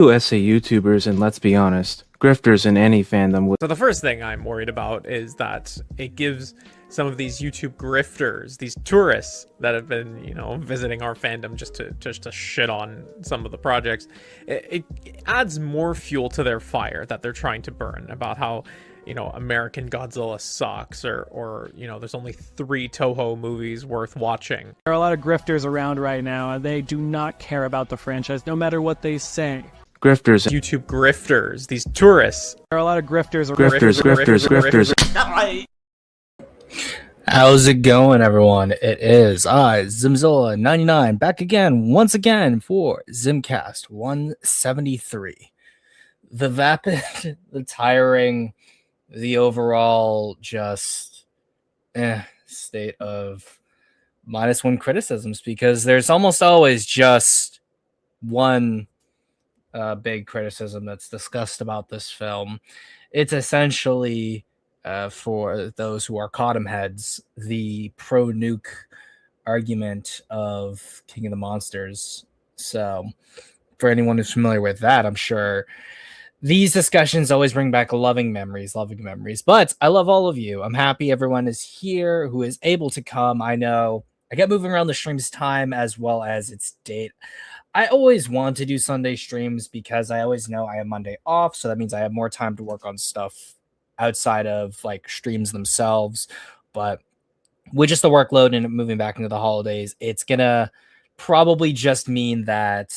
USA YouTubers, and let's be honest, grifters in any fandom would. So the first thing I'm worried about is that it gives some of these YouTube grifters, these tourists that have been, visiting our fandom just to shit on some of the projects, it adds more fuel to their fire that they're trying to burn about how, American Godzilla sucks or there's only 3 Toho movies worth watching. There are a lot of grifters around right now, and they do not care about the franchise, no matter what they say. Grifters. YouTube grifters, these tourists. There are a lot of grifters. Grifters. How's it going, everyone? It is Zimzilla99 back once again for ZImcast 173. The Vapid, the tiring, the overall just state of -1 criticisms, because there's almost always just one big criticism that's discussed about this film. It's essentially, for those who are Cottom heads, the pro-nuke argument of King of the Monsters. So for anyone who's familiar with that, I'm sure these discussions always bring back loving memories. But I love all of you. I'm happy everyone is here who is able to come. I know I get moving around the stream's time as well as its date. I always want to do Sunday streams because I always know I have Monday off, so that means I have more time to work on stuff outside of like streams themselves. But with just the workload and moving back into the holidays, it's gonna probably just mean that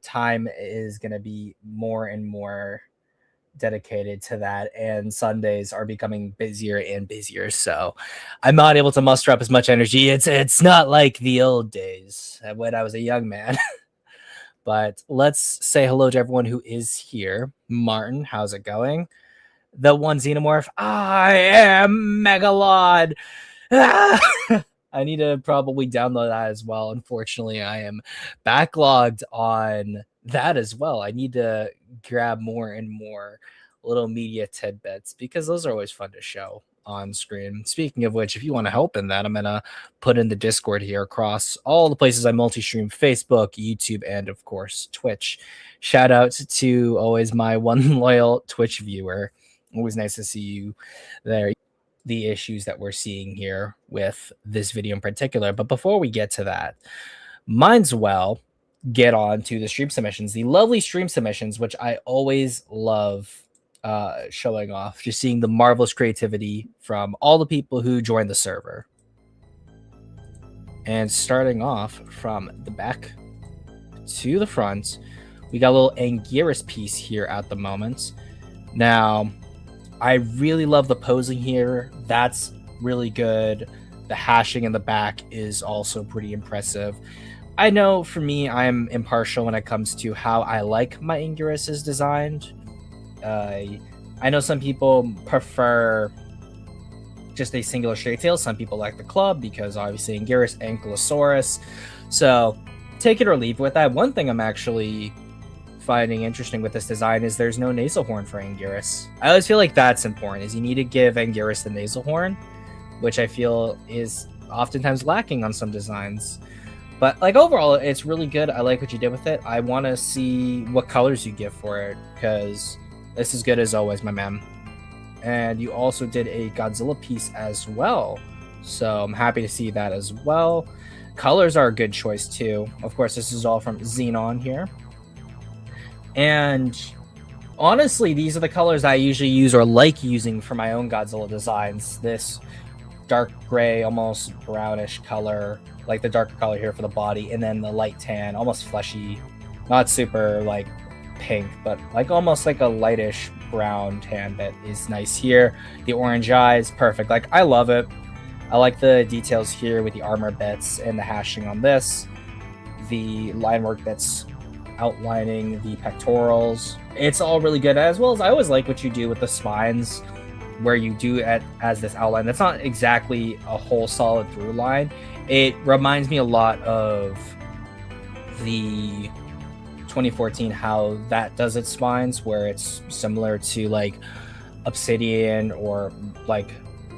time is gonna be more and more dedicated to that, and Sundays are becoming busier and busier, so I'm not able to muster up as much energy. It's not like the old days when I was a young man. But let's say hello to everyone who is here. Martin, how's it going? The one xenomorph, I am Megalod. I need to probably download that as well. Unfortunately, I am backlogged on that as well. I need to grab more and more little media tidbits because those are always fun to show on screen. Speaking of which, if you want to help in that, I'm gonna put in the Discord here across all the places I multi-stream: Facebook, YouTube, and of course Twitch. Shout out to always my one loyal Twitch viewer. Always nice to see you there. The issues that we're seeing here with this video in particular. But before we get to that, might as well get on to the stream submissions, the lovely stream submissions, which I always love showing off, just seeing the marvelous creativity from all the people who joined the server. And starting off from the back to the front, we got a little Anguirus piece here at the moment. Now, I really love the posing here. That's really good. The hashing in the back is also pretty impressive. I know for me, I'm impartial when it comes to how I like my Anguirus designed. I know some people prefer just a singular straight tail. Some people like the club because obviously Anguirus, Ankylosaurus. So take it or leave with that. One thing I'm actually finding interesting with this design is there's no nasal horn for Anguirus. I always feel like that's important, is you need to give Anguirus the nasal horn, which I feel is oftentimes lacking on some designs. But like overall, it's really good. I like what you did with it. I want to see what colors you give for it, because this is good as always, my man. And you also did a Godzilla piece as well, so I'm happy to see that as well. Colors are a good choice too. Of course, this is all from Xenon here. And honestly, these are the colors I usually use or like using for my own Godzilla designs. This dark gray, almost brownish color, like the darker color here for the body, and then the light tan, almost fleshy, not super like pink, but like almost like a lightish brown tan that is nice here. The orange eyes, perfect. Like, I love it. I like the details here with the armor bits and the hashing on this. The line work that's outlining the pectorals. It's all really good, as well as I always like what you do with the spines, where you do it as this outline. That's not exactly a whole solid through line. It reminds me a lot of the 2014, how that does its spines, where it's similar to like obsidian or like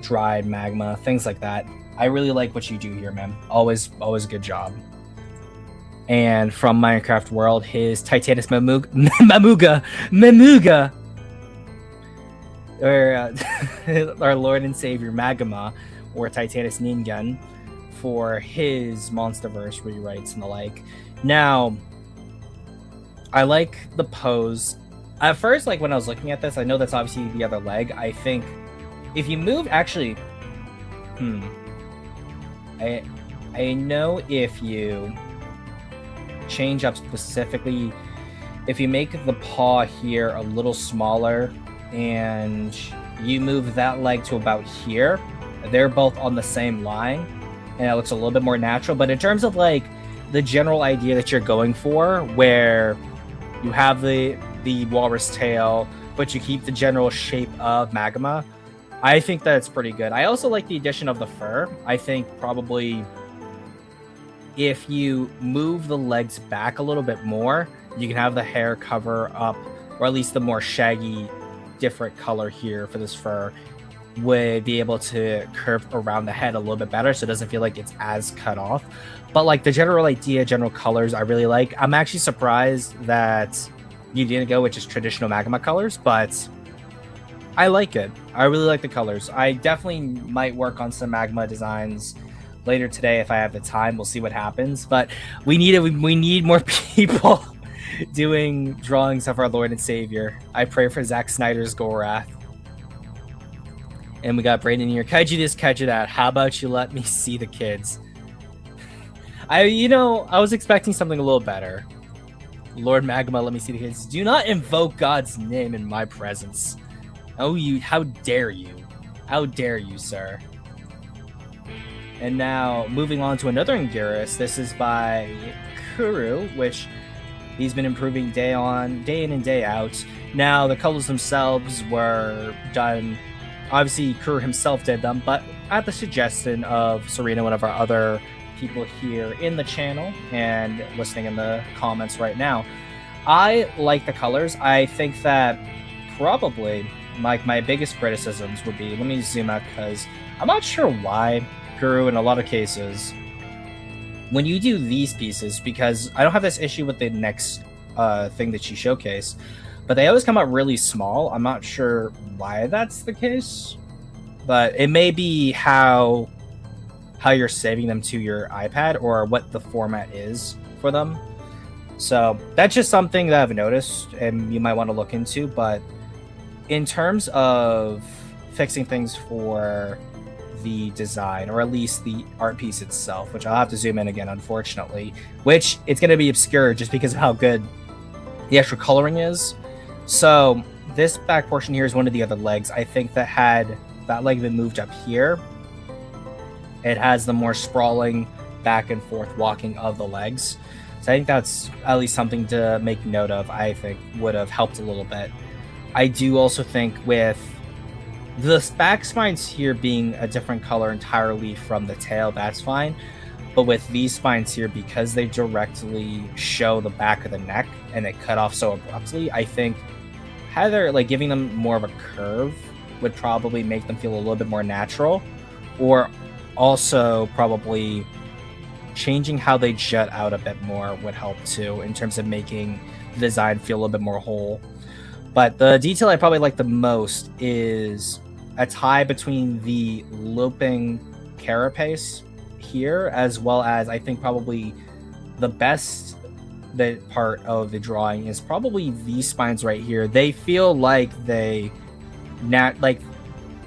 dried magma, things like that. I really like what you do here, man. Always a good job. And from Minecraft World, his Titanus Mamuga, or our Lord and Savior Magma, or Titanus Ningen, for his Monsterverse rewrites and the like. Now, I like the pose. At first, like when I was looking at this, I know that's obviously the other leg. I think if you move, actually, I know if you change up specifically, if you make the paw here a little smaller and you move that leg to about here, they're both on the same line and it looks a little bit more natural. But in terms of like the general idea that you're going for, where you have the walrus tail but you keep the general shape of Magma, I think that's pretty good. I also like the addition of the fur. I think probably if you move the legs back a little bit more, you can have the hair cover up, or at least the more shaggy, different color here for this fur would be able to curve around the head a little bit better, so it doesn't feel like it's as cut off. But like the general idea, general colors, I really like. I'm actually surprised that you didn't go with just traditional Magma colors, but I like it. I really like the colors. I definitely might work on some Magma designs later today if I have the time. We'll see what happens. But we need more people doing drawings of our Lord and Savior. I pray for Zack Snyder's Gorath. And we got Brandon here. Kaiju this, kaiju that. How about you let me see the kids? I was expecting something a little better. Lord Magma, let me see the kids. Do not invoke God's name in my presence. Oh, how dare you? How dare you, sir? And now, moving on to another Anguirus. This is by Kuru, which he's been improving day in and day out. Now, the colors themselves were done. Obviously, Kuru himself did them, but at the suggestion of Serena, one of our other people here in the channel and listening in the comments right now. I like the colors. I think that probably my biggest criticisms would be, let me zoom out because I'm not sure why Kuru in a lot of cases, when you do these pieces, because I don't have this issue with the next thing that you showcase, but they always come out really small. I'm not sure why that's the case, but it may be how you're saving them to your iPad or what the format is for them. So that's just something that I've noticed and you might want to look into. But in terms of fixing things for the design, or at least the art piece itself, which I'll have to zoom in again, unfortunately, which it's going to be obscure just because of how good the actual coloring is. So this back portion here is one of the other legs. I think that had that leg been moved up here, it has the more sprawling back and forth walking of the legs. So I think that's at least something to make note of. I think would have helped a little bit. I do also think with the back spines here being a different color entirely from the tail, that's fine. But with these spines here, because they directly show the back of the neck and they cut off so abruptly, I think either like giving them more of a curve would probably make them feel a little bit more natural, or also probably changing how they jut out a bit more would help too, in terms of making the design feel a little bit more whole. But the detail I probably like the most is a tie between the loping carapace here, as well as I think probably the best part of the drawing is probably these spines right here. They feel like they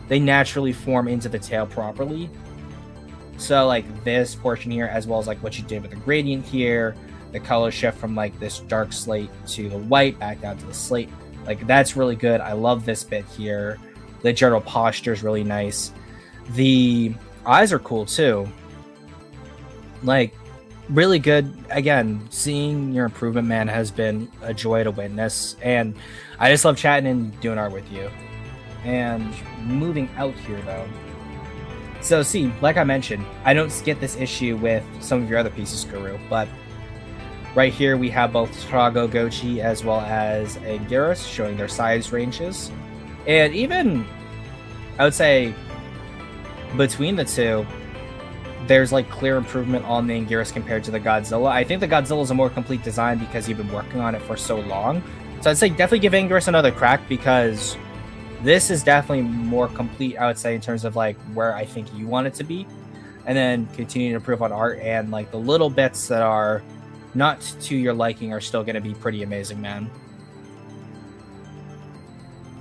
naturally form into the tail properly. So like this portion here, as well as like what you did with the gradient here, the color shift from like this dark slate to the white back down to the slate, like that's really good. I love this bit here. The general posture is really nice. The eyes are cool too. Like really good. Again, seeing your improvement, man, has been a joy to witness, and I just love chatting and doing art with you. And moving out here though. So see, like I mentioned, I don't get this issue with some of your other pieces, Guru, but right here we have both Trago Gochi as well as Anguirus showing their size ranges. And even, I would say, between the two, there's like clear improvement on the Anguirus compared to the Godzilla. I think the Godzilla is a more complete design because you've been working on it for so long. So I'd say definitely give Anguirus another crack, because this is definitely more complete, I would say, in terms of like where I think you want it to be. And then continue to improve on art, and like the little bits that are not to your liking are still going to be pretty amazing, man.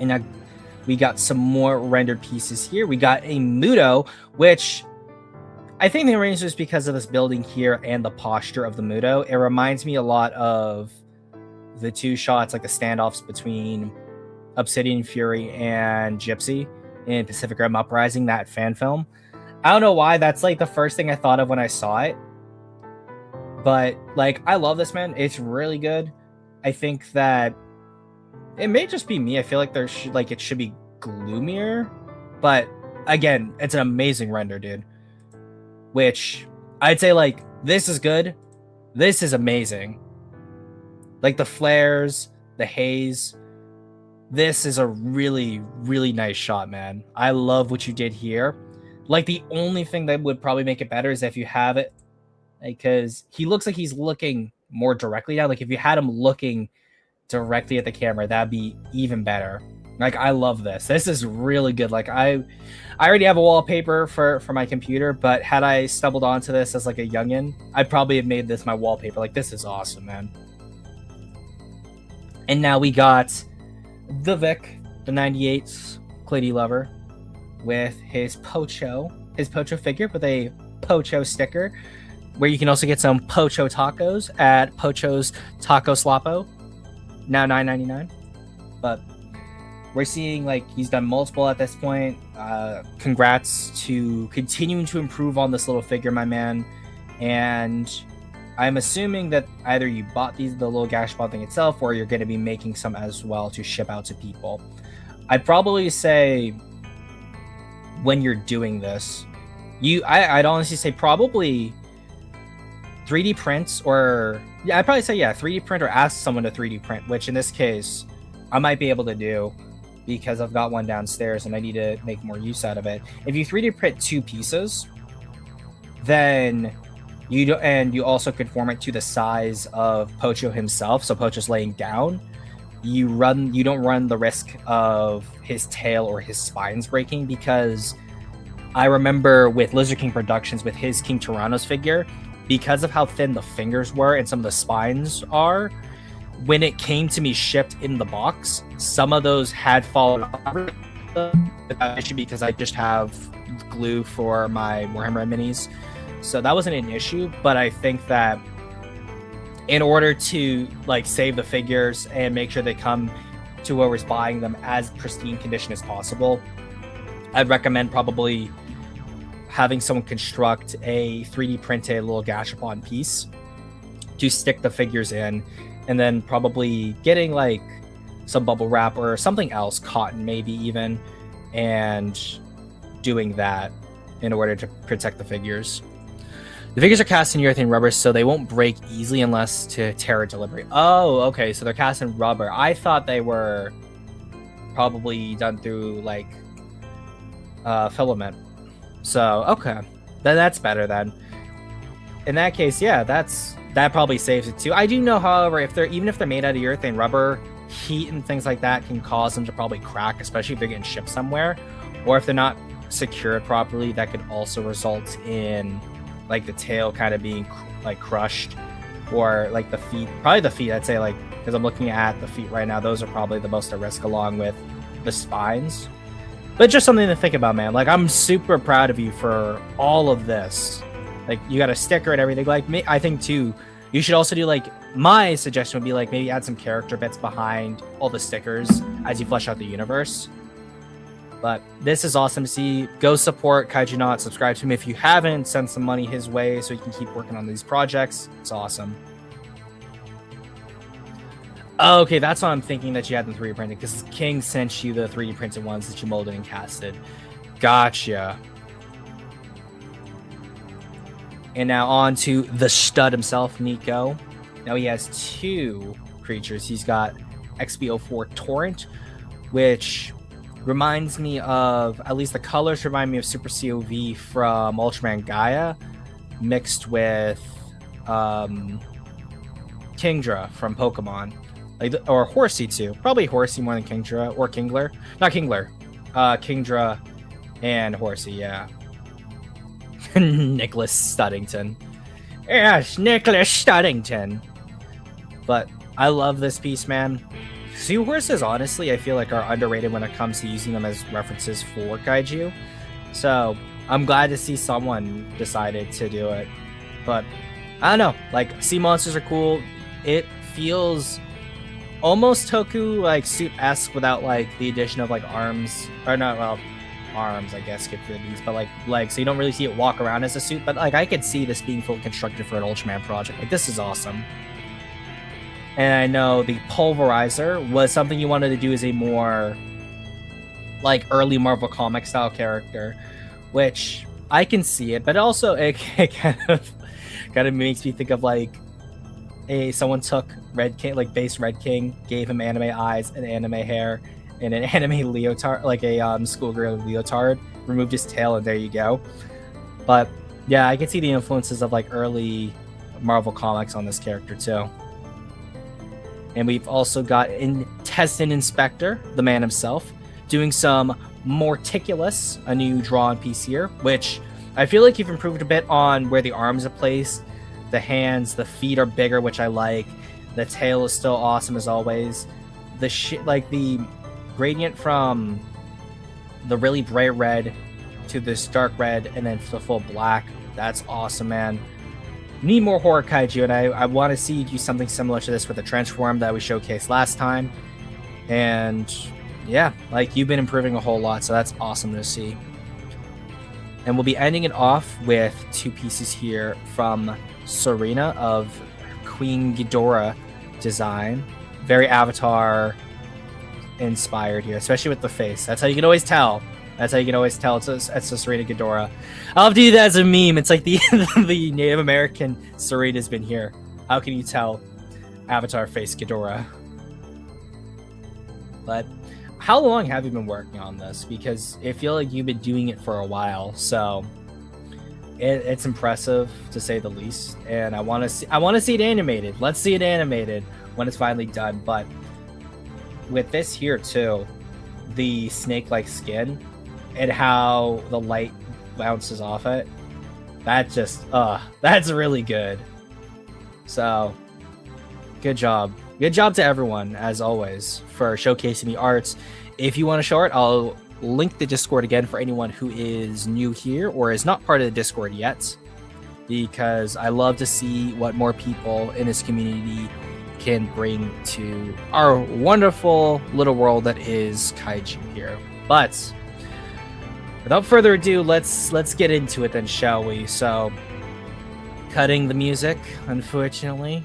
And now we got some more rendered pieces here. We got a Muto, which I think the arrangement is because of this building here and the posture of the Muto. It reminds me a lot of the two shots, like the standoffs between Obsidian Fury and Gypsy in Pacific Rim Uprising, that fan film. I don't know why, that's like the first thing I thought of when I saw it. But like, I love this, man. It's really good. I think that it may just be me. I feel like it should be gloomier. But again, it's an amazing render, dude. Which I'd say, like, this is good. This is amazing. Like the flares, the haze. This is a really, really nice shot, man. I love what you did here. Like, the only thing that would probably make it better is if you have it, because he looks like he's looking more directly now. Like, if you had him looking directly at the camera, that'd be even better. Like, I love this. This is really good. Like, I already have a wallpaper for my computer, but had I stumbled onto this as like a youngin', I'd probably have made this my wallpaper. Like, this is awesome, man. And now we got the Vic, the 98's Clady Lover, with his Pocho figure with a Pocho sticker, where you can also get some Pocho tacos at Pocho's Taco Slapo, now $9.99. But we're seeing like he's done multiple at this point. Congrats to continuing to improve on this little figure, my man. And I'm assuming that either you bought the little Gashbot thing itself, or you're going to be making some as well to ship out to people. I'd probably say, when you're doing this, I'd honestly say probably 3D prints, or I'd probably say 3D print, or ask someone to 3D print, which in this case I might be able to do because I've got one downstairs and I need to make more use out of it. If you 3D print 2 pieces, then you also conform it to the size of Pocho himself, so Pocho's laying down, you don't run the risk of his tail or his spines breaking, because I remember with Lizard King Productions, with his King Tyrannos figure, because of how thin the fingers were and some of the spines are, when it came to me shipped in the box, some of those had fallen off. Issue because I just have glue for my Warhammer minis, so that wasn't an issue. But I think that in order to like save the figures and make sure they come to whoever's buying them as pristine condition as possible, I'd recommend probably having someone construct a 3D printed little Gashapon piece to stick the figures in, and then probably getting like some bubble wrap or something else, cotton maybe even, and doing that in order to protect the figures. The figures are cast in urethane rubber, so they won't break easily unless to Terra delivery. Oh, okay, so they're cast in rubber. I thought they were probably done through like filament. So okay, then that's better then. In that case, yeah, that probably saves it too. I do know, however, if they're made out of urethane rubber, heat and things like that can cause them to probably crack, especially if they're getting shipped somewhere, or if they're not secured properly, that could also result in like the tail kind of being like crushed, or like the feet. Probably the feet, I'd say, like, because I'm looking at the feet right now, those are probably the most at risk, along with the spines. But just something to think about, man. Like, I'm super proud of you for all of this. Like, you got a sticker and everything. Like, me, I think too, you should also do, like, my suggestion would be like maybe add some character bits behind all the stickers as you flesh out the universe. But this is awesome to see. Go support Kaiju Not. Subscribe to him if you haven't. Send some money his way so he can keep working on these projects. It's awesome. Okay, that's what I'm thinking, that you had them 3D printed, because King sent you the 3D printed ones that you molded and casted. Gotcha. And now on to the stud himself, Nico. Now he has 2 creatures. He's got XB04 Torrent, which reminds me of, at least the colors remind me of Super COV from Ultraman Gaia, mixed with Kingdra from Pokemon, or Horsey too. Probably Horsey more than Kingdra, or Kingler. Not Kingler. Kingdra and Horsey, yeah. Nicholas Studdington. Yes, Nicholas Studdington. But I love this piece, man. Seahorses, honestly, I feel like are underrated when it comes to using them as references for kaiju. So I'm glad to see someone decided to do it. But I don't know, like, sea monsters are cool. It feels almost Toku like suit-esque without like the addition of like arms, or not, well, arms I guess get for these, but like legs, so you don't really see it walk around as a suit. But like I could see this being fully constructed for an Ultraman project. Like, this is awesome. And I know the pulverizer was something you wanted to do as a more like early Marvel comic style character, which I can see it, but also it kind of makes me think of like someone took Red King, like base Red King, gave him anime eyes and anime hair and an anime leotard, like a schoolgirl leotard, removed his tail, and there you go. But yeah, I can see the influences of like early Marvel comics on this character too. And we've also got Intestine Inspector, the man himself, doing some Morticulus, a new drawn piece here, which I feel like you've improved a bit on where the arms are placed. The hands, the feet are bigger, which I like. The tail is still awesome as always. Like the gradient from the really bright red to this dark red and then to the full black, that's awesome, man. Need more horror kaiju, and I want to see you do something similar to this with the Transform that we showcased last time. And yeah, like, you've been improving a whole lot, so that's awesome to see. And we'll be ending it off with two pieces here from Serena of Queen Ghidorah design. Very Avatar inspired here, especially with the face. That's how you can always tell. That's how you can always tell it's a Serena Ghidorah. I'll have to do that as a meme. It's like the the Native American Serena's been here. How can you tell Avatar face Ghidorah? But how long have you been working on this? Because I feel like you've been doing it for a while, so it's impressive to say the least. And I want to see it animated. Let's see it animated when it's finally done. But with this here too, the snake-like skin and how the light bounces off it, that just that's really good. So good job to everyone, as always, for showcasing the arts. If you want to show it, I'll link the Discord again for anyone who is new here or is not part of the Discord yet, because I love to see what more people in this community can bring to our wonderful little world that is kaiju here. But without further ado, let's get into it then, shall we? So, cutting the music, unfortunately,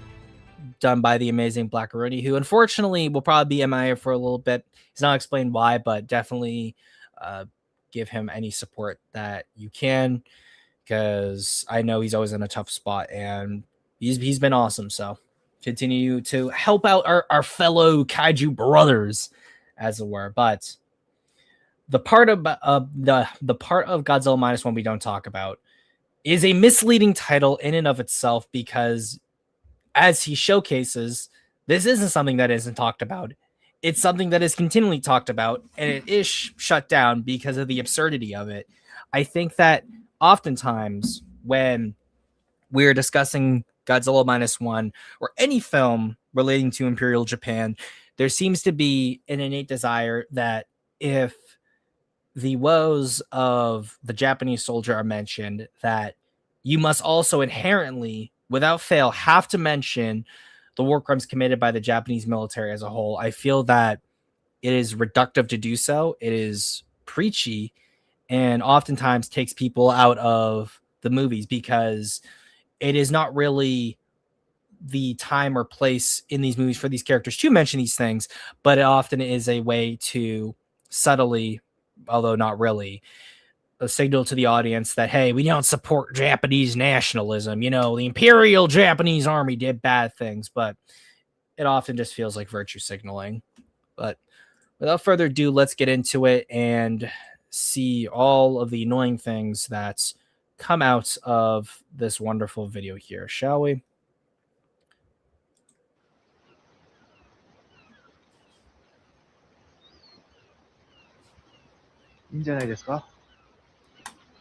done by the amazing Blackaroni, who unfortunately will probably be MIA for a little bit. He's not explained why, but definitely give him any support that you can, because I know he's always in a tough spot, and he's been awesome. So continue to help out our fellow kaiju brothers, as it were. But the part of the part of Godzilla -1 we don't talk about is a misleading title in and of itself, because as he showcases, this isn't something that isn't talked about. It's something that is continually talked about, and it is shut down because of the absurdity of it. I think that oftentimes when we're discussing Godzilla -1 or any film relating to Imperial Japan, there seems to be an innate desire that if the woes of the Japanese soldier are mentioned, that you must also inherently, without fail, have to mention the war crimes committed by the Japanese military as a whole. I feel that it is reductive to do so. It is preachy, and oftentimes takes people out of the movies, because it is not really the time or place in these movies for these characters to mention these things, but it often is a way to subtly, although not really, a signal to the audience that, hey, we don't support Japanese nationalism. You know, the Imperial Japanese Army did bad things, but it often just feels like virtue signaling. But without further ado, let's get into it and see all of the annoying things that come out of this wonderful video here, shall we? いいんじゃないですか。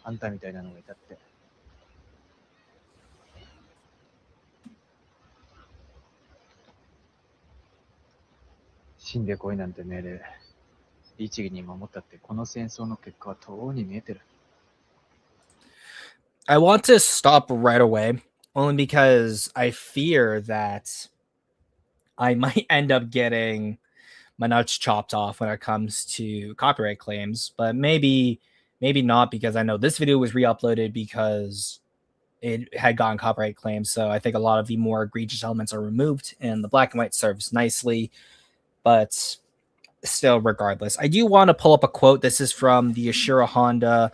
あんたみたいなのがいたって。死んでこいなんて命令、律儀に守ったってこの戦争の結果はとうに見えてる。I want to stop right away, only because I fear that I might end up getting my nuts chopped off when it comes to copyright claims, but maybe not, because I know this video was re-uploaded because it had gotten copyright claims. So I think a lot of the more egregious elements are removed and the black and white serves nicely, but still, regardless, I do want to pull up a quote. This is from the Ashura Honda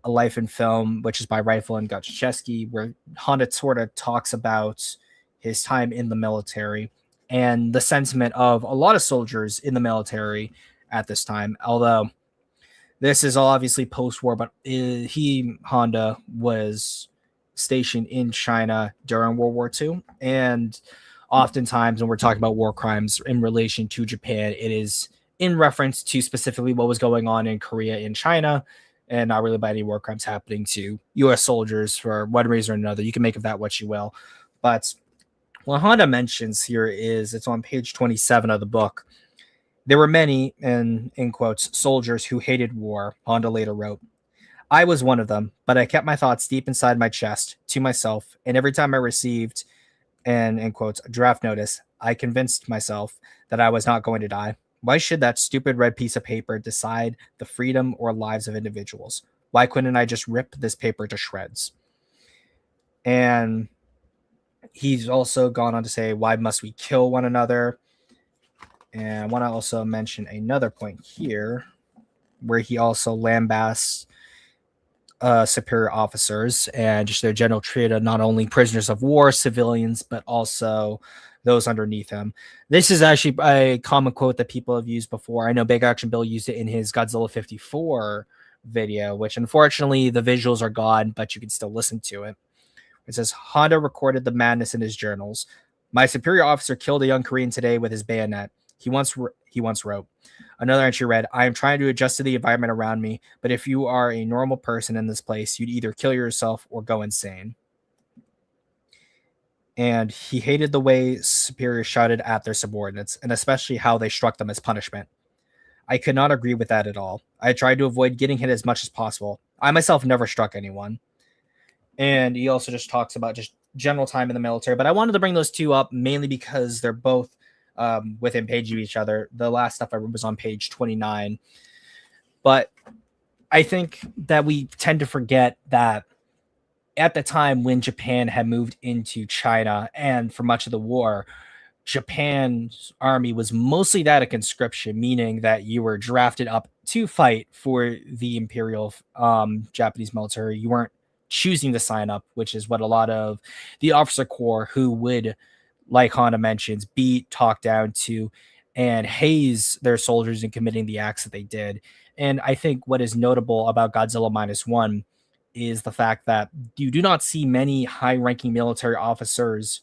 A Life in Film, which is by Rifle and Gotcheski, where Honda sort of talks about his time in the military and the sentiment of a lot of soldiers in the military at this time. Although this is obviously post-war, but Honda was stationed in China during World War II. And oftentimes when we're talking about war crimes in relation to Japan, it is in reference to specifically what was going on in Korea and China, and not really by any war crimes happening to U.S. soldiers for one reason or another. You can make of that what you will. But what Honda mentions here is, it's on page 27 of the book. There were many, and in quotes, soldiers who hated war, Honda later wrote. I was one of them, but I kept my thoughts deep inside my chest, to myself, and every time I received an, in quotes, draft notice, I convinced myself that I was not going to die. Why should that stupid red piece of paper decide the freedom or lives of individuals? Why couldn't I just rip this paper to shreds? And he's also gone on to say, why must we kill one another? And I want to also mention another point here where he also lambasts superior officers and just their general treatment of not only prisoners of war, civilians, but also those underneath him. This is actually a common quote that people have used before. I know Big Action Bill used it in his Godzilla 54 video, which unfortunately the visuals are gone, but you can still listen to it. It says, Honda recorded the madness in his journals. My superior officer killed a young Korean today with his bayonet. He once wrote. Another entry read, I am trying to adjust to the environment around me, but if you are a normal person in this place, you'd either kill yourself or go insane. And he hated the way superiors shouted at their subordinates, and especially how they struck them as punishment. I could not agree with that at all. I tried to avoid getting hit as much as possible. I myself never struck anyone. And he also just talks about just general time in the military. But I wanted to bring those two up mainly because they're both within page of each other. The last stuff I read was on page 29. But I think that we tend to forget that at the time when Japan had moved into China and for much of the war, Japan's army was mostly that of conscription, meaning that you were drafted up to fight for the imperial Japanese military. You weren't choosing to sign up, which is what a lot of the officer corps who would, like Honda mentions, be talked down to and haze their soldiers in committing the acts that they did. And I think what is notable about Godzilla -1 is the fact that you do not see many high-ranking military officers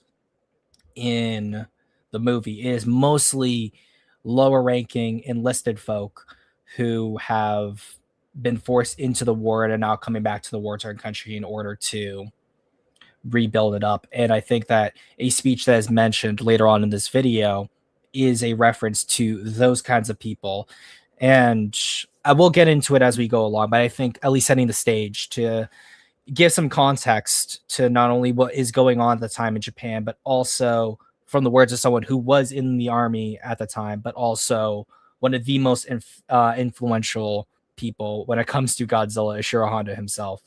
in the movie. It is mostly lower-ranking enlisted folk who have been forced into the war and are now coming back to the war-torn country in order to rebuild it up. And I think that a speech that is mentioned later on in this video is a reference to those kinds of people. And I will get into it as we go along, but I think at least setting the stage to give some context to not only what is going on at the time in Japan, but also from the words of someone who was in the army at the time, but also one of the most influential people when it comes to Godzilla, Ishiro Honda himself.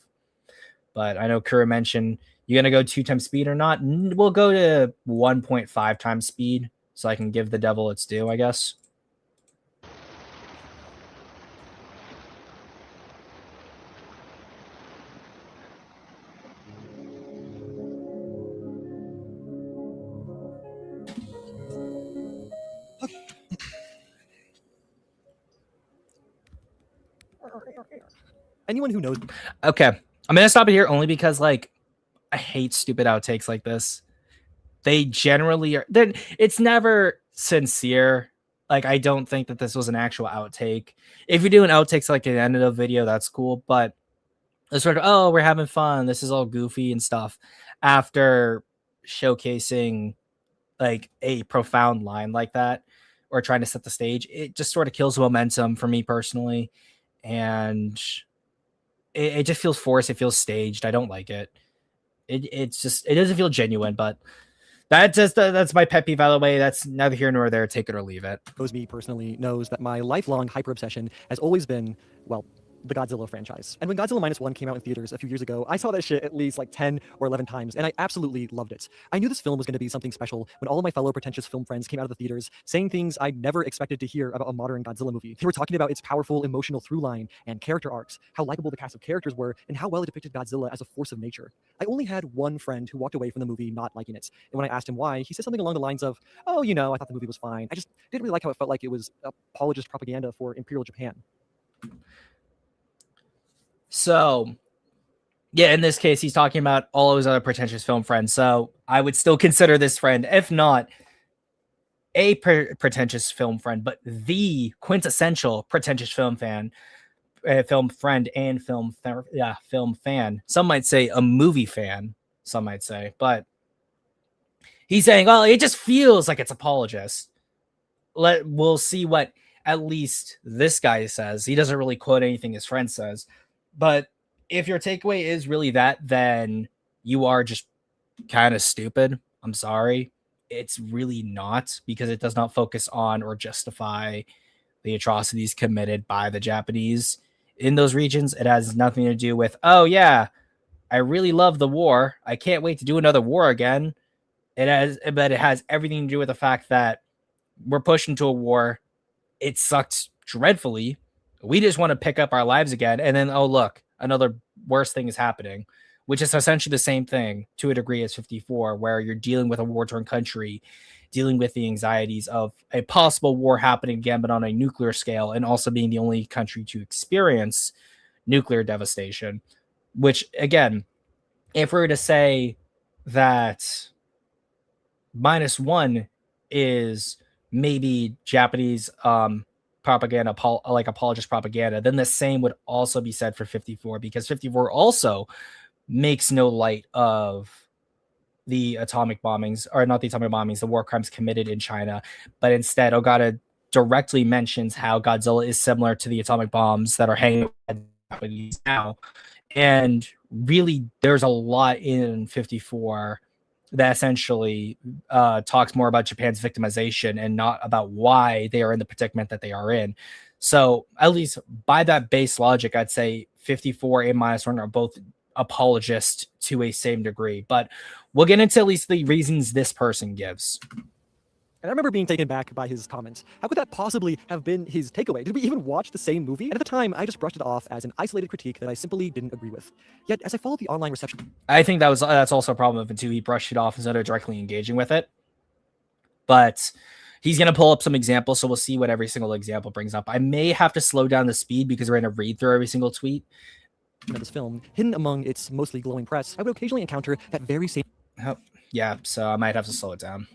But I know Kura mentioned, you going to go 2 times speed or not? We'll go to 1.5 times speed so I can give the devil its due, I guess. Anyone who knows. Okay. I'm gonna stop it here only because like I hate stupid outtakes like this. They generally are. Then it's never sincere. Like I don't think that this was an actual outtake. If you're doing outtakes like at the end of the video, that's cool. But it's sort of, oh, we're having fun. This is all goofy and stuff. After showcasing like a profound line like that, or trying to set the stage, it just sort of kills momentum for me personally, and it just feels forced. It feels staged. I don't like it. It's just, it doesn't feel genuine. But that's my pet peeve out of the way. That's neither here nor there. Take it or leave it. Knows me personally knows that my lifelong hyper obsession has always been, well, the Godzilla franchise. And when Godzilla Minus One came out in theaters a few years ago, I saw that shit at least like 10 or 11 times, and I absolutely loved it. I knew this film was going to be something special when all of my fellow pretentious film friends came out of the theaters saying things I never expected to hear about a modern Godzilla movie. They were talking about its powerful emotional through line and character arcs, how likable the cast of characters were, and how well it depicted Godzilla as a force of nature. I only had one friend who walked away from the movie not liking it, and when I asked him why, he said something along the lines of, oh, you know, I thought the movie was fine. I just didn't really like how it felt like it was apologist propaganda for Imperial Japan. So, yeah, in this case, he's talking about all of his other pretentious film friends. So I would still consider this friend, if not a pretentious film friend, but the quintessential pretentious film fan, film friend, and film fan. Some might say a movie fan. Some might say, but he's saying, "Well, it just feels like it's apologist." We'll see what at least this guy says. He doesn't really quote anything his friend says. But if your takeaway is really that, then you are just kind of stupid. I'm sorry. It's really not, because it does not focus on or justify the atrocities committed by the Japanese in those regions. It has nothing to do with, oh, yeah, I really love the war. I can't wait to do another war again. But it has everything to do with the fact that we're pushed into a war. It sucked dreadfully. We just want to pick up our lives again. And then, oh, look, another worse thing is happening, which is essentially the same thing to a degree as 54, where you're dealing with a war-torn country, dealing with the anxieties of a possible war happening again, but on a nuclear scale, and also being the only country to experience nuclear devastation. Which, again, if we were to say that Minus One is maybe Japanese propaganda, like apologist propaganda, then the same would also be said for 54, because 54 also makes no light of the atomic bombings, or not the atomic bombings, the war crimes committed in China, but instead Ogata directly mentions how Godzilla is similar to the atomic bombs that are hanging at Japanese now. And really, there's a lot in 54 that essentially talks more about Japan's victimization and not about why they are in the predicament that they are in. So at least by that base logic, I'd say 54 and Minus One are both apologist to a same degree. But we'll get into at least the reasons this person gives. And I remember being taken back by his comments. How could that possibly have been his takeaway? Did we even watch the same movie? And at the time, I just brushed it off as an isolated critique that I simply didn't agree with. Yet, as I followed the online reception... I think that's also a problem of it too. He brushed it off instead of directly engaging with it. But he's going to pull up some examples, so we'll see what every single example brings up. I may have to slow down the speed because we're going to read through every single tweet. ...of this film, hidden among its mostly glowing press, I would occasionally encounter that very same... Oh, yeah, so I might have to slow it down.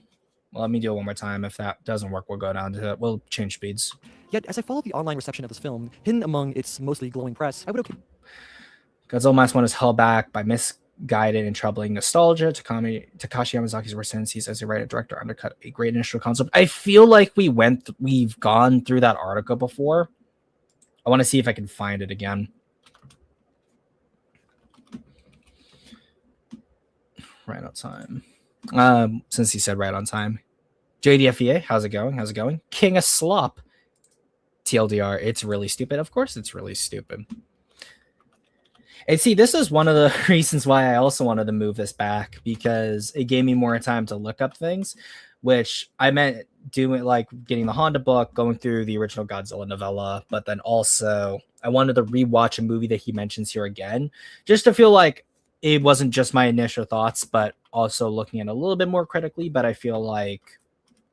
Well, let me do it one more time. If that doesn't work, we'll go down to it. We'll change speeds. Yet, as I followed the online reception of this film, hidden among its mostly glowing press, I would... Godzilla Minus One is held back by misguided and troubling nostalgia. Takashi Yamazaki's worst tendencies as a writer director undercut a great initial concept. I feel like we've gone through that article before. I want to see if I can find it again. Right on time. Since he said right on time. JDFEA, how's it going? How's it going? King of Slop. TLDR, it's really stupid. Of course it's really stupid. And see, this is one of the reasons why I also wanted to move this back, because it gave me more time to look up things, which I meant doing, like getting the Honda book, going through the original Godzilla novella, but then also I wanted to rewatch a movie that he mentions here again, just to feel like it wasn't just my initial thoughts, but also looking at it a little bit more critically. But I feel like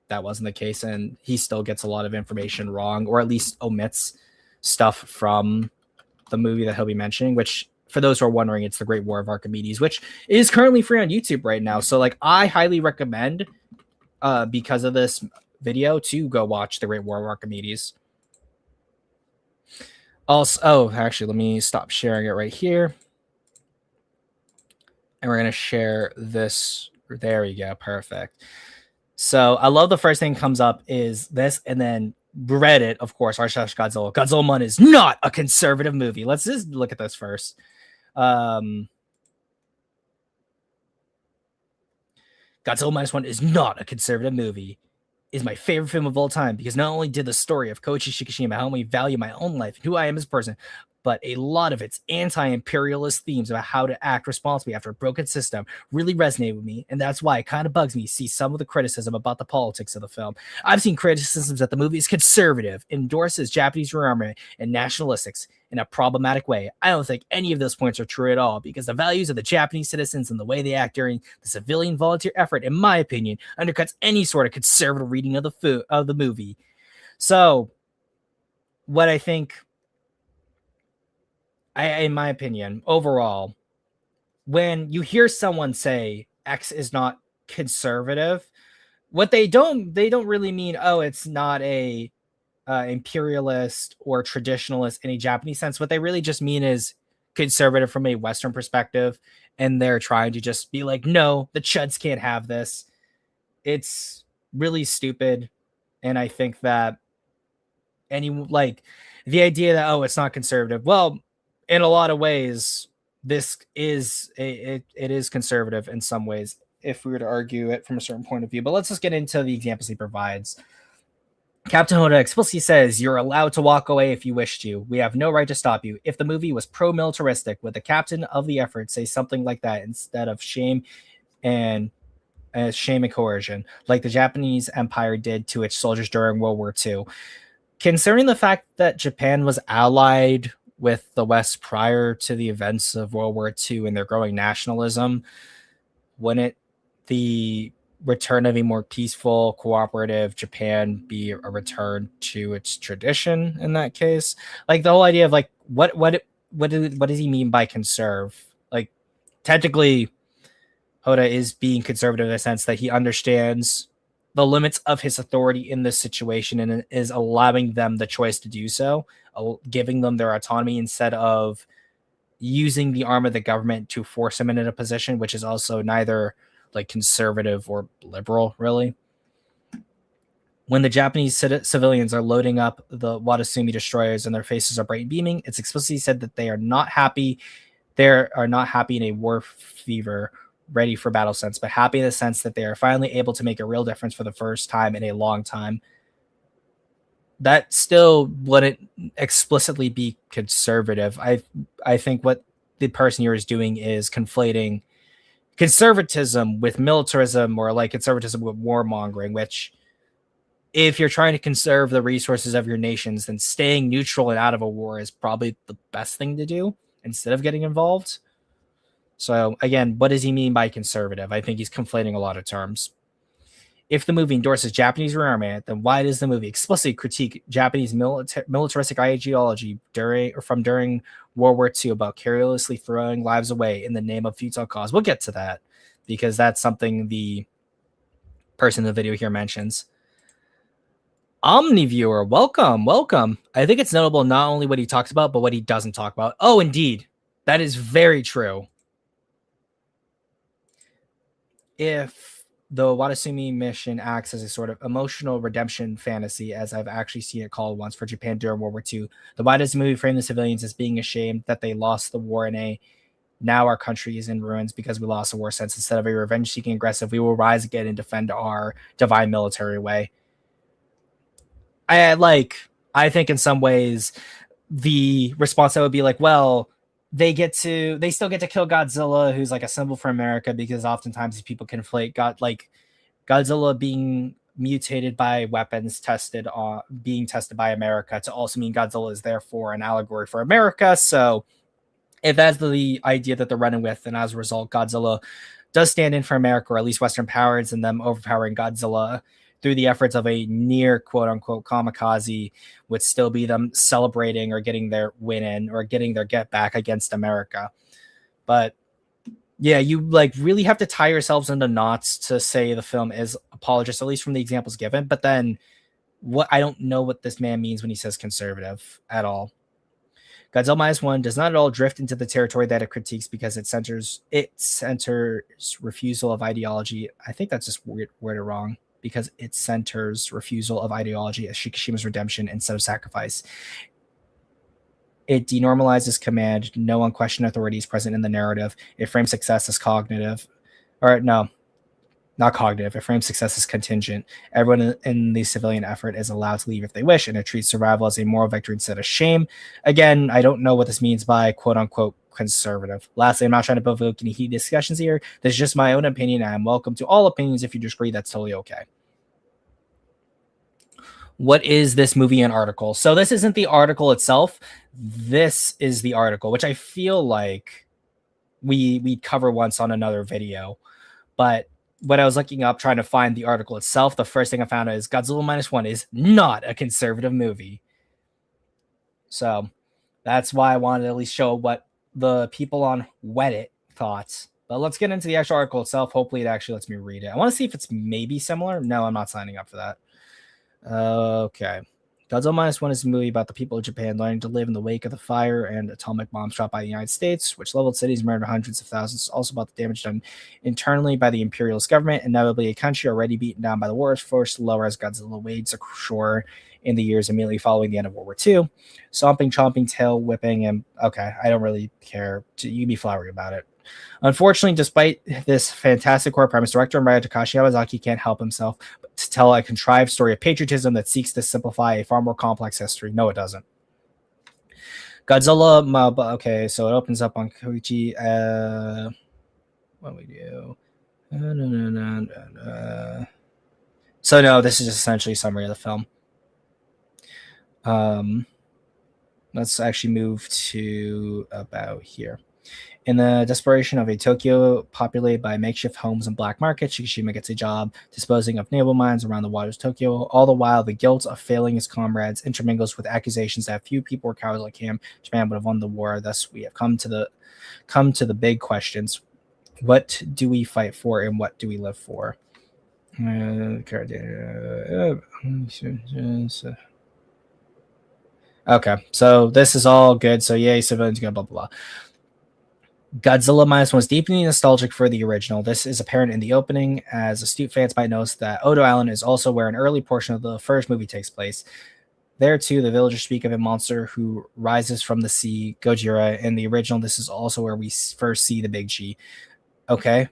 that wasn't the case, and he still gets a lot of information wrong, or at least omits stuff from the movie that he'll be mentioning, which for those who are wondering, it's the Great War of Archimedes, which is currently free on YouTube right now. So like I highly recommend, because of this video, to go watch the Great War of Archimedes. Also, actually, let me stop sharing it right here. And we're going to share this. There we go. Perfect. So I love the first thing comes up is this, and then Reddit, of course, r/Godzilla. Godzilla 1 is not a conservative movie. Let's just look at this first. Godzilla -1 is not a conservative movie. Is my favorite film of all time because not only did the story of Koichi Shikishima help me value my own life and who I am as a person, but a lot of its anti-imperialist themes about how to act responsibly after a broken system really resonate with me, and that's why it kind of bugs me to see some of the criticism about the politics of the film. I've seen criticisms that the movie is conservative, endorses Japanese rearmament, and nationalistics in a problematic way. I don't think any of those points are true at all, because the values of the Japanese citizens and the way they act during the civilian volunteer effort, in my opinion, undercuts any sort of conservative reading of the movie. So, what I think, in my opinion, overall, when you hear someone say X is not conservative, what they don't really mean, oh, it's not a imperialist or traditionalist in a Japanese sense. What they really just mean is conservative from a Western perspective, and they're trying to just be like, no, the chuds can't have this. It's really stupid, and I think that the idea that, oh, it's not conservative, well, in a lot of ways, this is it is conservative in some ways, if we were to argue it from a certain point of view. But let's just get into the examples he provides. Captain Hoda explicitly says, you're allowed to walk away if you wish to. We have no right to stop you. If the movie was pro-militaristic, would the captain of the effort say something like that instead of shame and coercion, like the Japanese Empire did to its soldiers during World War II? Considering the fact that Japan was allied with the West prior to the events of World War II and their growing nationalism, wouldn't the return of a more peaceful, cooperative Japan be a return to its tradition in that case? Like the whole idea of like what does he mean by conserve? Like technically, Hoda is being conservative in the sense that he understands the limits of his authority in this situation and is allowing them the choice to do so, giving them their autonomy instead of using the arm of the government to force them into a position, which is also neither like conservative or liberal, really. When the Japanese civilians are loading up the Watasumi destroyers and their faces are bright and beaming, it's explicitly said that they are not happy. They are not happy in a war fever, ready for battle sense, but happy in the sense that they are finally able to make a real difference for the first time in a long time. That still wouldn't explicitly be conservative. I think what the person here is doing is conflating conservatism with militarism, or like conservatism with warmongering, which if you're trying to conserve the resources of your nations, then staying neutral and out of a war is probably the best thing to do instead of getting involved. So again, what does he mean by conservative? I think he's conflating a lot of terms. If the movie endorses Japanese rearmament, then why does the movie explicitly critique Japanese militaristic ideology during World War II about carelessly throwing lives away in the name of futile cause? We'll get to that because that's something the person in the video here mentions. Omniviewer, welcome. I think it's notable not only what he talks about, but what he doesn't talk about. Oh, indeed. That is very true. If the Watasumi mission acts as a sort of emotional redemption fantasy, as I've actually seen it called once for Japan during World War II, then why does the movie frame the civilians as being ashamed that they lost the war in a now our country is in ruins because we lost the war sense? Instead of a revenge-seeking aggressive, we will rise again and defend our divine military way. I think in some ways the response that would be like, well, they still get to kill Godzilla, who's like a symbol for America, because oftentimes people conflate Godzilla being mutated by weapons being tested by America to also mean Godzilla is therefore an allegory for America. So if that's the idea that they're running with, and as a result, Godzilla does stand in for America, or at least Western powers, and them overpowering Godzilla through the efforts of a near quote unquote kamikaze would still be them celebrating or getting their win in or getting their get back against America. But yeah, you like really have to tie yourselves into knots to say the film is apologist, at least from the examples given. But then I don't know what this man means when he says conservative at all. Godzilla Minus One does not at all drift into the territory that it critiques because it centers refusal of ideology. I think that's just worded wrong, because it centers refusal of ideology as Shikishima's redemption instead of sacrifice. It denormalizes command. No unquestioned authority is present in the narrative. It frames success as cognitive. Or no, not cognitive. It frames success as contingent. Everyone in the civilian effort is allowed to leave if they wish, and it treats survival as a moral victory instead of shame. Again, I don't know what this means by quote-unquote conservative. Lastly, I'm not trying to provoke any heated discussions here. This is just my own opinion, and I'm welcome to all opinions. If you disagree, that's totally okay. What is this movie and article? So this isn't the article itself. This is the article, which I feel like we cover once on another video. But when I was looking up trying to find the article itself, the first thing I found is Godzilla Minus One is not a conservative movie. So that's why I wanted to at least show what the people on Reddit thought. But let's get into the actual article itself. Hopefully it actually lets me read it. I want to see if it's maybe similar. No, I'm not signing up for that. Okay. Godzilla Minus One is a movie about the people of Japan learning to live in the wake of the fire and atomic bombs dropped by the United States, which leveled cities and murdered hundreds of thousands. It's also about the damage done internally by the imperialist government, inevitably a country already beaten down by the war is forced to lower as Godzilla wades ashore in the years immediately following the end of World War II. Stomping, chomping, tail whipping, and okay, I don't really care. You can be flowery about it. Unfortunately, despite this fantastic core premise, director and writer Takashi Yamazaki can't help himself but to tell a contrived story of patriotism that seeks to simplify a far more complex history. No, it doesn't. Godzilla, okay, so it opens up on Koichi. What do we do? So no, this is essentially a summary of the film. Let's actually move to about here. In the desperation of a Tokyo populated by makeshift homes and black markets, Shikishima gets a job disposing of naval mines around the waters of Tokyo. All the while, the guilt of failing his comrades intermingles with accusations that few people were cowards like him. Japan would have won the war. Thus, we have come to the big questions: what do we fight for, and what do we live for? Okay, so this is all good. So yay, civilians, blah blah blah. Godzilla Minus One is deeply nostalgic for the original. This is apparent in the opening, as astute fans might notice that Odo Island is also where an early portion of the first movie takes place. There, too, the villagers speak of a monster who rises from the sea, Gojira. In the original, this is also where we first see the Big G. Okay.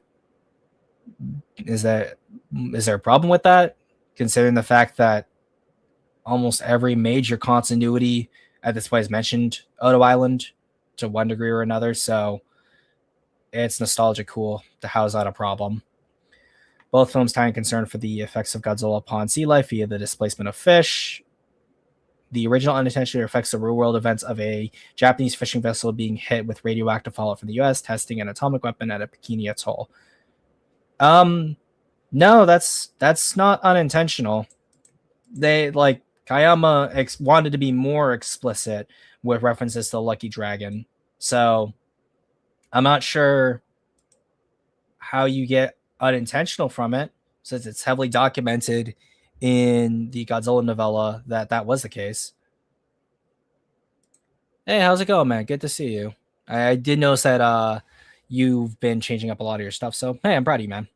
Is there a problem with that? Considering the fact that almost every major continuity at this point is mentioned Odo Island to one degree or another, so it's nostalgic cool. How's that a problem? Both films tie in concern for the effects of Godzilla upon sea life via the displacement of fish. The original unintentionally affects the real world events of a Japanese fishing vessel being hit with radioactive fallout from the US, testing an atomic weapon at a Bikini Atoll. No, that's not unintentional. They Kayama wanted to be more explicit with references to the Lucky Dragon. So I'm not sure how you get unintentional from it, since it's heavily documented in the Godzilla novella that was the case. Hey, how's it going, man? Good to see you. I did notice that you've been changing up a lot of your stuff, so hey, I'm proud of you, man.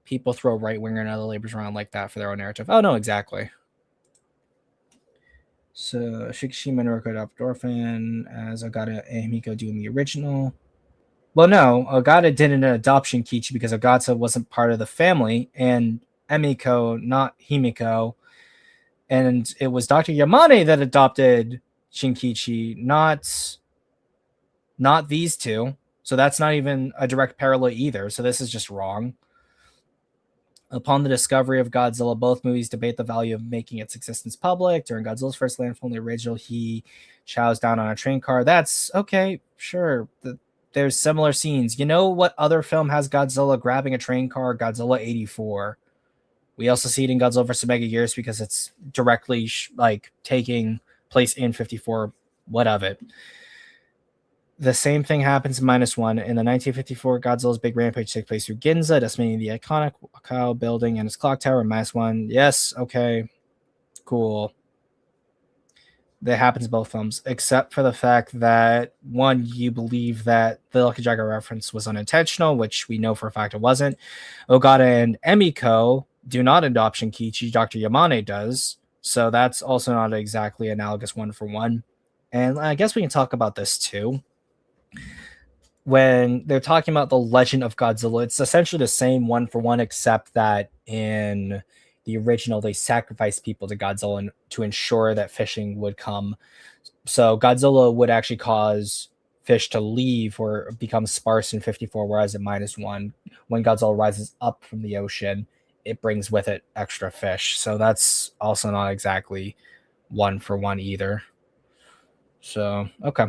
People throw right-winger and other labels around like that for their own narrative. Oh, no, exactly. So, Shikishima Naruko adopt Orphan as Ogata and Himiko do in the original. Well, no, Ogata didn't adopt Shinkichi because Ogata wasn't part of the family, and Emiko, not Himiko. And it was Dr. Yamane that adopted Shinkichi, not these two. So that's not even a direct parallel either. So this is just wrong. Upon the discovery of Godzilla, both movies debate the value of making its existence public. During Godzilla's first landfall in the original, he chows down on a train car. That's okay, sure. There's similar scenes. You know what other film has Godzilla grabbing a train car? Godzilla 84. We also see it in Godzilla vs. Megagears because it's directly like taking place in 54. What of it? The same thing happens in -1. In the 1954 Godzilla's Big Rampage takes place through Ginza, decimating the iconic Wakao building and its clock tower. -1. Yes, okay, cool. That happens in both films, except for the fact that, one, you believe that the Lucky Dragon reference was unintentional, which we know for a fact it wasn't. Ogata and Emiko do not adopt Shinkichi. Dr. Yamane does. So that's also not exactly analogous one for one. And I guess we can talk about this too. When they're talking about the Legend of Godzilla, it's essentially the same one for one, except that in the original, they sacrificed people to Godzilla to ensure that fishing would come. So Godzilla would actually cause fish to leave or become sparse in 54, whereas in -1, when Godzilla rises up from the ocean, it brings with it extra fish. So that's also not exactly one for one either. So, okay.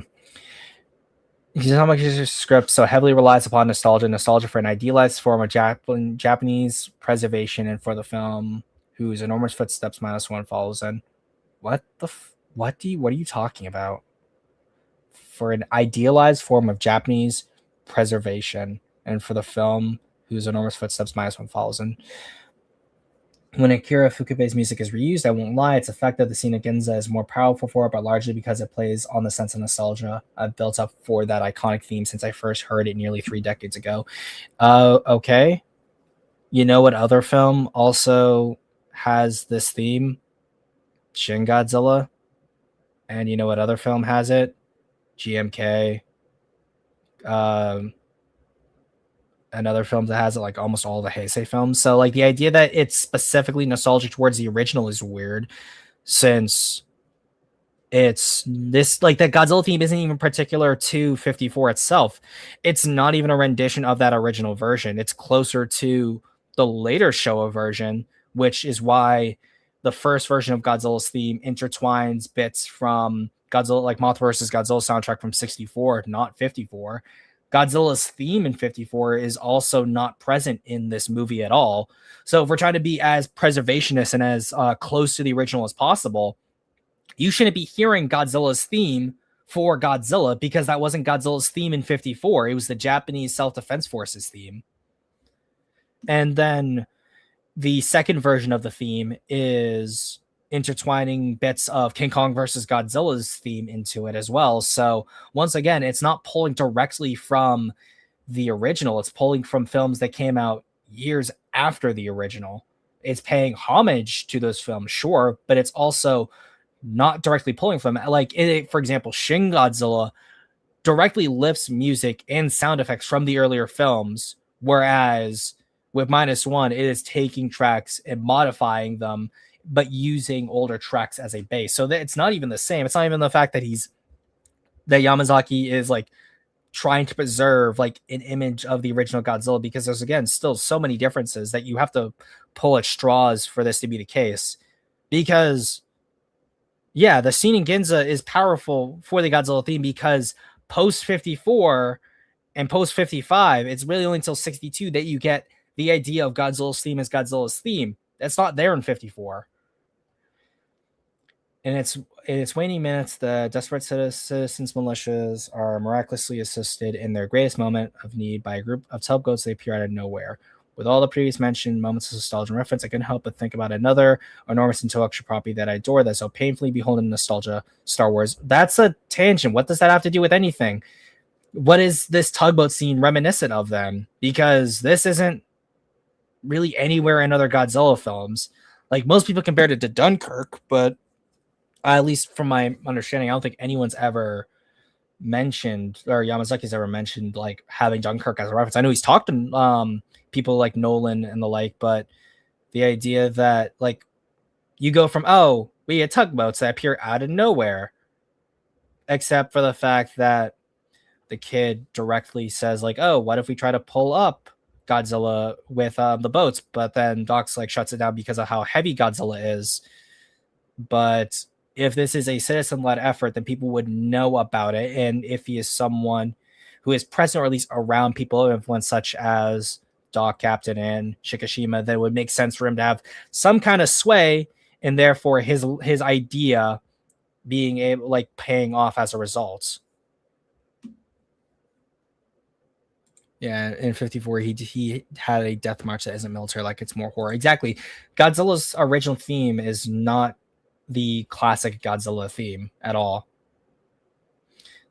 His script so heavily relies upon nostalgia for an idealized form of Japanese preservation, and for the film whose enormous footsteps -1 follows in. What are you talking about? For an idealized form of Japanese preservation, and for the film whose enormous footsteps -1 follows in. When Akira Fukube's music is reused, I won't lie, its effect of the scene of Ginza is more powerful for it, but largely because it plays on the sense of nostalgia I've built up for that iconic theme since I first heard it nearly 3 decades ago. Okay. You know what other film also has this theme? Shin Godzilla. And you know what other film has it? GMK. Another film that has it, like almost all the Heisei films. So like the idea that it's specifically nostalgic towards the original is weird, since it's this, like, that Godzilla theme isn't even particular to 54 itself. It's not even a rendition of that original version. It's closer to the later Showa version, which is why the first version of Godzilla's theme intertwines bits from Godzilla, like Mothra vs. Godzilla soundtrack from 64, not 54. Godzilla's theme in 54 is also not present in this movie at all. So if we're trying to be as preservationist and as close to the original as possible, you shouldn't be hearing Godzilla's theme for Godzilla, because that wasn't Godzilla's theme in 54. It was the Japanese Self-Defense Forces theme. And then the second version of the theme is intertwining bits of King Kong versus Godzilla's theme into it as well. So once again, it's not pulling directly from the original. It's pulling from films that came out years after the original. It's paying homage to those films, sure, but it's also not directly pulling from it. Like, for example, Shin Godzilla directly lifts music and sound effects from the earlier films, whereas with -1, it is taking tracks and modifying them, but using older tracks as a base. So that it's not even the same. It's not even the fact that Yamazaki is like trying to preserve like an image of the original Godzilla, because there's, again, still so many differences that you have to pull at straws for this to be the case. Because yeah, the scene in Ginza is powerful for the Godzilla theme, because post 54 and post 55, it's really only until 62 that you get the idea of Godzilla's theme as Godzilla's theme. That's not there in 54. In its waning minutes, the desperate citizens' militias are miraculously assisted in their greatest moment of need by a group of tugboats. They appear out of nowhere. With all the previous mentioned moments of nostalgia and reference, I couldn't help but think about another enormous intellectual property that I adore, that's so painfully beholden to nostalgia: Star Wars. That's a tangent. What does that have to do with anything? What is this tugboat scene reminiscent of then? Because this isn't really anywhere in other Godzilla films. Like, most people compare it to Dunkirk, but at least from my understanding, I don't think anyone's ever mentioned, or Yamazaki's ever mentioned, like having Dunkirk as a reference. I know he's talked to people like Nolan and the like, but the idea that like you go from, oh, we had tugboats that appear out of nowhere, except for the fact that the kid directly says like, oh, what if we try to pull up Godzilla with the boats? But then Doc's like shuts it down because of how heavy Godzilla is. But if this is a citizen-led effort, then people would know about it. And if he is someone who is present, or at least around people of influence, such as Doc Captain and Shikishima, that it would make sense for him to have some kind of sway, and therefore his idea being able, like, paying off as a result. Yeah, in 54, he had a death march that isn't military, like it's more horror. Exactly. Godzilla's original theme is not the classic Godzilla theme at all.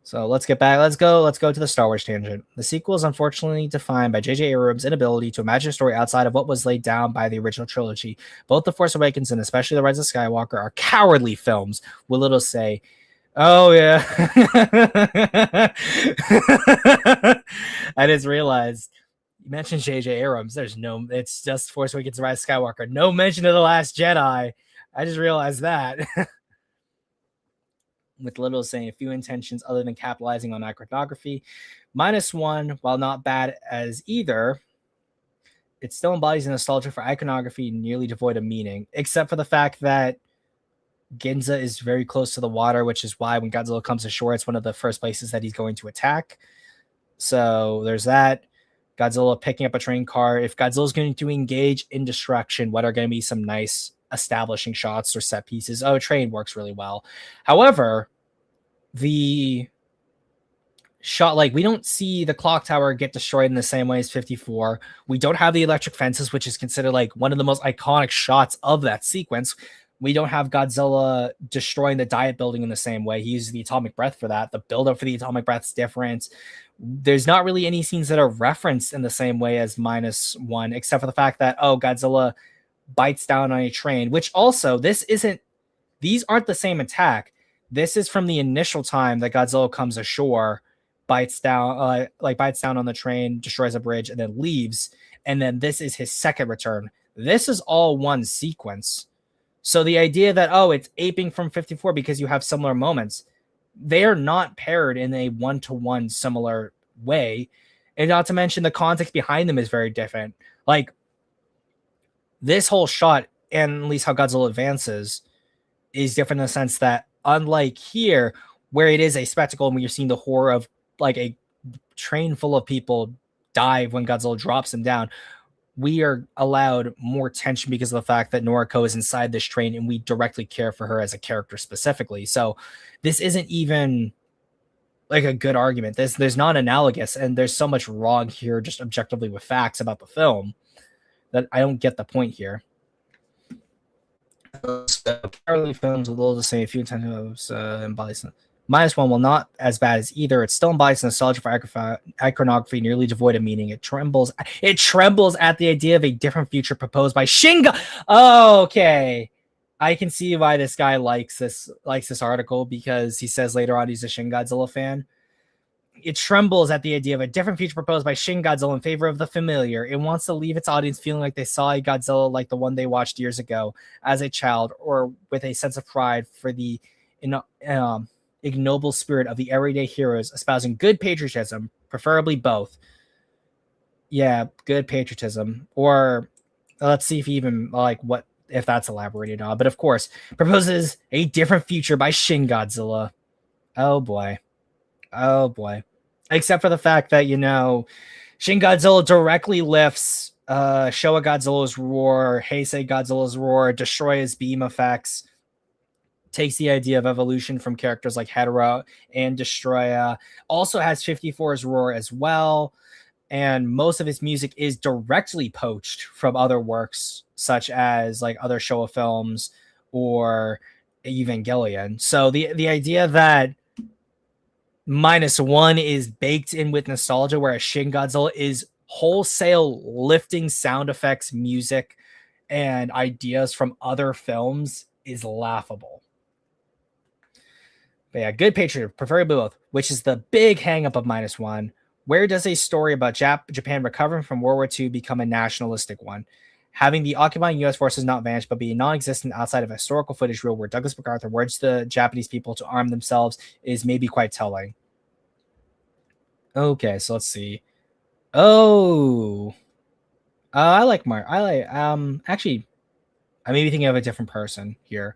So let's get back. Let's go to the Star Wars tangent. The sequel is unfortunately defined by J.J. Abrams' inability to imagine a story outside of what was laid down by the original trilogy. Both The Force Awakens and especially The Rise of Skywalker are cowardly films with little say. Oh yeah. I just realized you mentioned J.J. Abrams. It's just Force Awakens, Rise of Skywalker. No mention of The Last Jedi. I just realized that. With little saying a few intentions other than capitalizing on iconography. -1, while not bad as either, it still embodies a nostalgia for iconography nearly devoid of meaning, except for the fact that Ginza is very close to the water, which is why when Godzilla comes ashore, it's one of the first places that he's going to attack. So there's that. Godzilla picking up a train car. If Godzilla's going to engage in destruction, what are going to be some nice establishing shots or set pieces? Oh, train works really well. However, the shot, like, we don't see the clock tower get destroyed in the same way as 54. We don't have the electric fences, which is considered like one of the most iconic shots of that sequence. We don't have Godzilla destroying the Diet building in the same way. He uses the atomic breath for that. The buildup for the atomic breath is different. There's not really any scenes that are referenced in the same way as -1, except for the fact that, oh, Godzilla bites down on a train, which also, these aren't the same attack. This is from the initial time that Godzilla comes ashore, bites down on the train, destroys a bridge, and then leaves. And then this is his second return. This is all one sequence. So the idea that, oh, it's aping from 54 because you have similar moments, they are not paired in a one-to-one similar way. And not to mention the context behind them is very different. Like, this whole shot, and at least how Godzilla advances, is different in the sense that, unlike here, where it is a spectacle and you're seeing the horror of like a train full of people dive when Godzilla drops them down, we are allowed more tension because of the fact that Noriko is inside this train and we directly care for her as a character specifically. So this isn't even like a good argument. There's not analogous, and there's so much wrong here just objectively with facts about the film that I don't get the point here. Parallel films with all the same few times embodies -1, while not as bad as either. It still embodies nostalgia for iconography nearly devoid of meaning. It trembles at the idea of a different future proposed by Shinga. Oh, okay. I can see why this guy likes this article, because he says later on he's a Shin Godzilla fan. It trembles at the idea of a different future proposed by Shin Godzilla in favor of the familiar. It wants to leave its audience feeling like they saw a Godzilla like the one they watched years ago as a child, or with a sense of pride for the ignoble spirit of the everyday heroes espousing good patriotism, preferably both. Yeah, good patriotism. Or let's see if even what if that's elaborated on. But of course, proposes a different future by Shin Godzilla. Oh boy. Except for the fact that, Shin Godzilla directly lifts Showa Godzilla's roar, Heisei Godzilla's roar, destroy his beam effects, takes the idea of evolution from characters like Hedorah and Destroya, also has 54's roar as well, and most of his music is directly poached from other works, such as like other Showa films or Evangelion. So the idea that -1 is baked in with nostalgia, whereas Shin Godzilla is wholesale lifting sound effects, music, and ideas from other films, is laughable. But yeah, good patriotism, preferably both, which is the big hang-up of -1. Where does a story about Japan recovering from World War II become a nationalistic one? Having the occupying U.S. forces not vanish, but be non-existent outside of a historical footage reel where Douglas MacArthur urged the Japanese people to arm themselves is maybe quite telling. Okay, so let's see. I like Mark. Actually, I may be thinking of a different person here.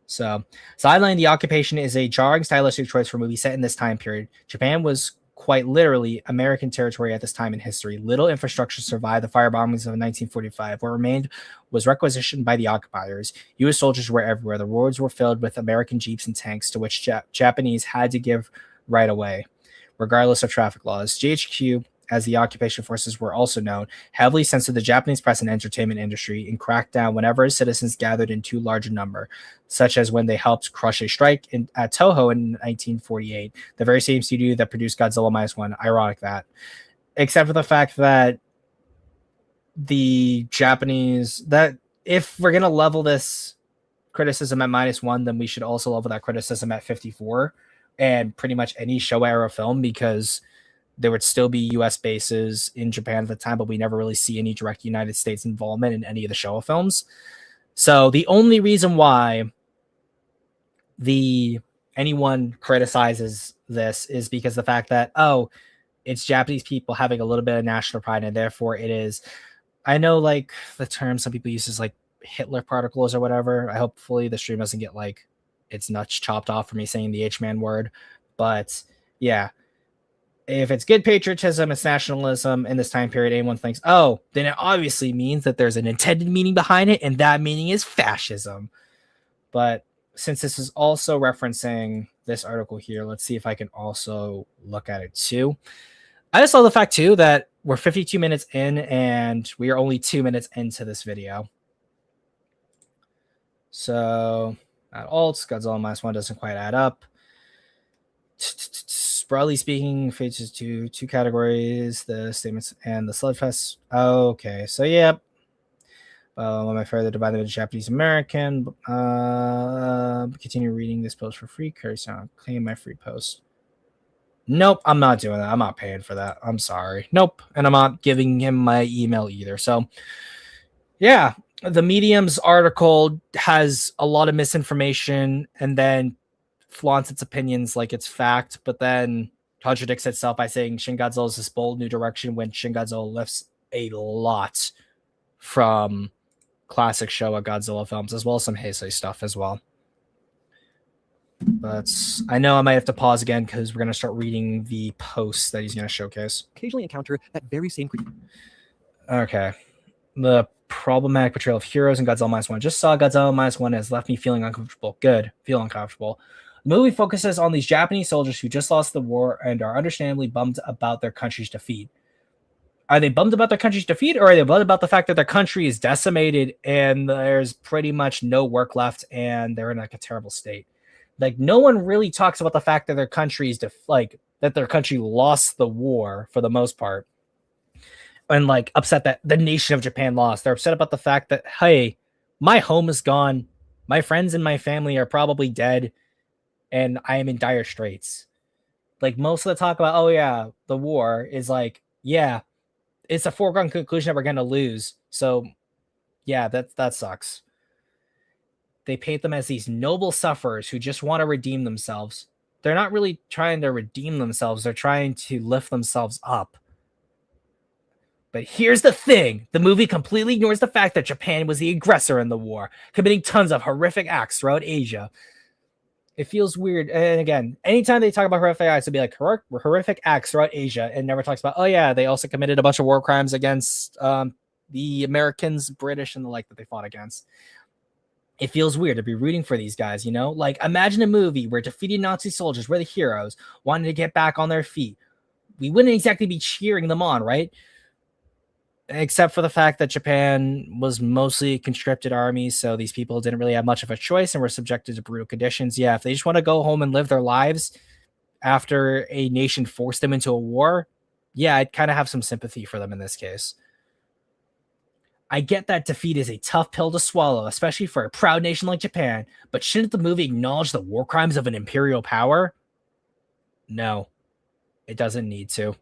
So, sideline the occupation is a jarring stylistic choice for a movie set in this time period. Japan was quite literally American territory at this time in history. Little infrastructure survived the firebombings of 1945. What remained was requisitioned by the occupiers. U.S. soldiers were everywhere. The roads were filled with American jeeps and tanks to which Japanese had to give right away, regardless of traffic laws. GHQ, as the occupation forces were also known, heavily censored the Japanese press and entertainment industry and cracked down whenever citizens gathered in too large a number, such as when they helped crush a strike at Toho in 1948, the very same studio that produced Godzilla -1. Ironic that. Except for the fact that the Japanese, that if we're going to level this criticism at -1, then we should also level that criticism at 54 and pretty much any Showa era film, because there would still be U.S. bases in Japan at the time, but we never really see any direct United States involvement in any of the Showa films. So the only reason why anyone criticizes this is because the fact that, oh, it's Japanese people having a little bit of national pride, and therefore it is. I know, like, the term some people use is like Hitler particles or whatever. I hopefully the stream doesn't get like its nuts chopped off for me saying the H-man word, but yeah. If it's good patriotism, it's nationalism in this time period, anyone thinks, oh, then it obviously means that there's an intended meaning behind it, and that meaning is fascism. But since this is also referencing this article here, let's see if I can also look at it too. I just saw the fact too that we're 52 minutes in, and we are only 2 minutes into this video. So, at alts, Godzilla -1 doesn't quite add up. Broadly speaking, features two categories: the statements and the slugfest. Okay, so yeah. When I further divide them into Japanese American, continue reading this post for free. Curse on claim my free post. Nope, I'm not doing that. I'm not paying for that. I'm sorry. Nope, and I'm not giving him my email either. So, yeah, the Medium's article has a lot of misinformation, and then flaunts its opinions like it's fact, but then contradicts itself by saying Shin Godzilla is this bold new direction when Shin Godzilla lifts a lot from classic Showa Godzilla films, as well as some Heisei stuff as well. But I know I might have to pause again because we're going to start reading the posts that he's going to showcase. Occasionally encounter that very same creature. Okay. The problematic portrayal of heroes in Godzilla -1. Just saw Godzilla -1 has left me feeling uncomfortable. Good. Feel uncomfortable. The movie focuses on these Japanese soldiers who just lost the war and are understandably bummed about their country's defeat. Are they bummed about their country's defeat, or are they bummed about the fact that their country is decimated and there's pretty much no work left and they're in like a terrible state? Like, no one really talks about the fact that their country is that their country lost the war for the most part, and like upset that the nation of Japan lost. They're upset about the fact that, hey, my home is gone, my friends and my family are probably dead, and I am in dire straits. Like, most of the talk about, oh yeah, the war is like, yeah, it's a foregone conclusion that we're gonna lose. So yeah, that sucks. They paint them as these noble sufferers who just want to redeem themselves. They're not really trying to redeem themselves. They're trying to lift themselves up. But here's the thing. The movie completely ignores the fact that Japan was the aggressor in the war, committing tons of horrific acts throughout Asia. It feels weird. And again, anytime they talk about horrific acts, it'll be like horrific acts throughout Asia, and never talks about, oh yeah, they also committed a bunch of war crimes against the Americans, British, and the like that they fought against. It feels weird to be rooting for these guys, you know? Like, imagine a movie where defeated Nazi soldiers were the heroes, wanting to get back on their feet. We wouldn't exactly be cheering them on, right? Except for the fact that Japan was mostly a conscripted army, so these people didn't really have much of a choice and were subjected to brutal conditions. Yeah, if they just want to go home and live their lives after a nation forced them into a war, yeah, I'd kind of have some sympathy for them in this case. I get that defeat is a tough pill to swallow, especially for a proud nation like Japan, but shouldn't the movie acknowledge the war crimes of an imperial power? No, it doesn't need to.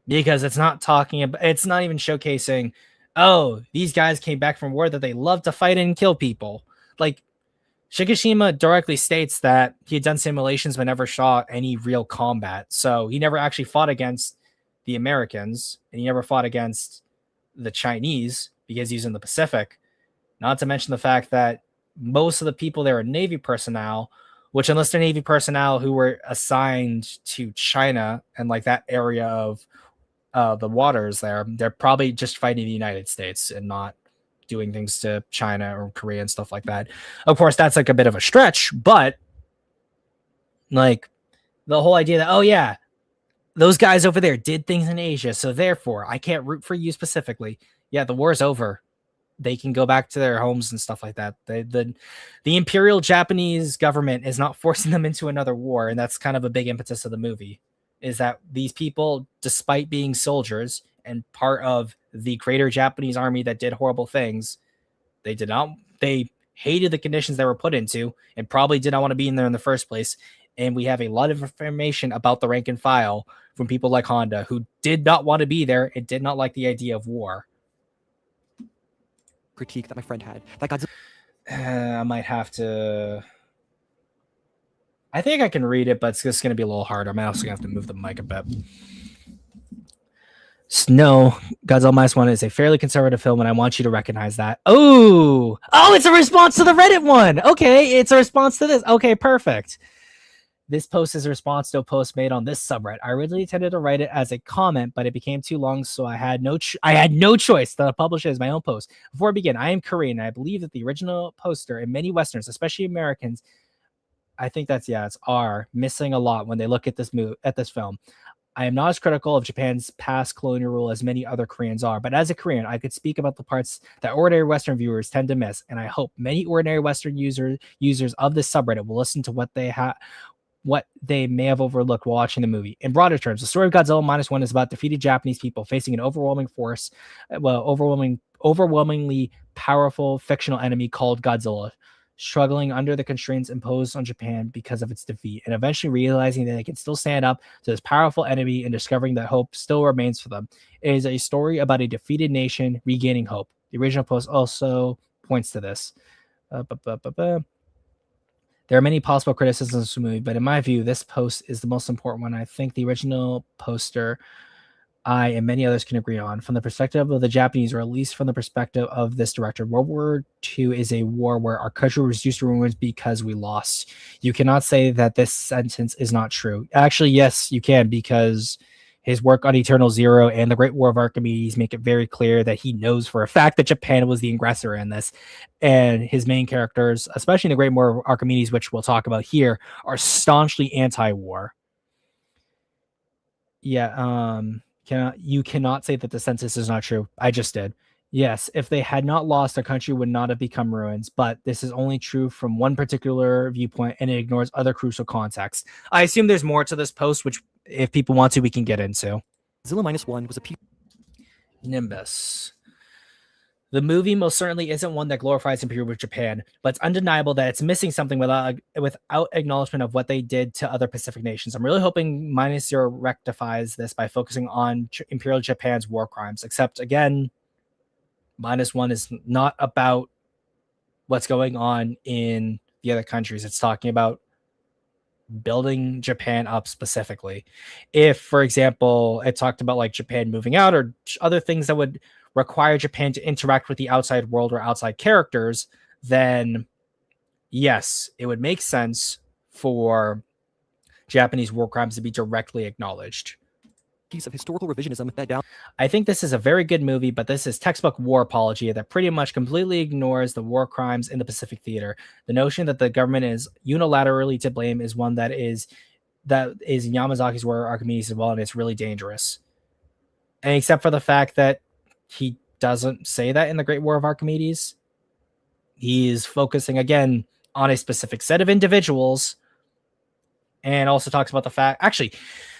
Because it's not talking about, it's not even showcasing, oh, these guys came back from war that they love to fight and kill people. Like, Shikishima directly states that he had done simulations but never saw any real combat. So he never actually fought against the Americans, and he never fought against the Chinese because he's in the Pacific. Not to mention the fact that most of the people there are Navy personnel, which unless they're Navy personnel who were assigned to China and like that area of the waters there, they're probably just fighting the United States and not doing things to China or Korea and stuff like that. Of course, that's like a bit of a stretch, but like the whole idea that, oh yeah, those guys over there did things in Asia, so therefore I can't root for you specifically. Yeah, the war's over. They can go back to their homes and stuff like that. The Imperial Japanese government is not forcing them into another war, and that's kind of a big impetus of the movie, is that these people, despite being soldiers and part of the greater Japanese army that did horrible things, they hated the conditions they were put into and probably did not want to be in there in the first place. And we have a lot of information about the rank and file from people like Honda who did not want to be there and did not like the idea of war. Critique that my friend had. That Godzilla I might have to. I think I can read it, but it's just going to be a little hard. I'm also going to have to move the mic a bit. No, Godzilla Minus One is a fairly conservative film, and I want you to recognize that. Oh, it's a response to the Reddit one. Okay, it's a response to this. Okay, perfect. This post is a response to a post made on this subreddit. I originally intended to write it as a comment, but it became too long, so I had no choice to publish it as my own post. Before I begin, I am Korean, and I believe that the original poster and many Westerns, especially Americans, I think are missing a lot when they look at this film. I am not as critical of Japan's past colonial rule as many other Koreans are, but as a Korean, I could speak about the parts that ordinary Western viewers tend to miss, and I hope many ordinary Western users of this subreddit will listen to what they may have overlooked while watching the movie. In broader terms, the story of Godzilla Minus One is about defeated Japanese people facing an overwhelmingly powerful fictional enemy called Godzilla, struggling under the constraints imposed on Japan because of its defeat, and eventually realizing that they can still stand up to this powerful enemy and discovering that hope still remains for them. It is a story about a defeated nation regaining hope. The original post also points to this. There are many possible criticisms of the movie, but in my view, this post is the most important one. I think the original poster I and many others can agree on. From the perspective of the Japanese, or at least from the perspective of this director, World War II is a war where our country was reduced to ruins because we lost. You cannot say that this sentence is not true. Actually, yes, you can, because his work on Eternal Zero and the Great War of Archimedes make it very clear that he knows for a fact that Japan was the aggressor in this. And his main characters, especially in the Great War of Archimedes, which we'll talk about here, are staunchly anti-war. Yeah, you cannot say that the census is not true. I just did. Yes, if they had not lost, the country would not have become ruins, but this is only true from one particular viewpoint, and it ignores other crucial contexts. I assume there's more to this post, which if people want to, we can get into. Godzilla Minus One was a Nimbus. The movie most certainly isn't one that glorifies Imperial Japan, but it's undeniable that it's missing something without acknowledgement of what they did to other Pacific nations. I'm really hoping Minus Zero rectifies this by focusing on Imperial Japan's war crimes, except again, Minus One is not about what's going on in the other countries. It's talking about building Japan up specifically. If, for example, it talked about like Japan moving out or other things that would require Japan to interact with the outside world or outside characters, then yes, it would make sense for Japanese war crimes to be directly acknowledged. Piece of historical revisionism that down. I think this is a very good movie, but this is textbook war apology that pretty much completely ignores the war crimes in the Pacific theater. The notion that the government is unilaterally to blame is one that is in Yamazaki's War of Archimedes as well, and it's really dangerous. And except for the fact that he doesn't say that in the Great War of Archimedes, he is focusing again on a specific set of individuals, and also talks about the fact, actually,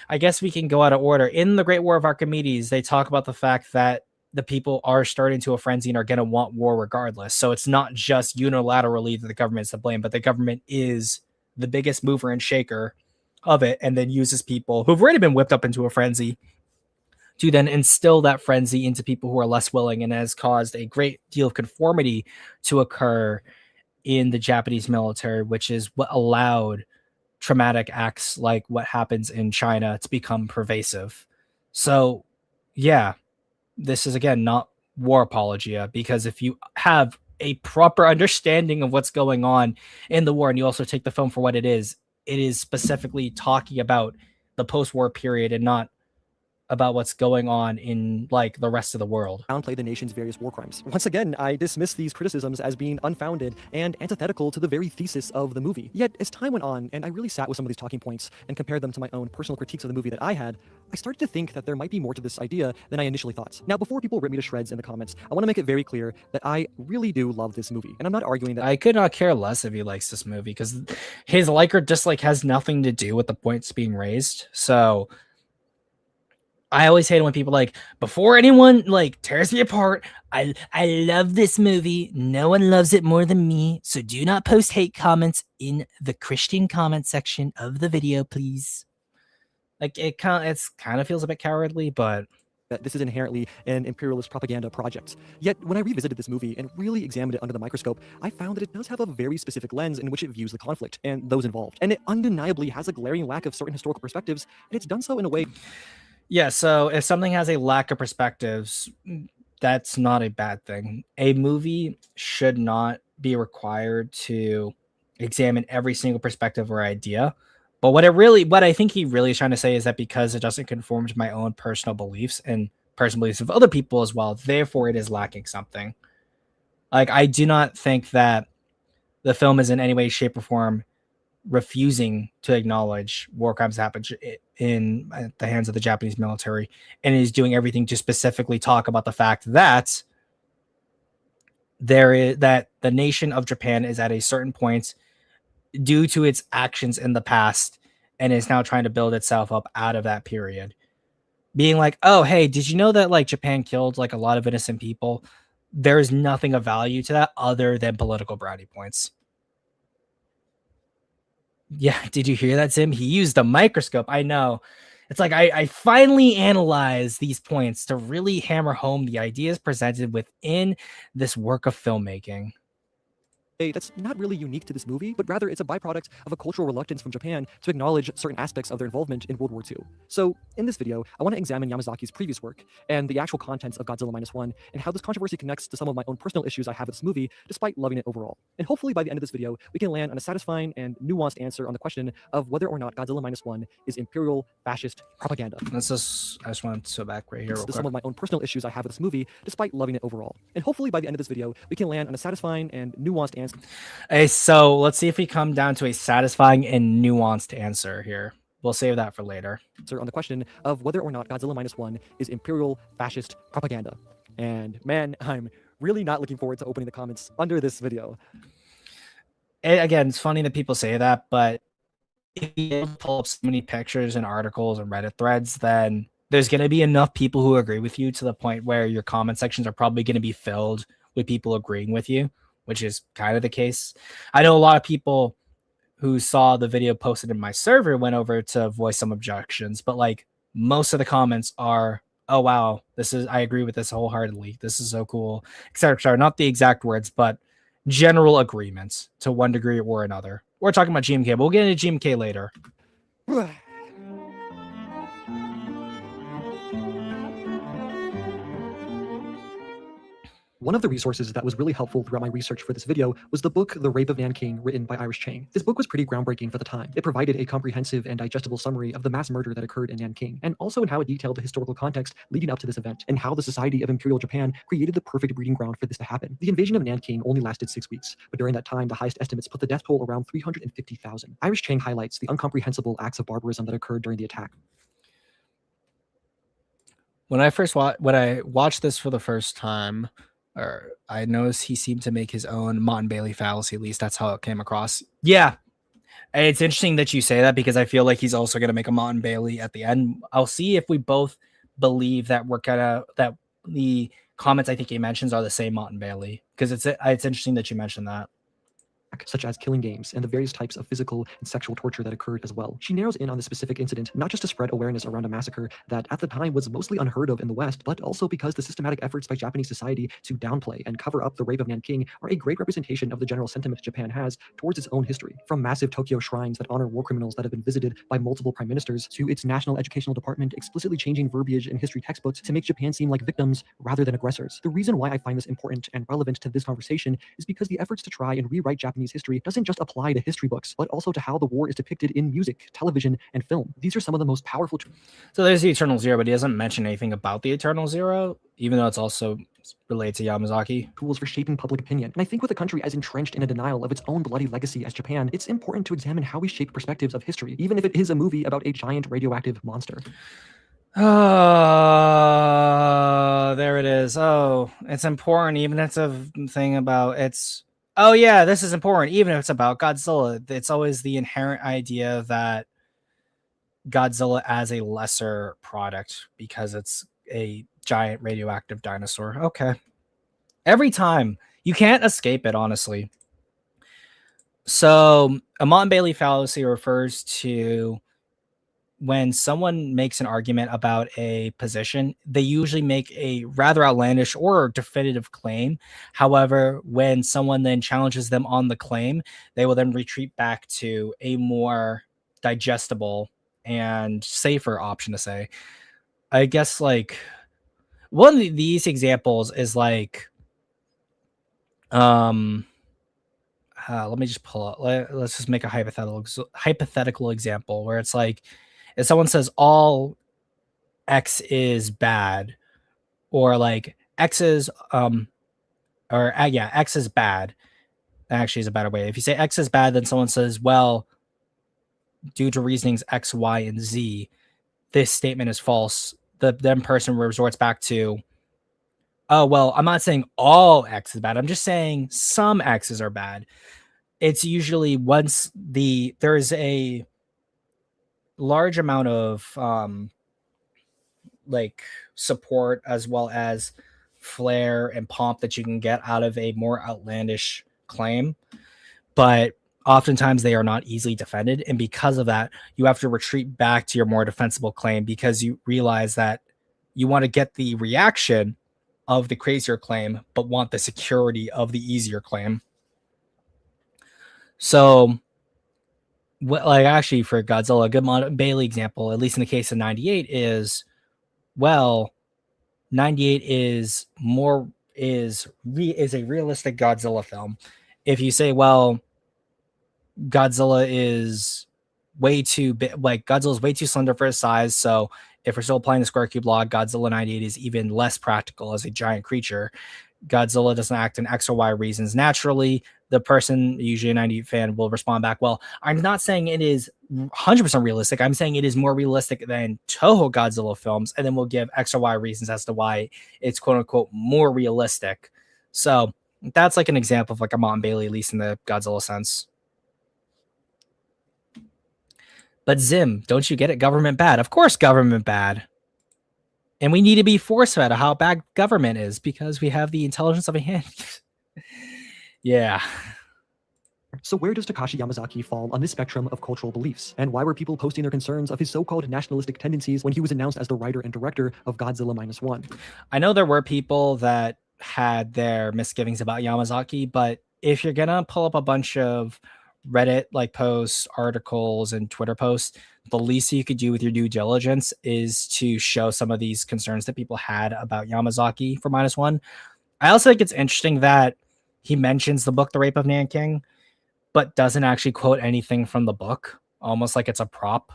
I guess we can go out of order. In the Great War of Archimedes, they talk about the fact that the people are starting to a frenzy and are going to want war regardless. So it's not just unilaterally that the government's to blame, but the government is the biggest mover and shaker of it, and then uses people who've already been whipped up into a frenzy to then instill that frenzy into people who are less willing, and has caused a great deal of conformity to occur in the Japanese military, which is what allowed traumatic acts like what happens in China to become pervasive. So yeah, this is again not war apologia, because if you have a proper understanding of what's going on in the war, and you also take the film for what it is specifically talking about the post-war period and not about what's going on in like the rest of the world. Downplay the nation's various war crimes. Once again, I dismiss these criticisms as being unfounded and antithetical to the very thesis of the movie. Yet, as time went on, and I really sat with some of these talking points and compared them to my own personal critiques of the movie that I had, I started to think that there might be more to this idea than I initially thought. Now, before people rip me to shreds in the comments, I want to make it very clear that I really do love this movie, and I'm not arguing that I could not care less if he likes this movie, because his like or dislike has nothing to do with the points being raised. So I always hate it when people like, before anyone like tears me apart, I love this movie. No one loves it more than me. So do not post hate comments in the Christian comment section of the video, please. Like it kind of feels a bit cowardly, but this is inherently an imperialist propaganda project. Yet, when I revisited this movie and really examined it under the microscope, I found that it does have a very specific lens in which it views the conflict and those involved. And it undeniably has a glaring lack of certain historical perspectives, and it's done so in a way. Yeah, so if something has a lack of perspectives, that's not a bad thing. A movie should not be required to examine every single perspective or idea. But what I think he really is trying to say is that because it doesn't conform to my own personal beliefs and personal beliefs of other people as well, therefore it is lacking something. Like, I do not think that the film is in any way, shape, or form refusing to acknowledge war crimes that happened in the hands of the Japanese military, and is doing everything to specifically talk about the fact that that the nation of Japan is at a certain point due to its actions in the past and is now trying to build itself up out of that period. Being like, oh, hey, did you know that like Japan killed like a lot of innocent people? There is nothing of value to that other than political brownie points. Yeah, did you hear that, Zim? He used a microscope. I know. It's like I finally analyzed these points to really hammer home the ideas presented within this work of filmmaking. That's not really unique to this movie, but rather it's a byproduct of a cultural reluctance from Japan to acknowledge certain aspects of their involvement in World War II. So, in this video, I want to examine Yamazaki's previous work and the actual contents of Godzilla Minus One, and how this controversy connects to some of my own personal issues I have with this movie, despite loving it overall. And hopefully by the end of this video, we can land on a satisfying and nuanced answer on the question of whether or not Godzilla Minus One is imperial fascist propaganda. I just want to go back right here real quick. Some of my own personal issues I have with this movie, despite loving it overall. And hopefully by the end of this video, we can land on a satisfying and nuanced answer. Hey, so let's see if we come down to a satisfying and nuanced answer here. We'll save that for later. On the question of whether or not Godzilla Minus One is imperial fascist propaganda. And man, I'm really not looking forward to opening the comments under this video. Again, it's funny that people say that, but if you pull up so many pictures and articles and Reddit threads, then there's going to be enough people who agree with you to the point where your comment sections are probably going to be filled with people agreeing with you, which is kind of the case. I know a lot of people who saw the video posted in my server went over to voice some objections, but like most of the comments are, oh, wow, I agree with this wholeheartedly. This is so cool, etc., etc. Not the exact words, but general agreements to one degree or another. We're talking about GMK, but we'll get into GMK later. One of the resources that was really helpful throughout my research for this video was the book The Rape of Nanking, written by Irish Chang. This book was pretty groundbreaking for the time. It provided a comprehensive and digestible summary of the mass murder that occurred in Nanking, and also in how it detailed the historical context leading up to this event, and how the Society of Imperial Japan created the perfect breeding ground for this to happen. The invasion of Nanking only lasted 6 weeks, but during that time, the highest estimates put the death toll around 350,000. Irish Chang highlights the incomprehensible acts of barbarism that occurred during the attack. When I watched this for the first time, I noticed he seemed to make his own Mott and Bailey fallacy. At least that's how it came across. Yeah, it's interesting that you say that, because I feel like he's also going to make a Mott and Bailey at the end. I'll see if we both believe that that the comments I think he mentions are the same Mott and Bailey, because it's interesting that you mentioned that. such as killing games and the various types of physical and sexual torture that occurred as well. She narrows in on the specific incident, not just to spread awareness around a massacre that at the time was mostly unheard of in the West, but also because the systematic efforts by Japanese society to downplay and cover up the rape of Nanking are a great representation of the general sentiment Japan has towards its own history. From massive Tokyo shrines that honor war criminals that have been visited by multiple prime ministers, to its national educational department explicitly changing verbiage in history textbooks to make Japan seem like victims rather than aggressors. The reason why I find this important and relevant to this conversation is because the efforts to try and rewrite Japanese history doesn't just apply to history books, but also to how the war is depicted in music, television, and film. These are some of the most powerful. So there's the Eternal Zero, but he doesn't mention anything about the Eternal Zero, even though it's also related to Yamazaki. Tools for shaping public opinion. And I think with a country as entrenched in a denial of its own bloody legacy as Japan, it's important to examine how we shape perspectives of history, even if it is a movie about a giant radioactive monster. Oh, there it is. Oh, it's important, even if it's a thing about it's. Oh yeah, this is important, even if it's about Godzilla. It's always the inherent idea that Godzilla as a lesser product because it's a giant radioactive dinosaur. Okay. Every time. You can't escape it, honestly. So, a Montbailey fallacy refers to when someone makes an argument about a position, they usually make a rather outlandish or definitive claim. However, when someone then challenges them on the claim, they will then retreat back to a more digestible and safer option to say. I guess like one of these examples is like, let me just pull up. Let's just make a hypothetical example where it's like, if someone says all X is bad, or like X is X is bad. Actually, is a better way. If you say X is bad, then someone says, well, due to reasonings X, Y, and Z, this statement is false. The then person resorts back to, oh, well, I'm not saying all X is bad. I'm just saying some X's are bad. It's usually once there is a large amount of like support as well as flair and pomp that you can get out of a more outlandish claim, but oftentimes they are not easily defended, and because of that you have to retreat back to your more defensible claim because you realize that you want to get the reaction of the crazier claim but want the security of the easier claim. So like actually for Godzilla, a good Bailey example, at least in the case of 98, is, well, 98 is a realistic Godzilla film. If you say, well, Godzilla is way too big, like Godzilla is way too slender for his size, so if we're still applying the square cube law, Godzilla 98 is even less practical as a giant creature. Godzilla doesn't act in X or Y reasons naturally. The person, usually a 98 fan, will respond back, well, I'm not saying it is 100% realistic. I'm saying it is more realistic than Toho Godzilla films, and then we'll give X or Y reasons as to why it's quote unquote more realistic. So that's like an example of like a Montbailey, at least in the Godzilla sense. But Zim, don't you get it? Government bad. Of course, government bad. And we need to be force-fed of how bad government is because we have the intelligence of a hand. Yeah. So where does Takashi Yamazaki fall on this spectrum of cultural beliefs? And why were people posting their concerns of his so-called nationalistic tendencies when he was announced as the writer and director of Godzilla -1? I know there were people that had their misgivings about Yamazaki, but if you're gonna pull up a bunch of Reddit like posts, articles, and Twitter posts, the least you could do with your due diligence is to show some of these concerns that people had about Yamazaki for -1. I also think it's interesting that he mentions the book The Rape of Nanking, but doesn't actually quote anything from the book, almost like it's a prop.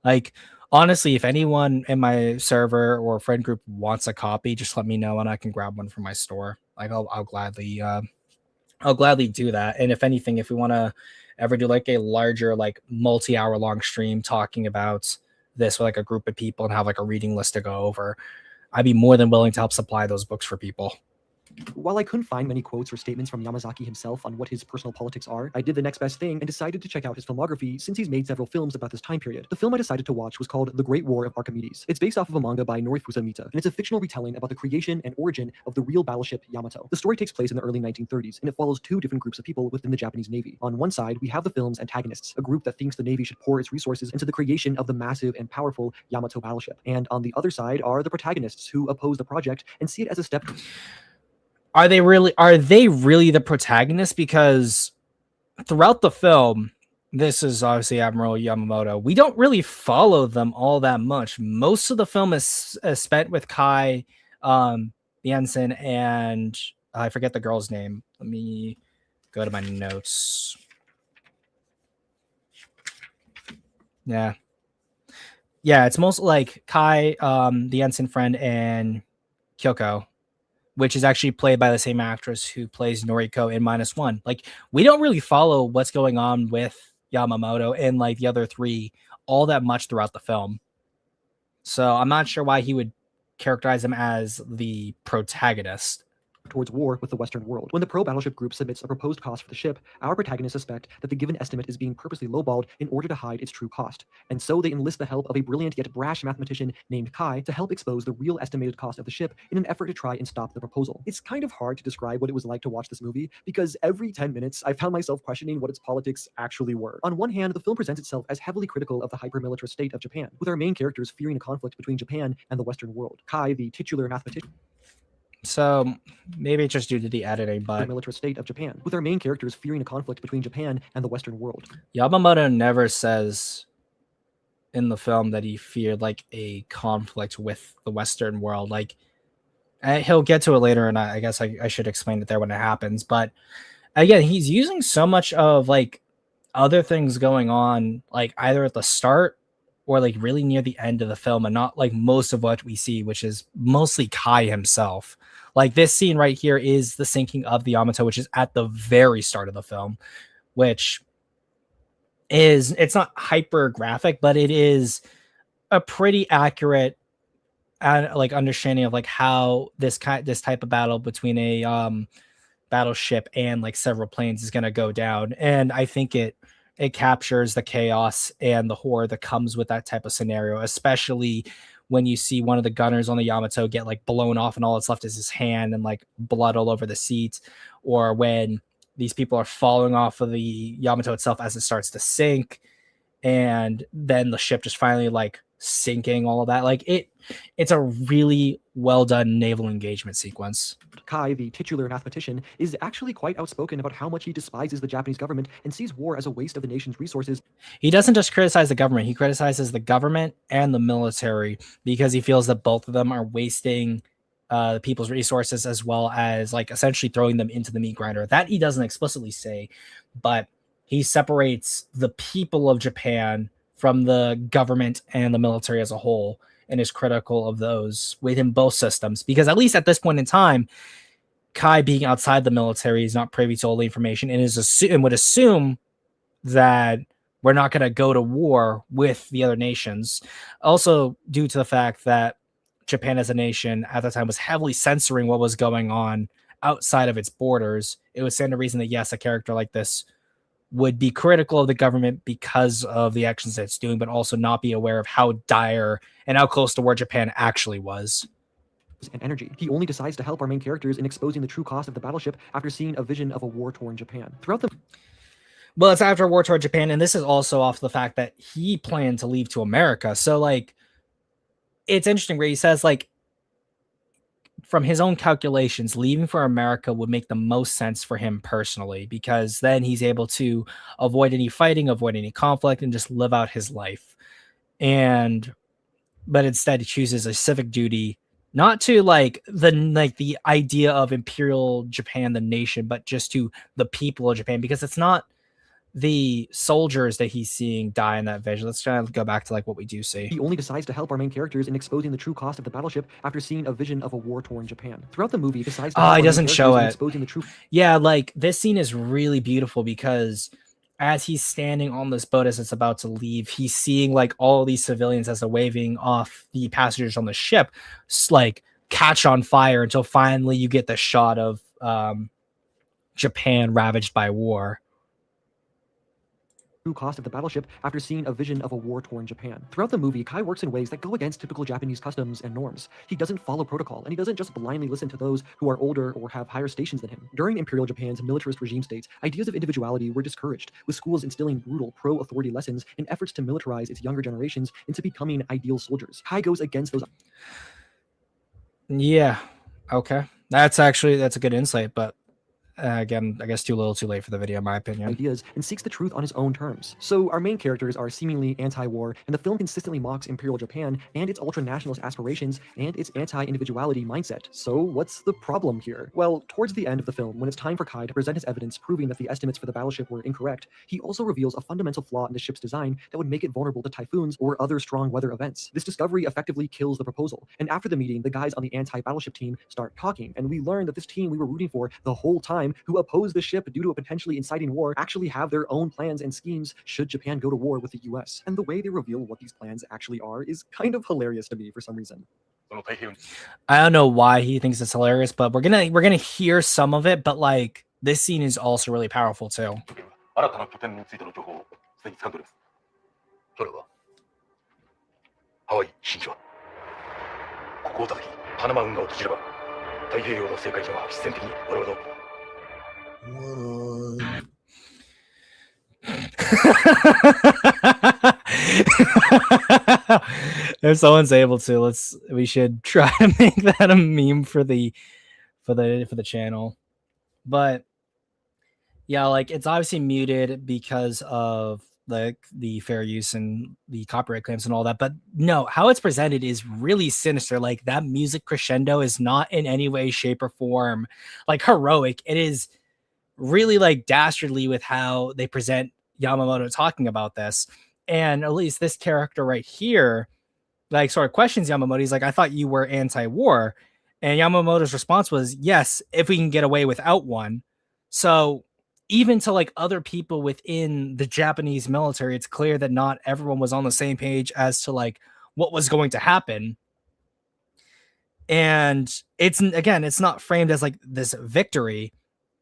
Like, honestly, if anyone in my server or friend group wants a copy, just let me know and I can grab one from my store. Like, I'll gladly do that. And if anything, if we want to ever do like a larger, like multi-hour long stream talking about this with like a group of people and have like a reading list to go over, I'd be more than willing to help supply those books for people. While I couldn't find many quotes or statements from Yamazaki himself on what his personal politics are, I did the next best thing and decided to check out his filmography since he's made several films about this time period. The film I decided to watch was called The Great War of Archimedes. It's based off of a manga by Norifusa Mita, and it's a fictional retelling about the creation and origin of the real battleship Yamato. The story takes place in the early 1930s, and it follows two different groups of people within the Japanese Navy. On one side, we have the film's antagonists, a group that thinks the Navy should pour its resources into the creation of the massive and powerful Yamato battleship. And on the other side are the protagonists who oppose the project and see it as a step. Are they really the protagonists? Because throughout the film, this is obviously Admiral Yamamoto. We don't really follow them all that much. Most of the film is spent with Kai, the ensign, and I forget the girl's name. Let me go to my notes. Yeah, it's mostly like Kai, the ensign friend, and Kyoko, which is actually played by the same actress who plays Noriko in -1. Like, we don't really follow what's going on with Yamamoto and like the other three all that much throughout the film. So I'm not sure why he would characterize him as the protagonist. Towards war with the Western world. When the pro-battleship group submits a proposed cost for the ship, our protagonists suspect that the given estimate is being purposely lowballed in order to hide its true cost. And so they enlist the help of a brilliant yet brash mathematician named Kai to help expose the real estimated cost of the ship in an effort to try and stop the proposal. It's kind of hard to describe what it was like to watch this movie, because every 10 minutes I found myself questioning what its politics actually were. On one hand, the film presents itself as heavily critical of the hyper-militarist state of Japan, with our main characters fearing a conflict between Japan and the Western world. Kai, the titular mathematician, so maybe it's just due to the editing, but the militarist state of Japan, with our main characters fearing a conflict between Japan and the Western world. Yamamoto never says in the film that he feared like a conflict with the Western world. Like, he'll get to it later, and I guess I should explain it there when it happens. But again, he's using so much of like other things going on, like either at the start or like really near the end of the film, and not like most of what we see, which is mostly Kai himself. Like, this scene right here is the sinking of the Yamato, which is at the very start of the film, which is, it's not hyper graphic, but it is a pretty accurate like understanding of like how this type of battle between a battleship and like several planes is going to go down. And I think it captures the chaos and the horror that comes with that type of scenario, especially when you see one of the gunners on the Yamato get like blown off and all that's left is his hand and like blood all over the seat, or when these people are falling off of the Yamato itself as it starts to sink, and then the ship just finally like sinking, all of that. Like, it's a really well done naval engagement sequence. Kai, the titular mathematician, is actually quite outspoken about how much he despises the Japanese government and sees war as a waste of the nation's resources. He doesn't just criticize the government, he criticizes the government and the military, because he feels that both of them are wasting people's resources, as well as like essentially throwing them into the meat grinder. That he doesn't explicitly say, but he separates the people of Japan from the government and the military as a whole, and is critical of those within both systems. Because at least at this point in time, Kai, being outside the military, is not privy to all the information, and would assume that we're not going to go to war with the other nations. Also, due to the fact that Japan as a nation at the time was heavily censoring what was going on outside of its borders, it would stand to reason that yes, a character like this would be critical of the government because of the actions that it's doing, but also not be aware of how dire and how close to where Japan actually was. And energy. He only decides to help our main characters in exposing the true cost of the battleship after seeing a vision of a war-torn Japan. Well, it's after war-torn Japan, and this is also off the fact that he planned to leave to America. So, like, it's interesting where he says, like, from his own calculations, leaving for America would make the most sense for him personally, because then he's able to avoid any fighting, avoid any conflict, and just live out his life. But instead he chooses a civic duty, not to the idea of Imperial Japan, the nation, but just to the people of Japan, because it's not the soldiers that he's seeing die in that vision. Let's try to go back to like what we do see. He only decides to help our main characters in exposing the true cost of the battleship after seeing a vision of a war-torn Japan. Throughout the movie, he decides to help he our main doesn't characters show in it. exposing the true. Yeah, like this scene is really beautiful, because as he's standing on this boat as it's about to leave, he's seeing like all these civilians as they're waving off the passengers on the ship, like catch on fire until finally you get the shot of Japan ravaged by war. True cost of the battleship after seeing a vision of a war-torn Japan. Throughout the movie, Kai works in ways that go against typical Japanese customs and norms. He doesn't follow protocol, and he doesn't just blindly listen to those who are older or have higher stations than him. During Imperial Japan's militarist regime states, ideas of individuality were discouraged, with schools instilling brutal pro-authority lessons in efforts to militarize its younger generations into becoming ideal soldiers. Kai goes against those. Yeah, okay. That's a good insight, but again, I guess too little too late for the video, in my opinion. Ideas and seeks the truth on his own terms. So our main characters are seemingly anti-war, and the film consistently mocks Imperial Japan and its ultra-nationalist aspirations and its anti-individuality mindset. So what's the problem here? Well, towards the end of the film, when it's time for Kai to present his evidence proving that the estimates for the battleship were incorrect, he also reveals a fundamental flaw in the ship's design that would make it vulnerable to typhoons or other strong weather events. This discovery effectively kills the proposal, and after the meeting, the guys on the anti-battleship team start talking, and we learn that this team we were rooting for the whole time, who opposed the ship due to a potentially inciting war, actually have their own plans and schemes should Japan go to war with the US. And the way they reveal what these plans actually are is kind of hilarious to me for some reason. I don't know why he thinks it's hilarious, but we're gonna hear some of it. But like, this scene is also really powerful too. 新たな拠点についての情報をすでに掴んでおります。それはハワイ新島。ここを叩き、パナマ運河を閉じれば、太平洋の政界上は必然的に我々の If someone's able to, we should try to make that a meme for the channel. But yeah, like, it's obviously muted because of like the fair use and the copyright claims and all that. But no, how it's presented is really sinister. Like, that music crescendo is not in any way, shape, or form like heroic. It is really like dastardly with how they present Yamamoto talking about this. And at least this character right here, like, sort of questions Yamamoto. He's like, I thought you were anti-war. And Yamamoto's response was, yes, if we can get away without one. So even to like other people within the Japanese military, it's clear that not everyone was on the same page as to like what was going to happen. And it's not framed as like this victory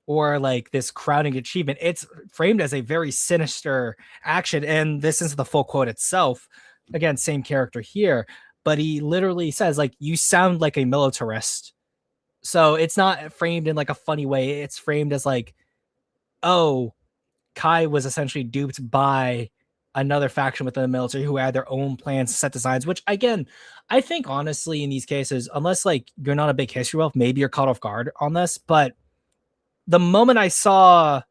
or like this crowning achievement. It's framed as a very sinister action. And this is the full quote itself. Again, same character here, but he literally says, like, you sound like a militarist. So it's not framed in like a funny way. It's framed as like, oh, Kai was essentially duped by another faction within the military who had their own plans, set designs, which again, I think honestly in these cases, unless like you're not a big history buff, maybe you're caught off guard on this, but the moment I saw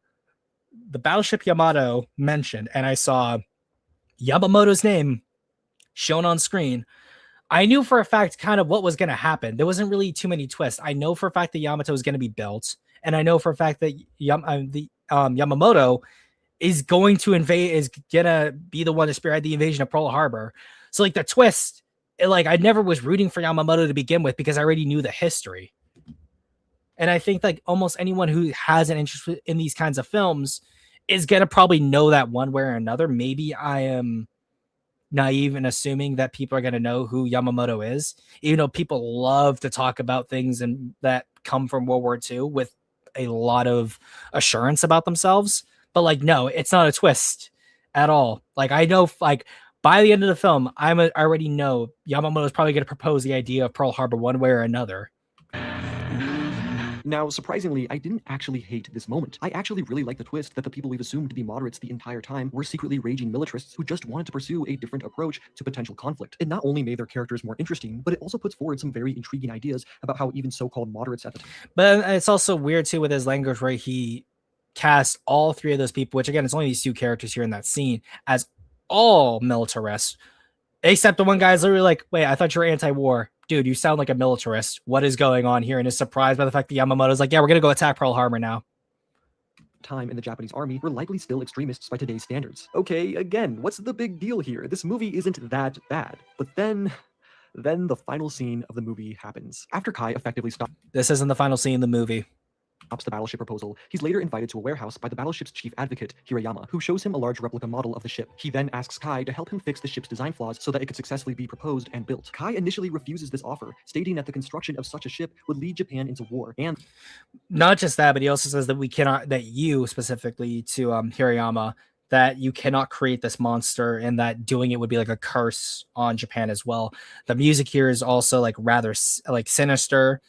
the battleship Yamato mentioned and I saw Yamamoto's name shown on screen, I knew for a fact kind of what was going to happen. There wasn't really too many twists. I know for a fact that Yamato was going to be built, and I know for a fact that Yamamoto is going to invade, is going to be the one to spearhead the invasion of Pearl Harbor. So like the twist, like I never was rooting for Yamamoto to begin with because I already knew the history. And I think like almost anyone who has an interest in these kinds of films is going to probably know that one way or another. Maybe I am naive in assuming that people are going to know who Yamamoto is, even though people love to talk about things and that come from World War II with a lot of assurance about themselves. But like, no, it's not a twist at all. Like, I know, like, by the end of the film, I already know Yamamoto is probably going to propose the idea of Pearl Harbor one way or another. Now, surprisingly, I didn't actually hate this moment. I actually really like the twist that the people we've assumed to be moderates the entire time were secretly raging militarists who just wanted to pursue a different approach to potential conflict. It not only made their characters more interesting, but it also puts forward some very intriguing ideas about how even so-called moderates at the time. But it's also weird, too, with his language, where he casts all three of those people, which, again, it's only these two characters here in that scene, as all militarists, except the one guy's literally like, wait, I thought you were anti-war. Dude, you sound like a militarist. What is going on here? And is surprised by the fact that Yamamoto's like, yeah, we're going to go attack Pearl Harbor now. Time in the Japanese army were likely still extremists by today's standards. Okay, again, what's the big deal here? This movie isn't that bad. But then the final scene of the movie happens. After Kai effectively stopped. This isn't the final scene in the movie. the battleship proposal, he's later invited to a warehouse by the battleship's chief advocate, Hirayama, who shows him a large replica model of the ship. He then asks Kai to help him fix the ship's design flaws so that it could successfully be proposed and built. Kai initially refuses this offer, stating that the construction of such a ship would lead Japan into war. And not just that, but he also says that we cannot, that you specifically to Hirayama, that you cannot create this monster and that doing it would be like a curse on Japan as well. The music here is also like rather like sinister.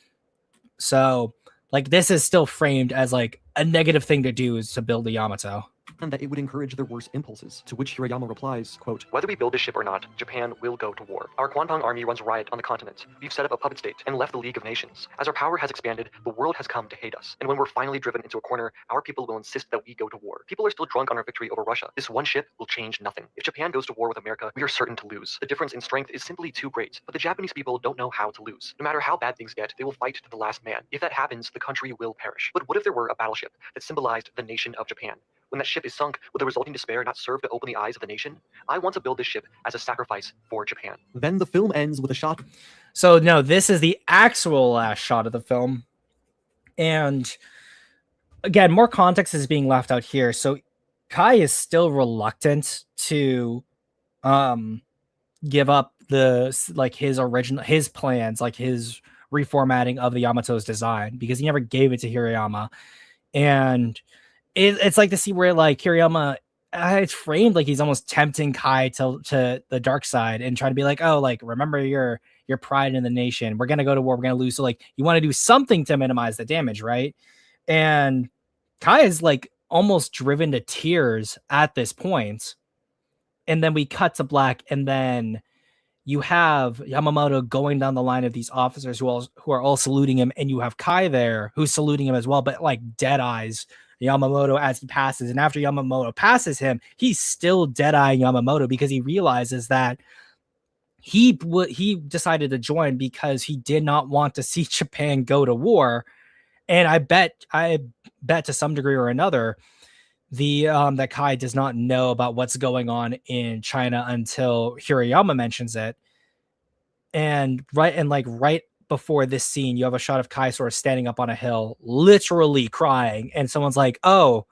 So like this is still framed as like a negative thing to do is to build a Yamato. that it would encourage their worst impulses, to which Hirayama replies, quote, "Whether we build this ship or not, Japan will go to war. Our Kwantung army runs riot on the continent. We've set up a puppet state and left the League of Nations. As our power has expanded, the world has come to hate us. And when we're finally driven into a corner, our people will insist that we go to war. People are still drunk on our victory over Russia. This one ship will change nothing. If Japan goes to war with America, we are certain to lose. The difference in strength is simply too great. But the Japanese people don't know how to lose. No matter how bad things get, they will fight to the last man. If that happens, the country will perish. But what if there were a battleship that symbolized the nation of Japan? When that ship is sunk, will the resulting despair not serve to open the eyes of the nation? I want to build this ship as a sacrifice for Japan." Then the film ends with a shot. So no, this is the actual last shot of the film. And again, more context is being left out here. So Kai is still reluctant to give up his plans, like his reformatting of the Yamato's design, because he never gave it to Hirayama. And it's like to see where like Hirayama, it's framed like he's almost tempting Kai to the dark side and trying to be like, oh, like remember your pride in the nation. We're gonna go to war. We're gonna lose. So like you want to do something to minimize the damage, right? And Kai is like almost driven to tears at this point. And then we cut to black, and then you have Yamamoto going down the line of these officers who are all saluting him, and you have Kai there who's saluting him as well, but like dead eyes Yamamoto as he passes. And after Yamamoto passes him, he's still dead-eyeing Yamamoto because he realizes that he decided to join because he did not want to see Japan go to war. And I bet to some degree or another that Kai does not know about what's going on in China until Hirayama mentions it. And right before this scene, you have a shot of Kai sort of standing up on a hill, literally crying, and someone's like, "Oh,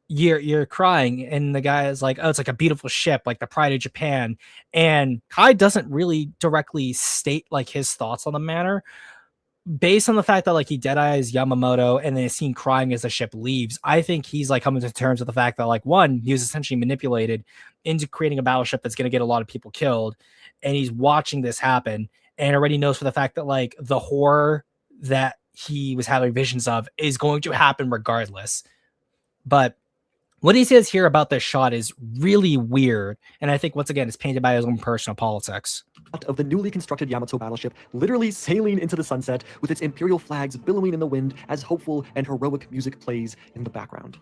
you're crying," and the guy is like, "Oh, it's like a beautiful ship, like the pride of Japan." And Kai doesn't really directly state like his thoughts on the matter, based on the fact that like he dead eyes Yamamoto and then is seen crying as the ship leaves. I think he's like coming to terms with the fact that like one, he was essentially manipulated into creating a battleship that's going to get a lot of people killed, and he's watching this happen. And already knows for the fact that like the horror that he was having visions of is going to happen regardless. But what he says here about this shot is really weird. And I think once again, it's painted by his own personal politics. Of the newly constructed Yamato battleship literally sailing into the sunset with its imperial flags billowing in the wind as hopeful and heroic music plays in the background.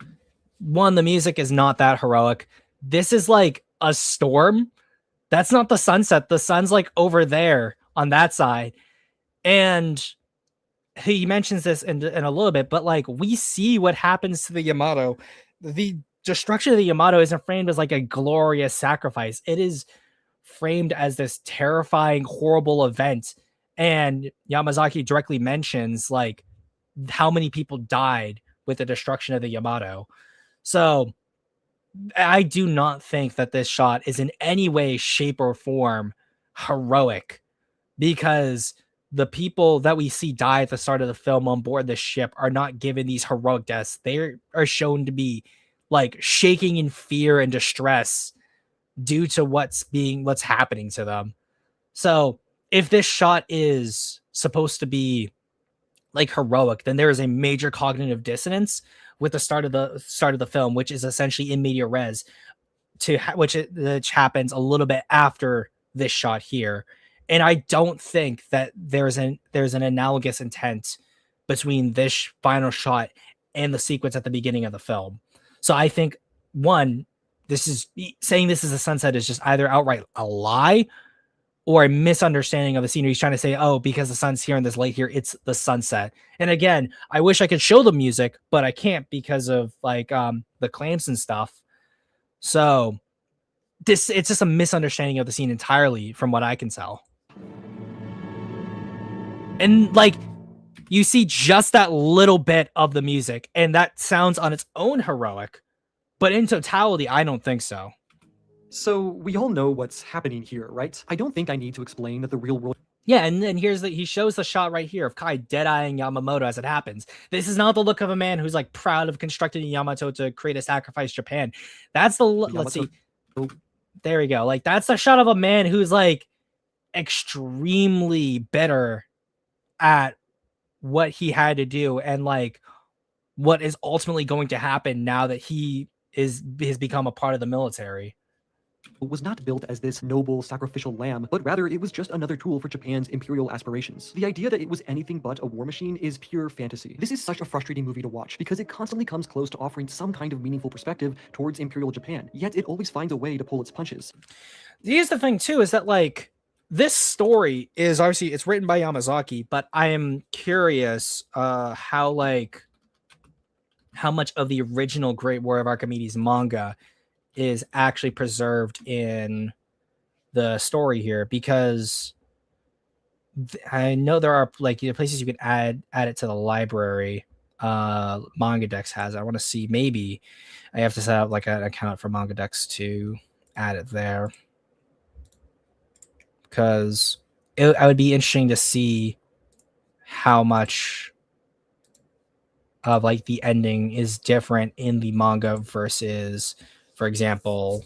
One, the music is not that heroic. This is like a storm. That's not the sunset. The sun's like over there on that side. And he mentions this in a little bit, but like we see what happens to the Yamato. The destruction of the Yamato isn't framed as like a glorious sacrifice. It is framed as this terrifying, horrible event. And Yamazaki directly mentions like how many people died with the destruction of the Yamato. So I do not think that this shot is in any way, shape, or form heroic, because the people that we see die at the start of the film on board the ship are not given these heroic deaths. They are shown to be like shaking in fear and distress due to what's happening to them. So if this shot is supposed to be like heroic, then there is a major cognitive dissonance with the start of the film, which is essentially in media res, which happens a little bit after this shot here. And I don't think that there's an analogous intent between this final shot and the sequence at the beginning of the film. So I think one, saying this is a sunset is just either outright a lie or a misunderstanding of the scenery. He's trying to say, oh, because the sun's here and this light here, it's the sunset. And again, I wish I could show the music, but I can't because of like the clamps and stuff. So it's just a misunderstanding of the scene entirely from what I can tell. And like you see just that little bit of the music, and that sounds on its own heroic, but in totality, I don't think so. So we all know what's happening here, right? I don't think I need to explain that the real world Yeah, and then he shows the shot right here of Kai dead-eyeing Yamamoto as it happens. This is not the look of a man who's like proud of constructing Yamato to create a sacrifice Japan. That's the let's see. There we go. Like that's the shot of a man who's like extremely bitter at what he had to do and like what is ultimately going to happen now that he has become a part of the military. was not built as this noble sacrificial lamb, but rather it was just another tool for Japan's imperial aspirations. The idea that it was anything but a war machine is pure fantasy. This is such a frustrating movie to watch because it constantly comes close to offering some kind of meaningful perspective towards imperial Japan, yet it always finds a way to pull its punches. Here's the thing too, is that like this story is obviously it's written by Yamazaki, but I am curious how much of the original Great War of Archimedes manga is actually preserved in the story here, because I know there are like places you can add it to the library. Manga Dex has it. I want to see, maybe I have to set up like an account for Manga Dex to add it there, because I would be interesting to see how much of like the ending is different in the manga versus, for example,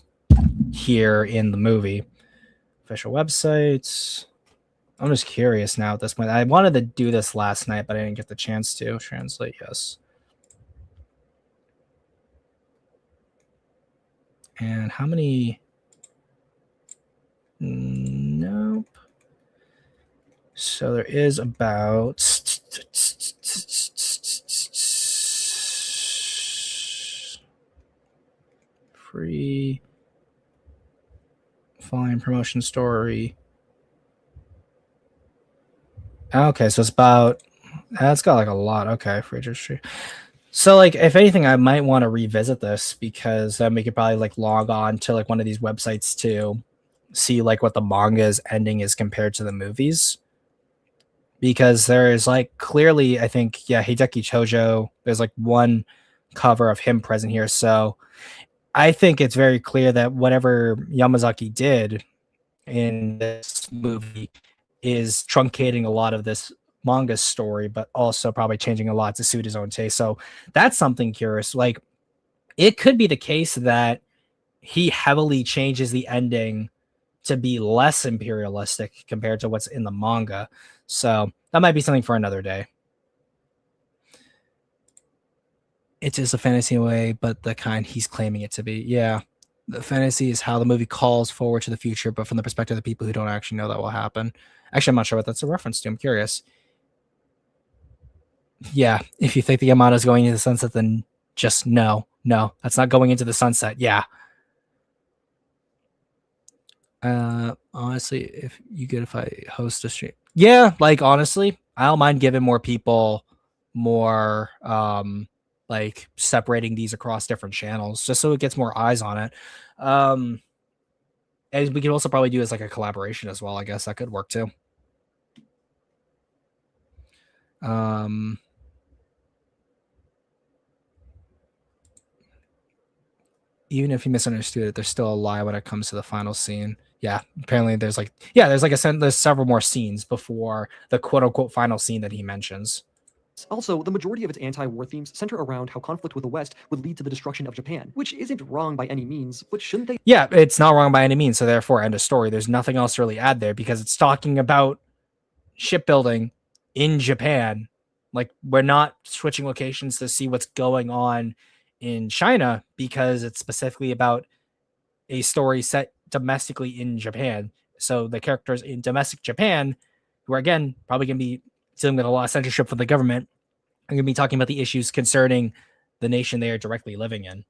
here in the movie. Official websites. I'm just curious now at this point. I wanted to do this last night, but I didn't get the chance to. Translate, yes. And how many? Nope. So there is about free fine promotion story. Okay, so it's about it's got like a lot. Okay, for registry. So like if anything, I might want to revisit this, because then we could probably like log on to like one of these websites to see like what the manga's ending is compared to the movies. Because there is like clearly, I think, yeah, Hideki Chojo, there's like one cover of him present here. So I think it's very clear that whatever Yamazaki did in this movie is truncating a lot of this manga story, but also probably changing a lot to suit his own taste. So that's something curious. Like it could be the case that he heavily changes the ending to be less imperialistic compared to what's in the manga. So that might be something for another day. It is a fantasy way, but the kind he's claiming it to be. Yeah. The fantasy is how the movie calls forward to the future, but from the perspective of the people who don't actually know that will happen. Actually, I'm not sure what that's a reference to. I'm curious. Yeah. If you think the Yamato is going into the sunset, then just no, that's not going into the sunset. Yeah. Honestly, if you get, if I host a stream, yeah, like honestly, I don't mind giving more people more, like separating these across different channels just so it gets more eyes on it. And we can also probably do as like a collaboration as well. I guess that could work too. Even if you misunderstood it, there's still a lie when it comes to the final scene. Yeah, apparently there's like, yeah, there's several more scenes before the quote unquote final scene that he mentions. Also, the majority of its anti-war themes center around how conflict with the West would lead to the destruction of Japan, which isn't wrong by any means, but shouldn't they? Yeah, it's not wrong by any means, so therefore end of story. There's nothing else to really add there, because it's talking about shipbuilding in Japan. Like, we're not switching locations to see what's going on in China, because it's specifically about a story set domestically in Japan. So the characters in domestic Japan, who are again probably going to be dealing with a lot of censorship from the government, are going to be talking about the issues concerning the nation they are directly living in.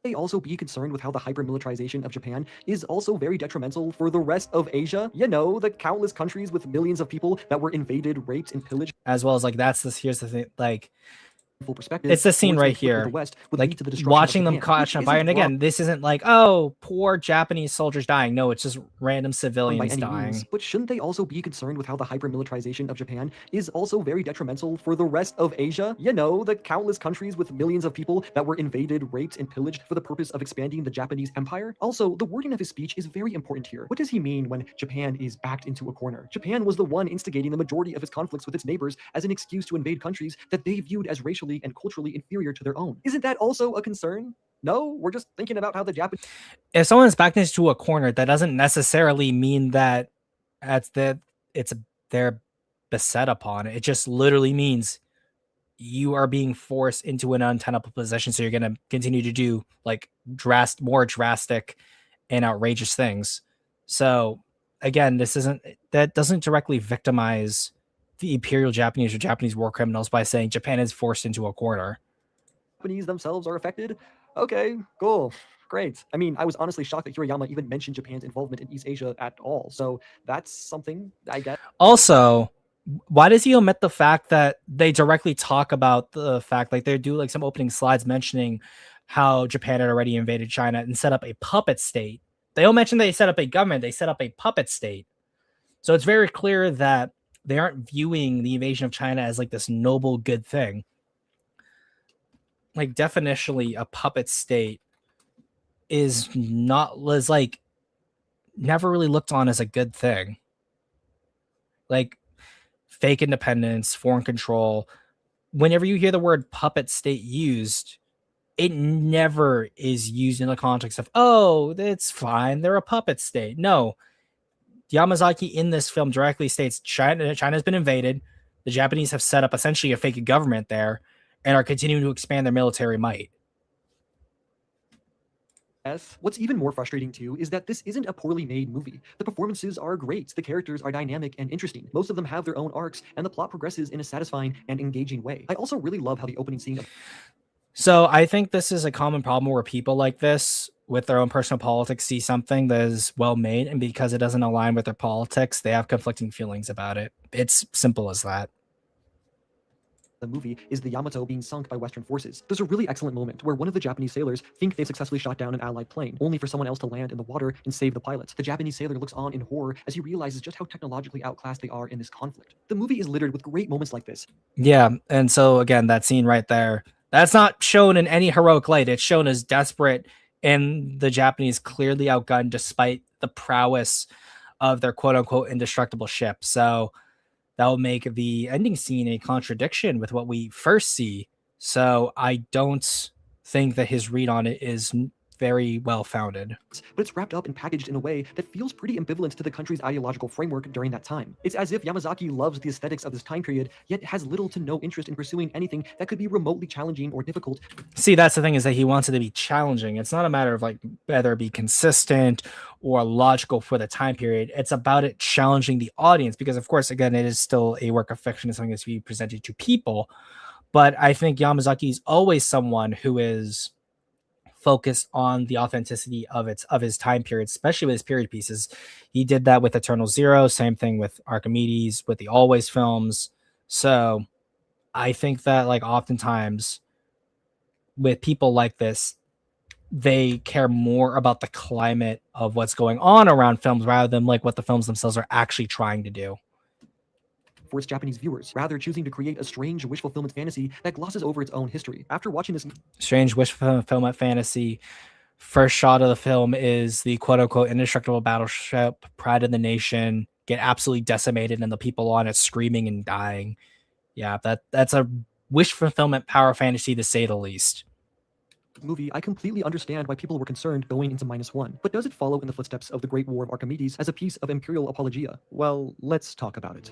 They also be concerned with how the hyper-militarization of Japan is also very detrimental for the rest of Asia. You know, the countless countries with millions of people that were invaded, raped, and pillaged. As well as like, here's the thing, like, full perspective. It's the scene towards right conflict with here, the West would like lead to the destruction watching of them Japan, catch which on fire. isn't And wrong again, this isn't like, oh, poor Japanese soldiers dying. No, it's just random by civilians any dying. means, but shouldn't they also be concerned with how the hyper-militarization of Japan is also very detrimental for the rest of Asia? You know, the countless countries with millions of people that were invaded, raped, and pillaged for the purpose of expanding the Japanese empire? Also, the wording of his speech is very important here. What does he mean when Japan is backed into a corner? Japan was the one instigating the majority of its conflicts with its neighbors as an excuse to invade countries that they viewed as racially and culturally inferior to their own. Isn't that also a concern? No, we're just thinking about how the Japanese. If someone's backed into a corner, that doesn't necessarily mean that they're beset upon. It just literally means you are being forced into an untenable position. So you're going to continue to do like more drastic and outrageous things. So again, that doesn't directly victimize the Imperial Japanese or Japanese war criminals by saying Japan is forced into a corner. Japanese themselves are affected? Okay, cool. Great. I mean, I was honestly shocked that Hirayama even mentioned Japan's involvement in East Asia at all. So that's something, I guess. Also, why does he omit the fact that they directly talk about the fact, like they do like some opening slides mentioning how Japan had already invaded China and set up a puppet state? They don't mention they set up a government, they set up a puppet state. So it's very clear that they aren't viewing the invasion of China as like this noble good thing. Like definitionally, a puppet state is like never really looked on as a good thing. Like fake independence, foreign control. Whenever you hear the word puppet state used, it never is used in the context of, oh, it's fine, they're a puppet state. No, Yamazaki in this film directly states China's been invaded. The Japanese have set up essentially a fake government there and are continuing to expand their military might. What's even more frustrating too is that this isn't a poorly made movie. The performances are great, the characters are dynamic and interesting. Most of them have their own arcs, and the plot progresses in a satisfying and engaging way. I also really love how the opening scene of. So I think this is a common problem where people like this with their own personal politics see something that is well made, and because it doesn't align with their politics, they have conflicting feelings about it. It's simple as that. The movie is the Yamato being sunk by Western forces. There's a really excellent moment where one of the Japanese sailors think they've successfully shot down an Allied plane, only for someone else to land in the water and save the pilot. The Japanese sailor looks on in horror as he realizes just how technologically outclassed they are in this conflict. The movie is littered with great moments like this. Yeah, and so again, that scene right there, that's not shown in any heroic light. It's shown as desperate and the Japanese clearly outgunned despite the prowess of their quote-unquote indestructible ship. So that will make the ending scene a contradiction with what we first see. So I don't think that his read on it is very well founded. But it's wrapped up and packaged in a way that feels pretty ambivalent to the country's ideological framework during that time. It's as if Yamazaki loves the aesthetics of this time period, yet has little to no interest in pursuing anything that could be remotely challenging or difficult. See, that's the thing, is that he wants it to be challenging. It's not a matter of like whether it be consistent or logical for the time period. It's about it challenging the audience because, of course, again, it is still a work of fiction. It's something that's to be presented to people. But I think Yamazaki is always someone who is focused on the authenticity of his time period, especially with his period pieces. He did that with Eternal Zero, same thing with Archimedes, with the Always films. So I think that like oftentimes with people like this, they care more about the climate of what's going on around films rather than like what the films themselves are actually trying to do for its Japanese viewers, rather choosing to create a strange wish fulfillment fantasy that glosses over its own history. After watching this strange wish fulfillment fantasy, first shot of the film is the quote-unquote indestructible battleship Pride of the Nation get absolutely decimated and the people on it screaming and dying. Yeah, that's a wish fulfillment power fantasy to say the least. Movie, I completely understand why people were concerned going into -1, but does it follow in the footsteps of the Great War of Archimedes as a piece of imperial apologia? Well, let's talk about it.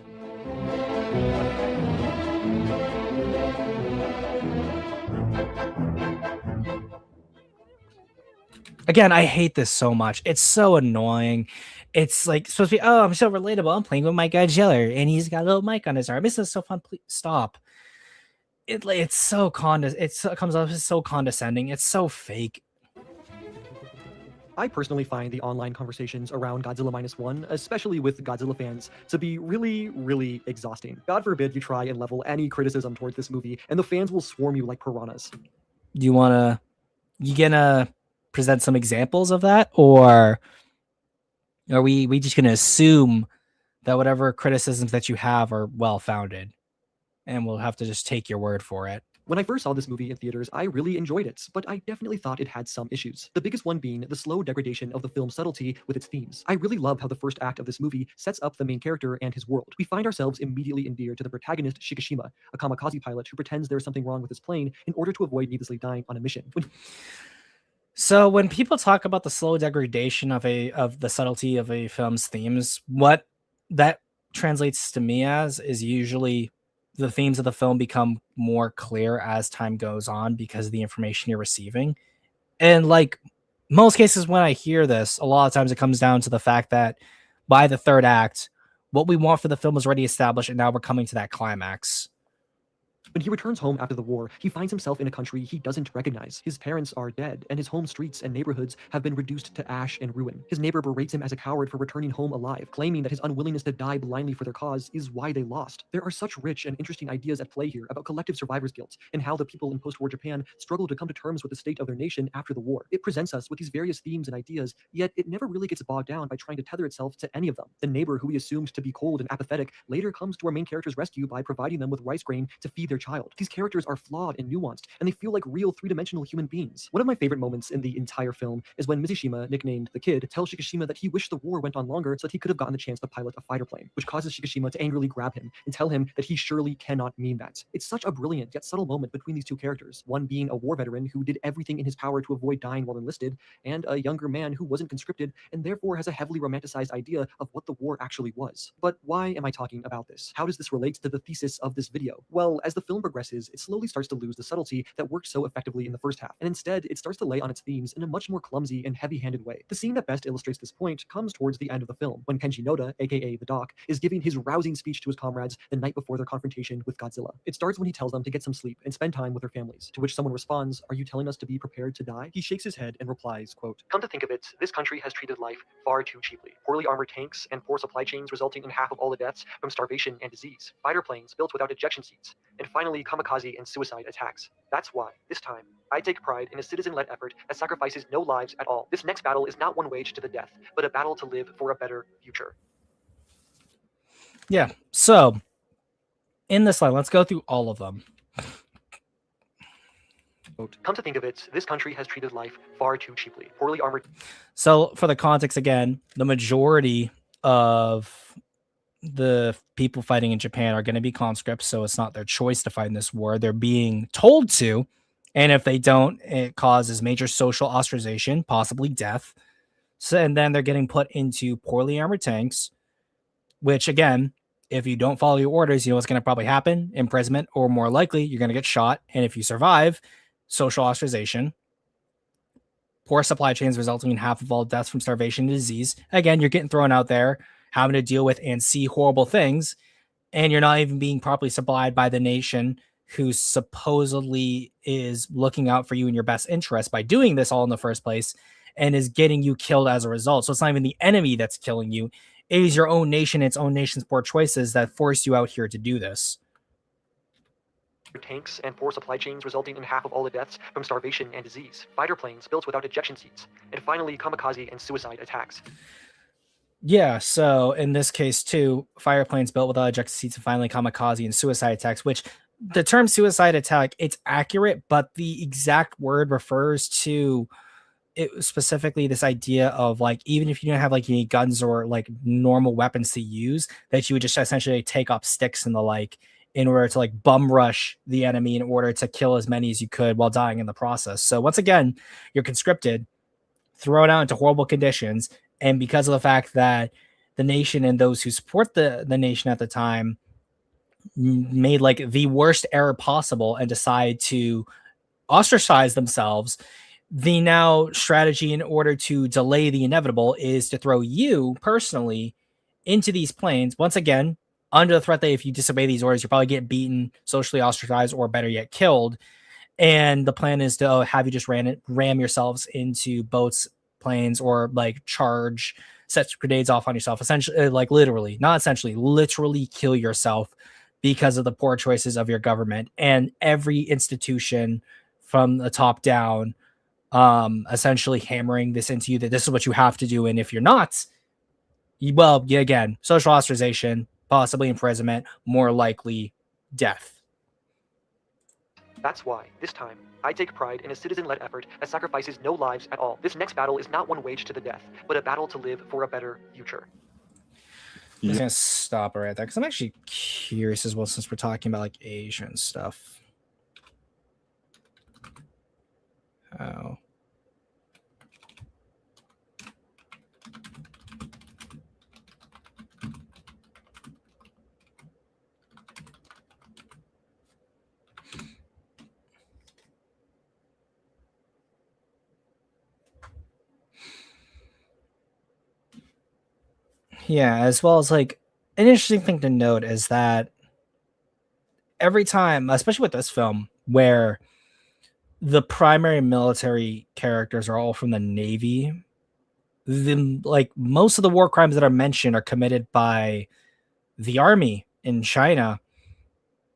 Again, I hate this so much. It's so annoying. It's like supposed to be, oh, I'm so relatable. I'm playing with my Godzilla and he's got a little mic on his arm. This is so fun. Please stop. It's so it comes off as so condescending. It's so fake. I personally find the online conversations around Godzilla Minus One, especially with Godzilla fans, to be really, really exhausting. God forbid you try and level any criticism towards this movie, and the fans will swarm you like piranhas. You gonna present some examples of that, or are we just gonna assume that whatever criticisms that you have are well founded, and we'll have to just take your word for it? When I first saw this movie in theaters, I really enjoyed it, but I definitely thought it had some issues. The biggest one being the slow degradation of the film's subtlety with its themes. I really love how the first act of this movie sets up the main character and his world. We find ourselves immediately endeared to the protagonist, Shikishima, a kamikaze pilot who pretends there's something wrong with his plane in order to avoid needlessly dying on a mission. So when people talk about the slow degradation of the subtlety of a film's themes, what that translates to me as is usually the themes of the film become more clear as time goes on because of the information you're receiving. And like most cases when I hear this, a lot of times it comes down to the fact that by the third act, what we want for the film is already established, and now we're coming to that climax. When he returns home after the war, he finds himself in a country he doesn't recognize. His parents are dead, and his home streets and neighborhoods have been reduced to ash and ruin. His neighbor berates him as a coward for returning home alive, claiming that his unwillingness to die blindly for their cause is why they lost. There are such rich and interesting ideas at play here about collective survivor's guilt and how the people in post-war Japan struggle to come to terms with the state of their nation after the war. It presents us with these various themes and ideas, yet it never really gets bogged down by trying to tether itself to any of them. The neighbor who we assumed to be cold and apathetic later comes to our main character's rescue by providing them with rice grain to feed their child. These characters are flawed and nuanced, and they feel like real three-dimensional human beings. One of my favorite moments in the entire film is when Mizishima, nicknamed the Kid, tells Shikishima that he wished the war went on longer so that he could have gotten the chance to pilot a fighter plane, which causes Shikishima to angrily grab him and tell him that he surely cannot mean that. It's such a brilliant yet subtle moment between these two characters, one being a war veteran who did everything in his power to avoid dying while enlisted, and a younger man who wasn't conscripted and therefore has a heavily romanticized idea of what the war actually was. But why am I talking about this? How does this relate to the thesis of this video? Well, as the film progresses, it slowly starts to lose the subtlety that worked so effectively in the first half, and instead it starts to lay on its themes in a much more clumsy and heavy-handed way. The scene that best illustrates this point comes towards the end of the film, when Kenji Noda, aka the Doc, is giving his rousing speech to his comrades the night before their confrontation with Godzilla. It starts when he tells them to get some sleep and spend time with their families, to which someone responds, "Are you telling us to be prepared to die?" He shakes his head and replies, quote, "Come to think of it, this country has treated life far too cheaply. Poorly armored tanks and poor supply chains resulting in half of all the deaths from starvation and disease, fighter planes built without ejection seats, and finally kamikaze and suicide attacks. That's why, this time, I take pride in a citizen-led effort that sacrifices no lives at all. This next battle is not one waged to the death, but a battle to live for a better future." Yeah. So in this line, let's go through all of them. Quote, "Come to think of it, this country has treated life far too cheaply. Poorly armored..." So for the context again, the majority of the people fighting in Japan are going to be conscripts, so it's not their choice to fight in this war. They're being told to, and if they don't, it causes major social ostracization, possibly death. So, and then they're getting put into poorly armored tanks, which again, if you don't follow your orders, you know what's going to probably happen: imprisonment, or more likely, you're going to get shot. And if you survive, social ostracization. Poor supply chains resulting in half of all deaths from starvation and disease. Again, you're getting thrown out there, having to deal with and see horrible things, and you're not even being properly supplied by the nation who supposedly is looking out for you in your best interest by doing this all in the first place, and is getting you killed as a result. So it's not even the enemy that's killing you. It is your own nation, its own nation's poor choices that forced you out here to do this. Tanks and poor supply chains resulting in half of all the deaths from starvation and disease, fighter planes built without ejection seats, and finally kamikaze and suicide attacks. Yeah, so in this case too, fire planes built without ejected seats, and finally kamikaze and suicide attacks, which the term suicide attack, it's accurate, but the exact word refers to it specifically this idea of like, even if you don't have like any guns or like normal weapons to use, that you would just essentially take up sticks and the like in order to like bum rush the enemy in order to kill as many as you could while dying in the process. So once again, you're conscripted, thrown out into horrible conditions, and because of the fact that the nation and those who support the nation at the time made like the worst error possible and decide to ostracize themselves, the now strategy in order to delay the inevitable is to throw you personally into these planes, once again, under the threat that if you disobey these orders, you'll probably get beaten, socially ostracized, or better yet, killed. And the plan is to have you just ram yourselves into boats, planes or like charge sets grenades off on yourself, essentially, like literally, not essentially, literally kill yourself because of the poor choices of your government and every institution from the top down, essentially hammering this into you that this is what you have to do. And if you're not, well, yeah, again, social ostracization, possibly imprisonment, more likely death. That's why, this time, I take pride in a citizen-led effort that sacrifices no lives at all. This next battle is not one waged to the death, but a battle to live for a better future. I'm just gonna stop right there because I'm actually curious as well, since we're talking about like Asian stuff. Oh. Yeah, as well as like an interesting thing to note is that every time, especially with this film, where the primary military characters are all from the Navy, then like most of the war crimes that are mentioned are committed by the army in China.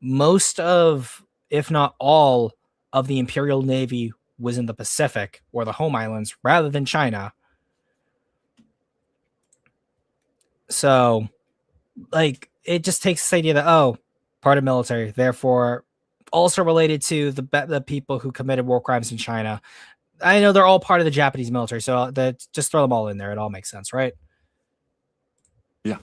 Most of, if not all, of the Imperial Navy was in the Pacific or the home islands rather than China. So, like, it just takes this idea that, oh, part of military, therefore also related to the people who committed war crimes in China. I know they're all part of the Japanese military, so just throw them all in there. It all makes sense, right? Yeah.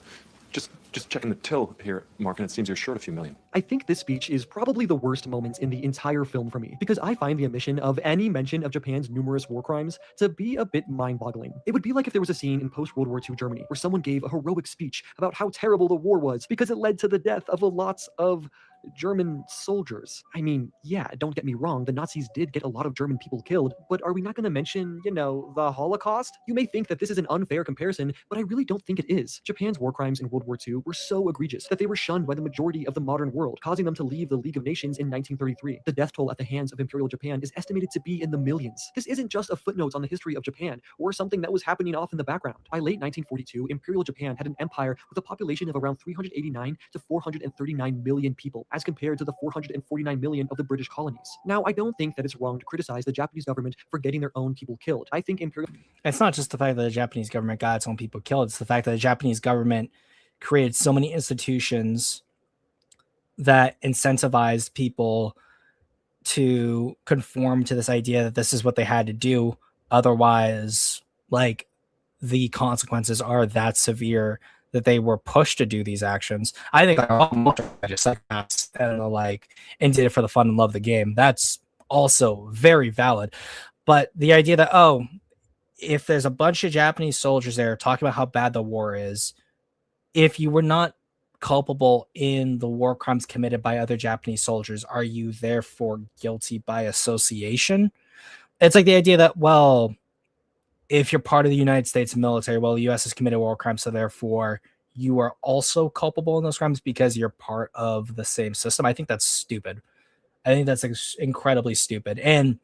Just checking the till here, Mark, and it seems you're short a few million. I think this speech is probably the worst moment in the entire film for me, because I find the omission of any mention of Japan's numerous war crimes to be a bit mind-boggling. It would be like if there was a scene in post-World War II Germany where someone gave a heroic speech about how terrible the war was because it led to the death of lots of German soldiers. I mean, yeah, don't get me wrong, the Nazis did get a lot of German people killed, but are we not going to mention, you know, the Holocaust? You may think that this is an unfair comparison, but I really don't think it is. Japan's war crimes in World War II were so egregious that they were shunned by the majority of the modern world, causing them to leave the League of Nations in 1933. The death toll at the hands of Imperial Japan is estimated to be in the millions. This isn't just a footnote on the history of Japan or something that was happening off in the background. By late 1942, Imperial Japan had an empire with a population of around 389 to 439 million people, as compared to the 449 million of the British colonies. Now, I don't think that it's wrong to criticize the Japanese government for getting their own people killed. I think Imperial... It's not just the fact that the Japanese government got its own people killed. It's the fact that the Japanese government created so many institutions that incentivized people to conform to this idea that this is what they had to do. Otherwise, like, the consequences are that severe that they were pushed to do these actions. I think I just and did it for the fun and love of the game. That's also very valid. But the idea that, oh, if there's a bunch of Japanese soldiers there talking about how bad the war is, if you were not culpable in the war crimes committed by other Japanese soldiers, are you therefore guilty by association? It's like the idea that, well, if you're part of the United States military, well, the U.S. has committed war crimes, so therefore you are also culpable in those crimes because you're part of the same system. I think that's stupid. I think that's incredibly stupid. And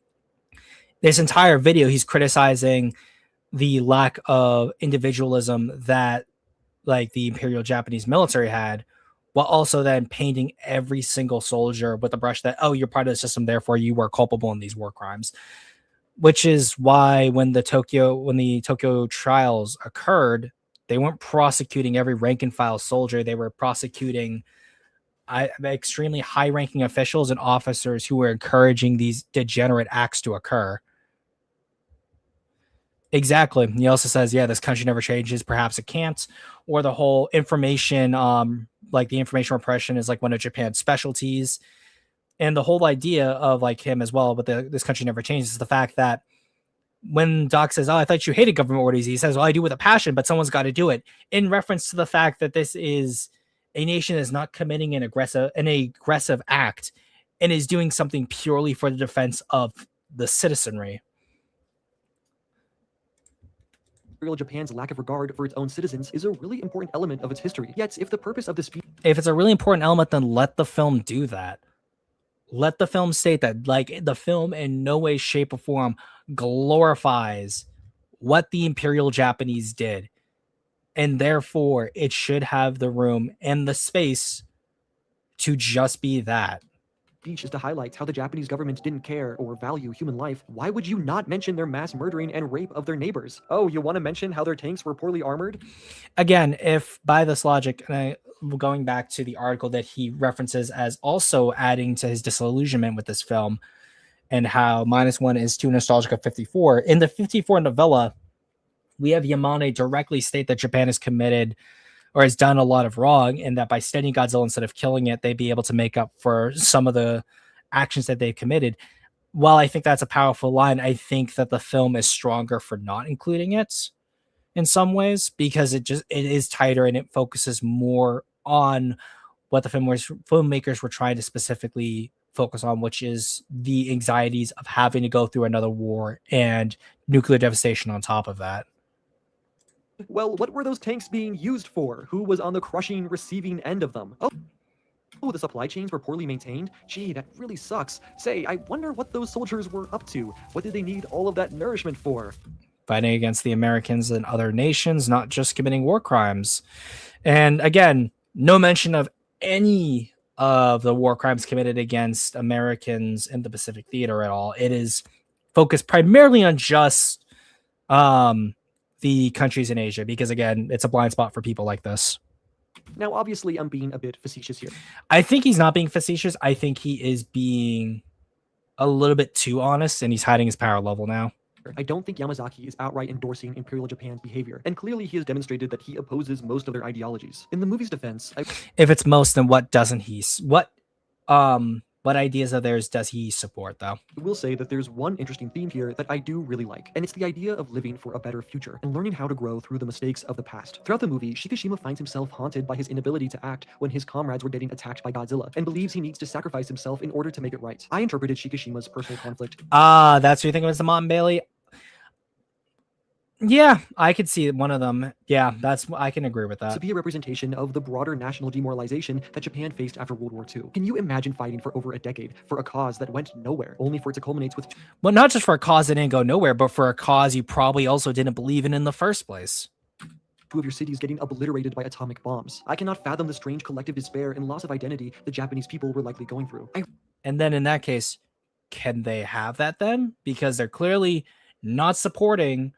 this entire video, he's criticizing the lack of individualism that, like, the Imperial Japanese military had, while also then painting every single soldier with a brush that, oh, you're part of the system, therefore you were culpable in these war crimes. Which is why when the Tokyo trials occurred, they weren't prosecuting every rank and file soldier. They were prosecuting extremely high-ranking officials and officers who were encouraging these degenerate acts to occur. Exactly. He also says, yeah, this country never changes. Perhaps it can't. Or the whole information, like the information repression is like one of Japan's specialties. And the whole idea of like him as well, but this country never changes, is the fact that when Doc says, oh, I thought you hated government orders, he says, well, I do with a passion, but someone's got to do it. In reference to the fact that this is a nation that is not committing an aggressive act and is doing something purely for the defense of the citizenry. Imperial Japan's lack of regard for its own citizens is a really important element of its history. Yet, if the purpose of the speech... If it's a really important element, then let the film do that. Let the film state that, like, the film in no way, shape, or form glorifies what the Imperial Japanese did. And therefore, it should have the room and the space to just be that. Speech is to highlight how the Japanese government didn't care or value human life. Why would you not mention their mass murdering and rape of their neighbors? Oh, you want to mention how their tanks were poorly armored? Again, if by this logic, and going back to the article that he references as also adding to his disillusionment with this film, and how -1 is too nostalgic of 54. In the 54 novella, we have Yamane directly state that Japan is committed or has done a lot of wrong, and that by studying Godzilla instead of killing it, they'd be able to make up for some of the actions that they've committed. While I think that's a powerful line, I think that the film is stronger for not including it in some ways, because it is tighter and it focuses more on what the filmmakers were trying to specifically focus on, which is the anxieties of having to go through another war and nuclear devastation on top of that. Well, what were those tanks being used for? Who was on the crushing, receiving end of them? Oh, the supply chains were poorly maintained? Gee, that really sucks. Say, I wonder what those soldiers were up to. What did they need all of that nourishment for? Fighting against the Americans and other nations, not just committing war crimes. And again, no mention of any of the war crimes committed against Americans in the Pacific Theater at all. It is focused primarily on just the countries in Asia, because again, it's a blind spot for people like this. Now, obviously, I'm being a bit facetious here. I think he's not being facetious. I think he is being a little bit too honest, and he's hiding his power level now. I don't think Yamazaki is outright endorsing Imperial Japan's behavior, and clearly he has demonstrated that he opposes most of their ideologies. In the movie's defense, if it's most, then what doesn't he? What ideas of theirs does he support, though? I will say that there's one interesting theme here that I do really like, and it's the idea of living for a better future and learning how to grow through the mistakes of the past. Throughout the movie, Shikishima finds himself haunted by his inability to act when his comrades were getting attacked by Godzilla, and believes he needs to sacrifice himself in order to make it right. I interpreted Shikishima's personal conflict. That's what you think of as the Mom Bailey? Yeah, I could see one of them. Yeah, I can agree with that. To be a representation of the broader national demoralization that Japan faced after World War II. Can you imagine fighting for over a decade for a cause that went nowhere, only for it to culminate with... Well, not just for a cause that didn't go nowhere, but for a cause you probably also didn't believe in the first place. 2 of your cities getting obliterated by atomic bombs. I cannot fathom the strange collective despair and loss of identity the Japanese people were likely going through. And then in that case, can they have that then? Because they're clearly not supporting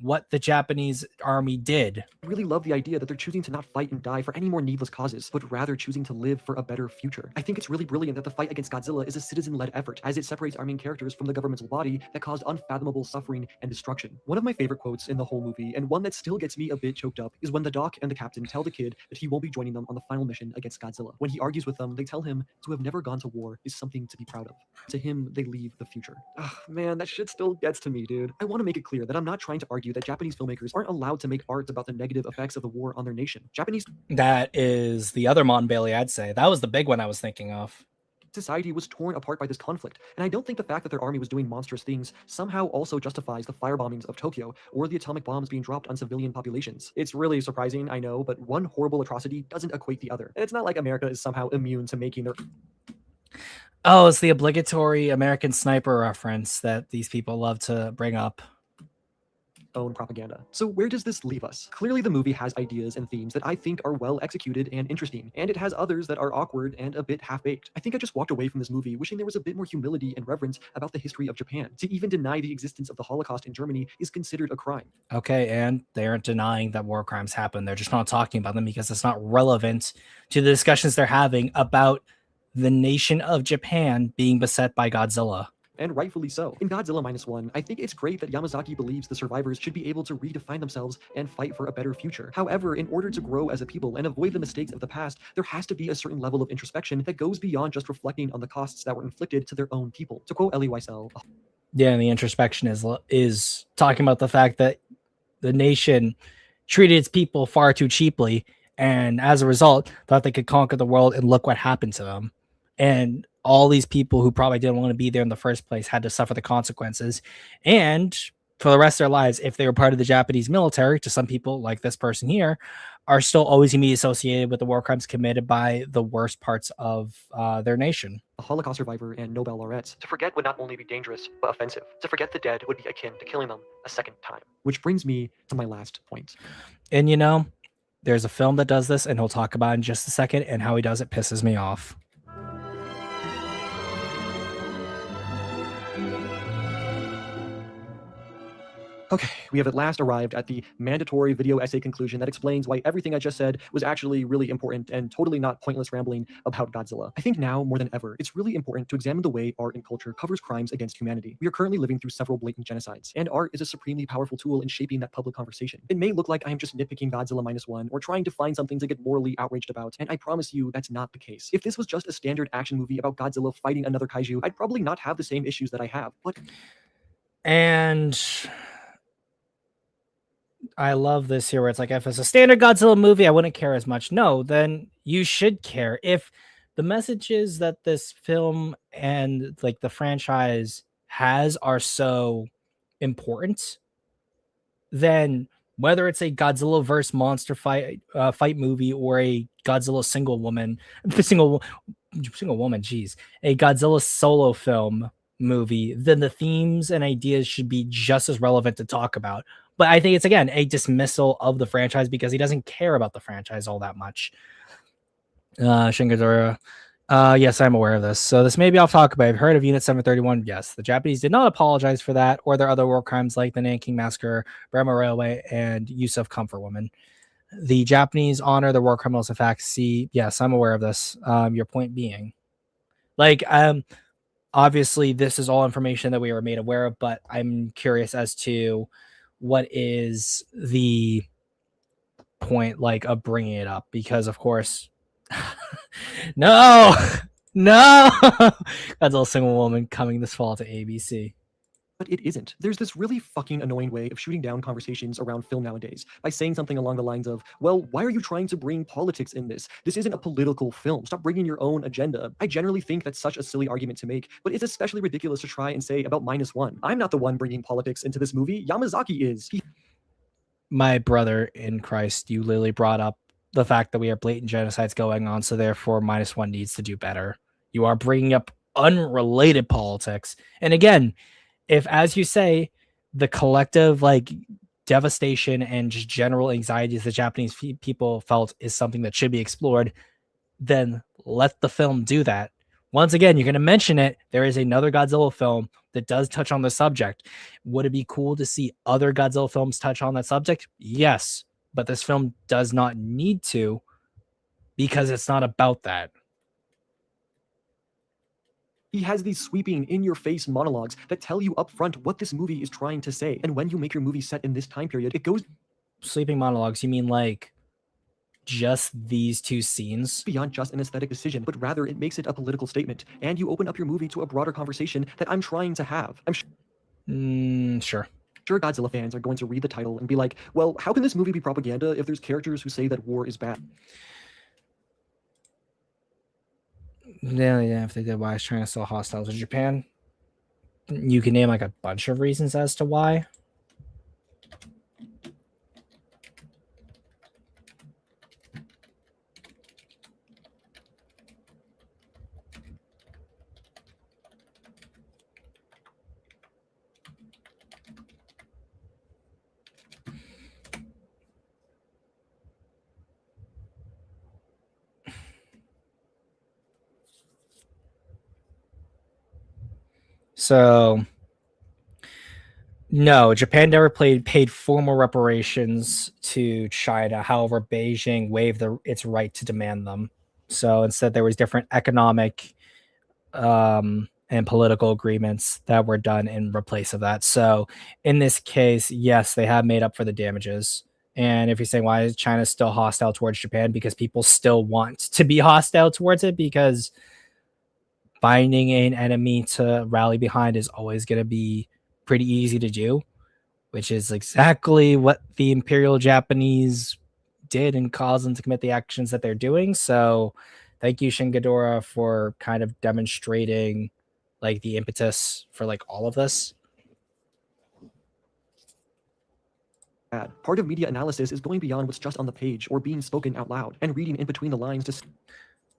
what the Japanese army did. I really love the idea that they're choosing to not fight and die for any more needless causes, but rather choosing to live for a better future. I think it's really brilliant that the fight against Godzilla is a citizen-led effort, as it separates our main characters from the governmental body that caused unfathomable suffering and destruction. One of my favorite quotes in the whole movie, and one that still gets me a bit choked up, is when the doc and the captain tell the kid that he won't be joining them on the final mission against Godzilla. When he argues with them, they tell him to have never gone to war is something to be proud of. To him, they leave the future. Ugh, man, that shit still gets to me, dude. I want to make it clear that I'm not trying to argue that Japanese filmmakers aren't allowed to make art about the negative effects of the war on their nation. That is the other Mon Bailey, I'd say. That was the big one I was thinking of. Society was torn apart by this conflict, and I don't think the fact that their army was doing monstrous things somehow also justifies the firebombings of Tokyo or the atomic bombs being dropped on civilian populations. It's really surprising, I know, but one horrible atrocity doesn't equate the other. And it's not like America is somehow immune to making their... Oh, it's the obligatory American Sniper reference that these people love to bring up. Own propaganda. So where does this leave us? Clearly the movie has ideas and themes that I think are well executed and interesting, and it has others that are awkward and a bit half-baked. I think I just walked away from this movie wishing there was a bit more humility and reverence about the history of Japan. To even deny the existence of the Holocaust in Germany is considered a crime. Okay, and they aren't denying that war crimes happen. They're just not talking about them because it's not relevant to the discussions they're having about the nation of Japan being beset by Godzilla. And rightfully so. In Godzilla -1, I think it's great that Yamazaki believes the survivors should be able to redefine themselves and fight for a better future. However, in order to grow as a people and avoid the mistakes of the past, there has to be a certain level of introspection that goes beyond just reflecting on the costs that were inflicted to their own people. To quote Elie Wiesel, yeah, and the introspection is talking about the fact that the nation treated its people far too cheaply, and as a result, thought they could conquer the world, and look what happened to them. And all these people who probably didn't want to be there in the first place had to suffer the consequences. And for the rest of their lives, if they were part of the Japanese military, to some people like this person here, are still always going to be associated with the war crimes committed by the worst parts of their nation. A Holocaust survivor and Nobel laureate. To forget would not only be dangerous, but offensive. To forget the dead would be akin to killing them a second time. Which brings me to my last point. And you know, there's a film that does this, and he'll talk about it in just a second, and how he does it pisses me off. Okay, we have at last arrived at the mandatory video essay conclusion that explains why everything I just said was actually really important and totally not pointless rambling about Godzilla. I think now, more than ever, it's really important to examine the way art and culture covers crimes against humanity. We are currently living through several blatant genocides, and art is a supremely powerful tool in shaping that public conversation. It may look like I am just nitpicking Godzilla -1 or trying to find something to get morally outraged about, and I promise you that's not the case. If this was just a standard action movie about Godzilla fighting another kaiju, I'd probably not have the same issues that I have, but... And I love this here where it's like, if it's a standard Godzilla movie, I wouldn't care as much. No, then you should care. If the messages that this film and like the franchise has are so important, then whether it's a Godzilla verse monster fight movie or a Godzilla single woman, a Godzilla solo film movie, then the themes and ideas should be just as relevant to talk about. But I think it's, again, a dismissal of the franchise because he doesn't care about the franchise all that much. Shingadora. Yes, I'm aware of this. So this may be off topic, but I've heard of Unit 731. Yes, the Japanese did not apologize for that or their other war crimes like the Nanking Massacre, Burma Railway, and use of comfort women. The Japanese honor the war criminals in fact. See, yes, I'm aware of this. Your point being, like, obviously this is all information that we were made aware of, but I'm curious as to what is the point, like, of bringing it up, because of course no Godzilla single woman coming this fall to ABC. But it isn't. There's this really fucking annoying way of shooting down conversations around film nowadays by saying something along the lines of, well, why are you trying to bring politics in this? This isn't a political film. Stop bringing your own agenda. I generally think that's such a silly argument to make, but it's especially ridiculous to try and say about -1. I'm not the one bringing politics into this movie. Yamazaki is. My brother in Christ, you literally brought up the fact that we have blatant genocides going on, so therefore -1 needs to do better. You are bringing up unrelated politics. And again, if, as you say, the collective like devastation and just general anxieties the Japanese people felt is something that should be explored, then let the film do that. Once again, you're going to mention it. There is another Godzilla film that does touch on the subject. Would it be cool to see other Godzilla films touch on that subject? Yes, but this film does not need to, because it's not about that. He has these sweeping, in-your-face monologues that tell you up front what this movie is trying to say. And when you make your movie set in this time period, it goes... Sweeping monologues, you mean like just these two scenes? Beyond just an aesthetic decision, but rather it makes it a political statement. And you open up your movie to a broader conversation that I'm trying to have. I'm sure. Sure, Godzilla fans are going to read the title and be like, well, how can this movie be propaganda if there's characters who say that war is bad? Yeah, if they did why it's trying to sell hostiles in Japan. You can name like a bunch of reasons as to why. So, no, Japan never paid formal reparations to China. However, Beijing waived its right to demand them. So instead, there was different economic and political agreements that were done in replace of that. So in this case, yes, they have made up for the damages. And if you're saying why is China still hostile towards Japan, because people still want to be hostile towards it, because finding an enemy to rally behind is always going to be pretty easy to do, which is exactly what the Imperial Japanese did and caused them to commit the actions that they're doing. So thank you, Shingadora, for kind of demonstrating like the impetus for like all of this. bad. Part of media analysis is going beyond what's just on the page or being spoken out loud and reading in between the lines to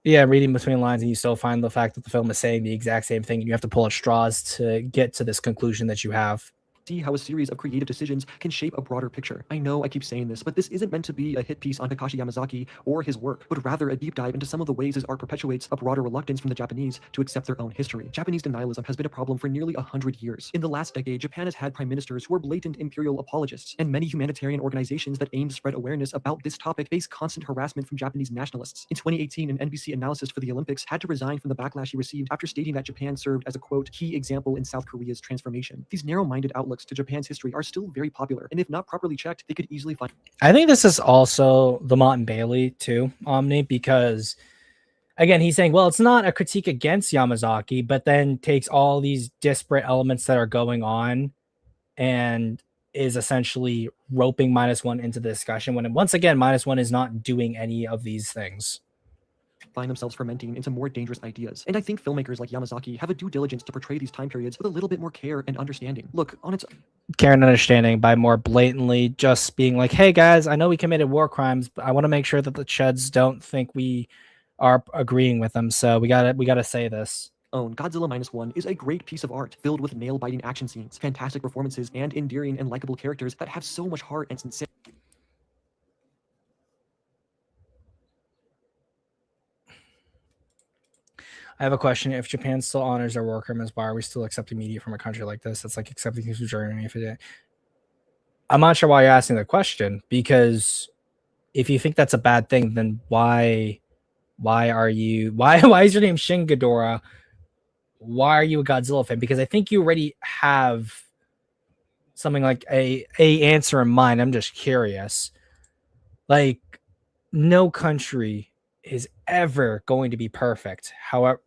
Yeah, reading between lines, and you still find the fact that the film is saying the exact same thing, and you have to pull at straws to get to this conclusion that you have. see how a series of creative decisions can shape a broader picture. I know I keep saying this, but this isn't meant to be a hit piece on Takashi Yamazaki or his work, but rather a deep dive into some of the ways his art perpetuates a broader reluctance from the Japanese to accept their own history. Japanese denialism has been a problem for nearly 100 years. In the last decade, Japan has had prime ministers who are blatant imperial apologists, and many humanitarian organizations that aim to spread awareness about this topic face constant harassment from Japanese nationalists. In 2018, an NBC analyst for the Olympics had to resign from the backlash he received after stating that Japan served as a, quote, key example in South Korea's transformation. These narrow-minded outlooks to Japan's history are still very popular, and if not properly checked, they could easily find. I think this is also the Mott and Bailey too, Omni, because again, he's saying, well, it's not a critique against Yamazaki, but then takes all these disparate elements that are going on and is essentially roping -1 into the discussion when, once again, -1 is not doing any of these things. Find themselves fermenting into more dangerous ideas. And I think filmmakers like Yamazaki have a due diligence to portray these time periods with a little bit more care and understanding. Look, on its Care and understanding by more blatantly just being like, hey guys, I know we committed war crimes, but I want to make sure that the Chuds don't think we are agreeing with them. So we gotta say this. own, Godzilla -1 is a great piece of art filled with nail-biting action scenes, fantastic performances, and endearing and likable characters that have so much heart and sincerity. I have a question. If Japan still honors their war criminals, why are we still accepting media from a country like this? It's like accepting things from Germany. I'm not sure why you're asking the question, because if you think that's a bad thing, then why is your name Shin Ghidorah? Why are you a Godzilla fan? Because I think you already have something like a answer in mind. I'm just curious. Like, no country is ever going to be perfect. However,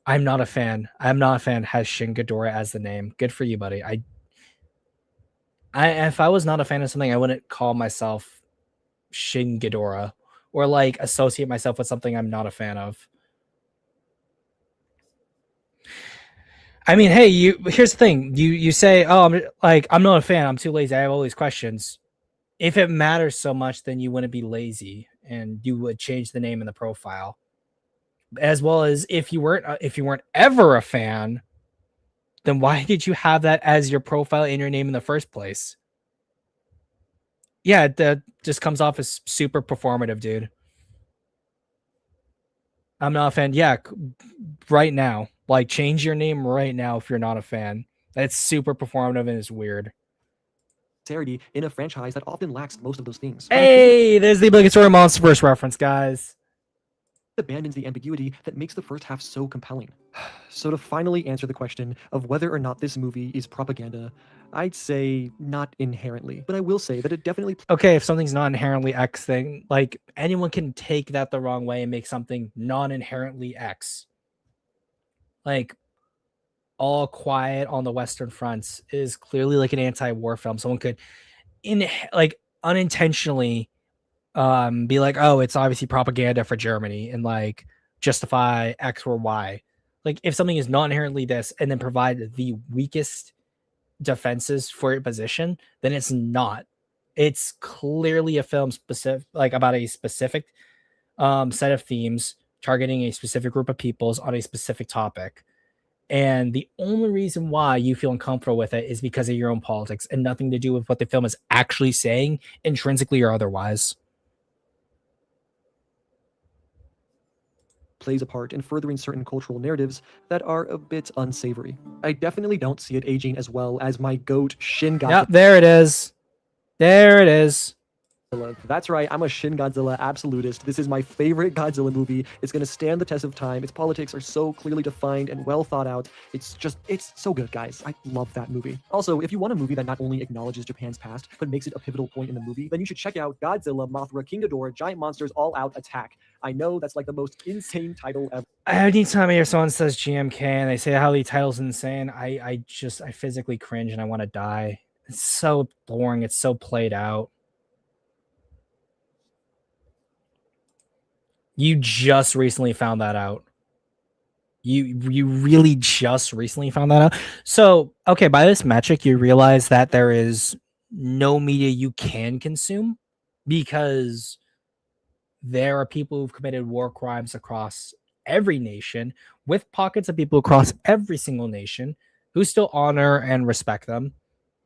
I'm not a fan. Has Shin Ghidorah as the name. Good for you, buddy. I if I was not a fan of something, I wouldn't call myself Shin Ghidorah or like associate myself with something I'm not a fan of. I mean, hey, here's the thing. You say, "Oh, I'm not a fan. I'm too lazy. I have all these questions." If it matters so much, then you wouldn't be lazy and you would change the name in the profile. As well as if you weren't ever a fan, then why did you have that as your profile in your name in the first place? Yeah, that just comes off as super performative, dude. I'm not a fan. Yeah, right now. Like, change your name right now if you're not a fan. That's super performative and it's weird. In a franchise that often lacks most of those things. Hey, there's the obligatory Monsterverse reference, guys. Abandons the ambiguity that makes the first half so compelling. So to finally answer the question of whether or not this movie is propaganda, I'd say not inherently, but I will say that it definitely. Okay, if something's not inherently X thing, like anyone can take that the wrong way and make something non-inherently X. Like, All Quiet on the Western Fronts is clearly like an anti-war film. Someone could unintentionally be like, oh, it's obviously propaganda for Germany and like justify X or Y. Like, if something is not inherently this and then provide the weakest defenses for your position, then it's not. It's clearly a film specific, like about a specific set of themes targeting a specific group of peoples on a specific topic. And the only reason why you feel uncomfortable with it is because of your own politics and nothing to do with what the film is actually saying, intrinsically or otherwise. Plays a part in furthering certain cultural narratives that are a bit unsavory. I definitely don't see it aging as well as my goat Shin Godzilla. Yep, there it is. There it is. That's right, I'm a Shin Godzilla absolutist. This is my favorite Godzilla movie. It's going to stand the test of time. Its politics are so clearly defined and well thought out. It's so good, guys. I love that movie. Also, if you want a movie that not only acknowledges Japan's past, but makes it a pivotal point in the movie, then you should check out Godzilla, Mothra, King Ghidorah, Giant Monsters, All Out Attack. I know that's like the most insane title ever. Anytime I hear someone says GMK and they say how the title's insane, I physically cringe and I want to die. It's so boring. It's so played out. You just recently found that out. You really just recently found that out. So, okay, by this metric, you realize that there is no media you can consume, because there are people who've committed war crimes across every nation, with pockets of people across every single nation who still honor and respect them,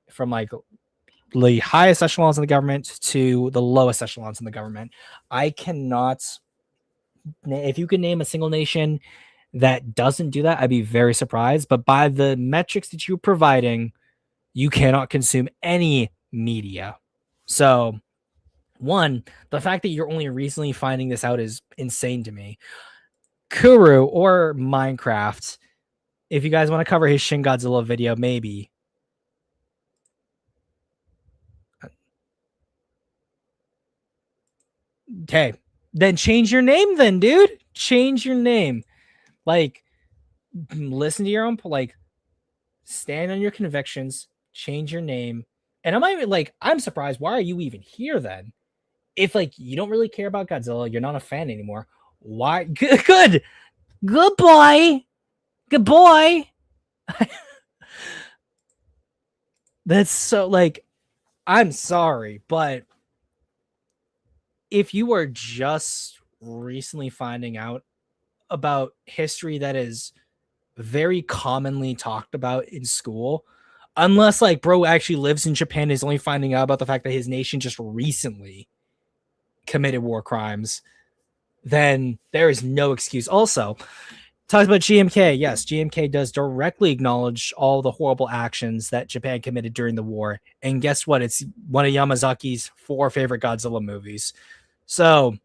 from like the highest echelons in the government to the lowest echelons in the government. I cannot, if you could name a single nation that doesn't do that, I'd be very surprised. But by the metrics that you're providing, you cannot consume any media. So, one, the fact that you're only recently finding this out is insane to me. Kuru or Minecraft, if you guys want to cover his Shin Godzilla video, maybe. Okay, then change your name then, dude. Change your name. Like, listen to your own, like, stand on your convictions, change your name. And I'm even like, I'm surprised. Why are you even here then? If like you don't really care about Godzilla, you're not a fan anymore. Why? Good boy. Good boy. That's so like, I'm sorry, but if you are just recently finding out about history that is very commonly talked about in school, unless like bro actually lives in Japan, is only finding out about the fact that his nation just recently committed war crimes, then there is no excuse. Also, talks about GMK. Yes, GMK does directly acknowledge all the horrible actions that Japan committed during the war. And guess what? It's one of Yamazaki's 4 favorite Godzilla movies. So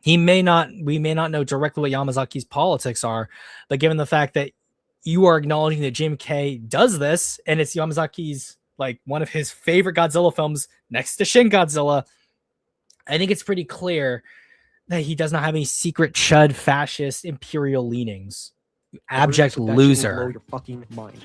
we may not know directly what Yamazaki's politics are, but given the fact that you are acknowledging that GMK does this, and it's Yamazaki's like one of his favorite Godzilla films next to Shin Godzilla, I think it's pretty clear that he does not have any secret chud fascist imperial leanings. You abject That shit will loser. blow your fucking mind.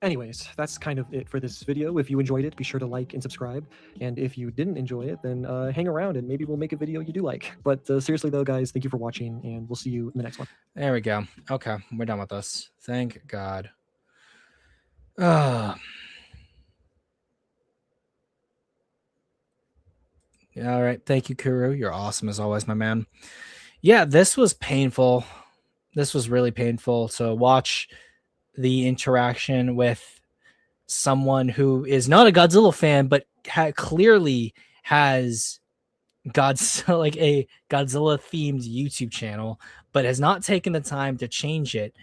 Anyways, that's kind of it for this video. If you enjoyed it, be sure to like and subscribe. And if you didn't enjoy it, then hang around and maybe we'll make a video you do like. But seriously though, guys, thank you for watching and we'll see you in the next one. There we go. Okay, we're done with this. Thank God. All right. Thank you, Kuru. You're awesome as always, my man. Yeah, this was painful. This was really painful to watch the interaction with someone who is not a Godzilla fan, but clearly has Godzilla, like a Godzilla themed YouTube channel, but has not taken the time to change it,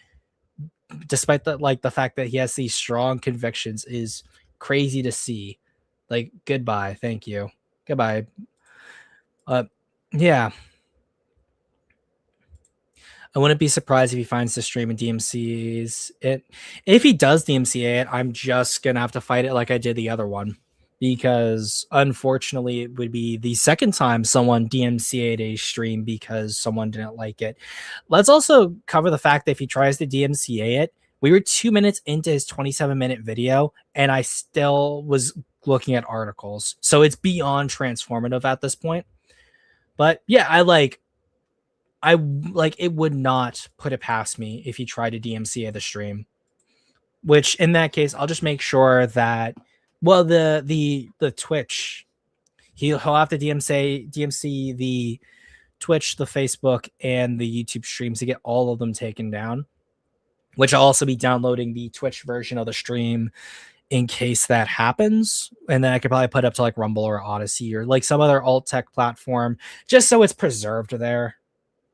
despite the fact that he has these strong convictions, is crazy to see. Like, goodbye. Thank you. Goodbye. Yeah. I wouldn't be surprised if he finds the stream and DMCs it. If he does DMCA it, I'm just gonna have to fight it like I did the other one, because unfortunately it would be the second time someone DMCA'd a stream because someone didn't like it. Let's also cover the fact that if he tries to DMCA it, we were 2 minutes into his 27-minute video and I still was looking at articles. So it's beyond transformative at this point. But yeah, I it would not put it past me if he tried to DMCA the stream, which in that case, I'll just make sure that, well, the Twitch, he'll have to DMC the Twitch, the Facebook, and the YouTube streams to get all of them taken down, which I'll also be downloading the Twitch version of the stream in case that happens. And then I could probably put it up to like Rumble or Odyssey or like some other alt tech platform, just so it's preserved there.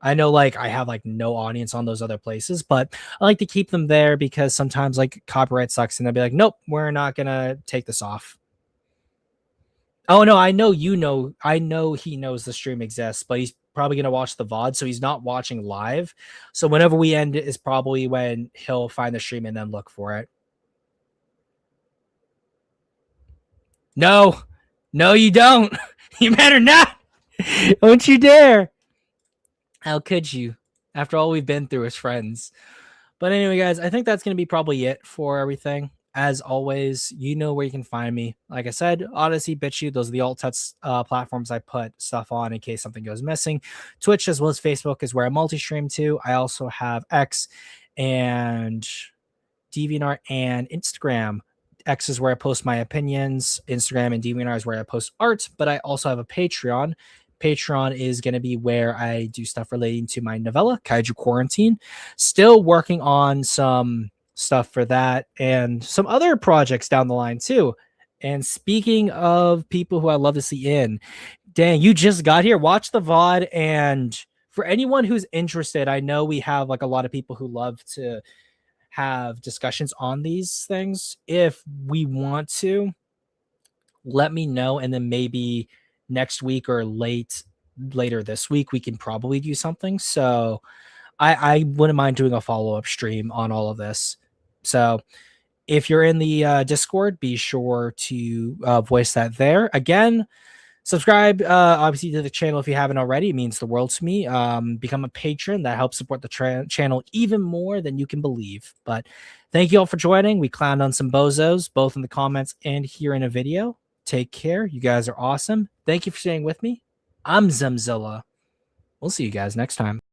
I know like I have like no audience on those other places, but I like to keep them there because sometimes like copyright sucks and they'll be like, nope, we're not going to take this off. Oh no, I know he knows the stream exists, but he's probably going to watch the VOD. So he's not watching live. So whenever we end it is probably when he'll find the stream and then look for it. No, you don't. You better not. Don't you dare. How could you? After all we've been through as friends. But anyway, guys, I think that's going to be probably it for everything. As always, you know where you can find me. Like I said, Odyssey, BitChute, those are the alt text platforms I put stuff on in case something goes missing. Twitch as well as Facebook is where I multi-stream to. I also have X and DeviantArt and Instagram X is where I post my opinions. Instagram and DeviantArt is where I post art. But I also have a Patreon. Patreon is going to be where I do stuff relating to my novella, Kaiju Quarantine. Still working on some stuff for that and some other projects down the line too. And speaking of people who I love to see in, dang, you just got here. Watch the VOD. And for anyone who's interested, I know we have like a lot of people who love to have discussions on these things. If we want to, let me know, and then maybe next week or later this week we can probably do something. So I wouldn't mind doing a follow-up stream on all of this. So if you're in the Discord, be sure to voice that there. Again, subscribe obviously to the channel if you haven't already. It means the world to me. Become a patron. That helps support the channel even more than you can believe. But thank you all for joining. We clowned on some bozos, both in the comments and here in a video. Take care. You guys are awesome. Thank you for staying with me. I'm Zimzilla. We'll see you guys next time.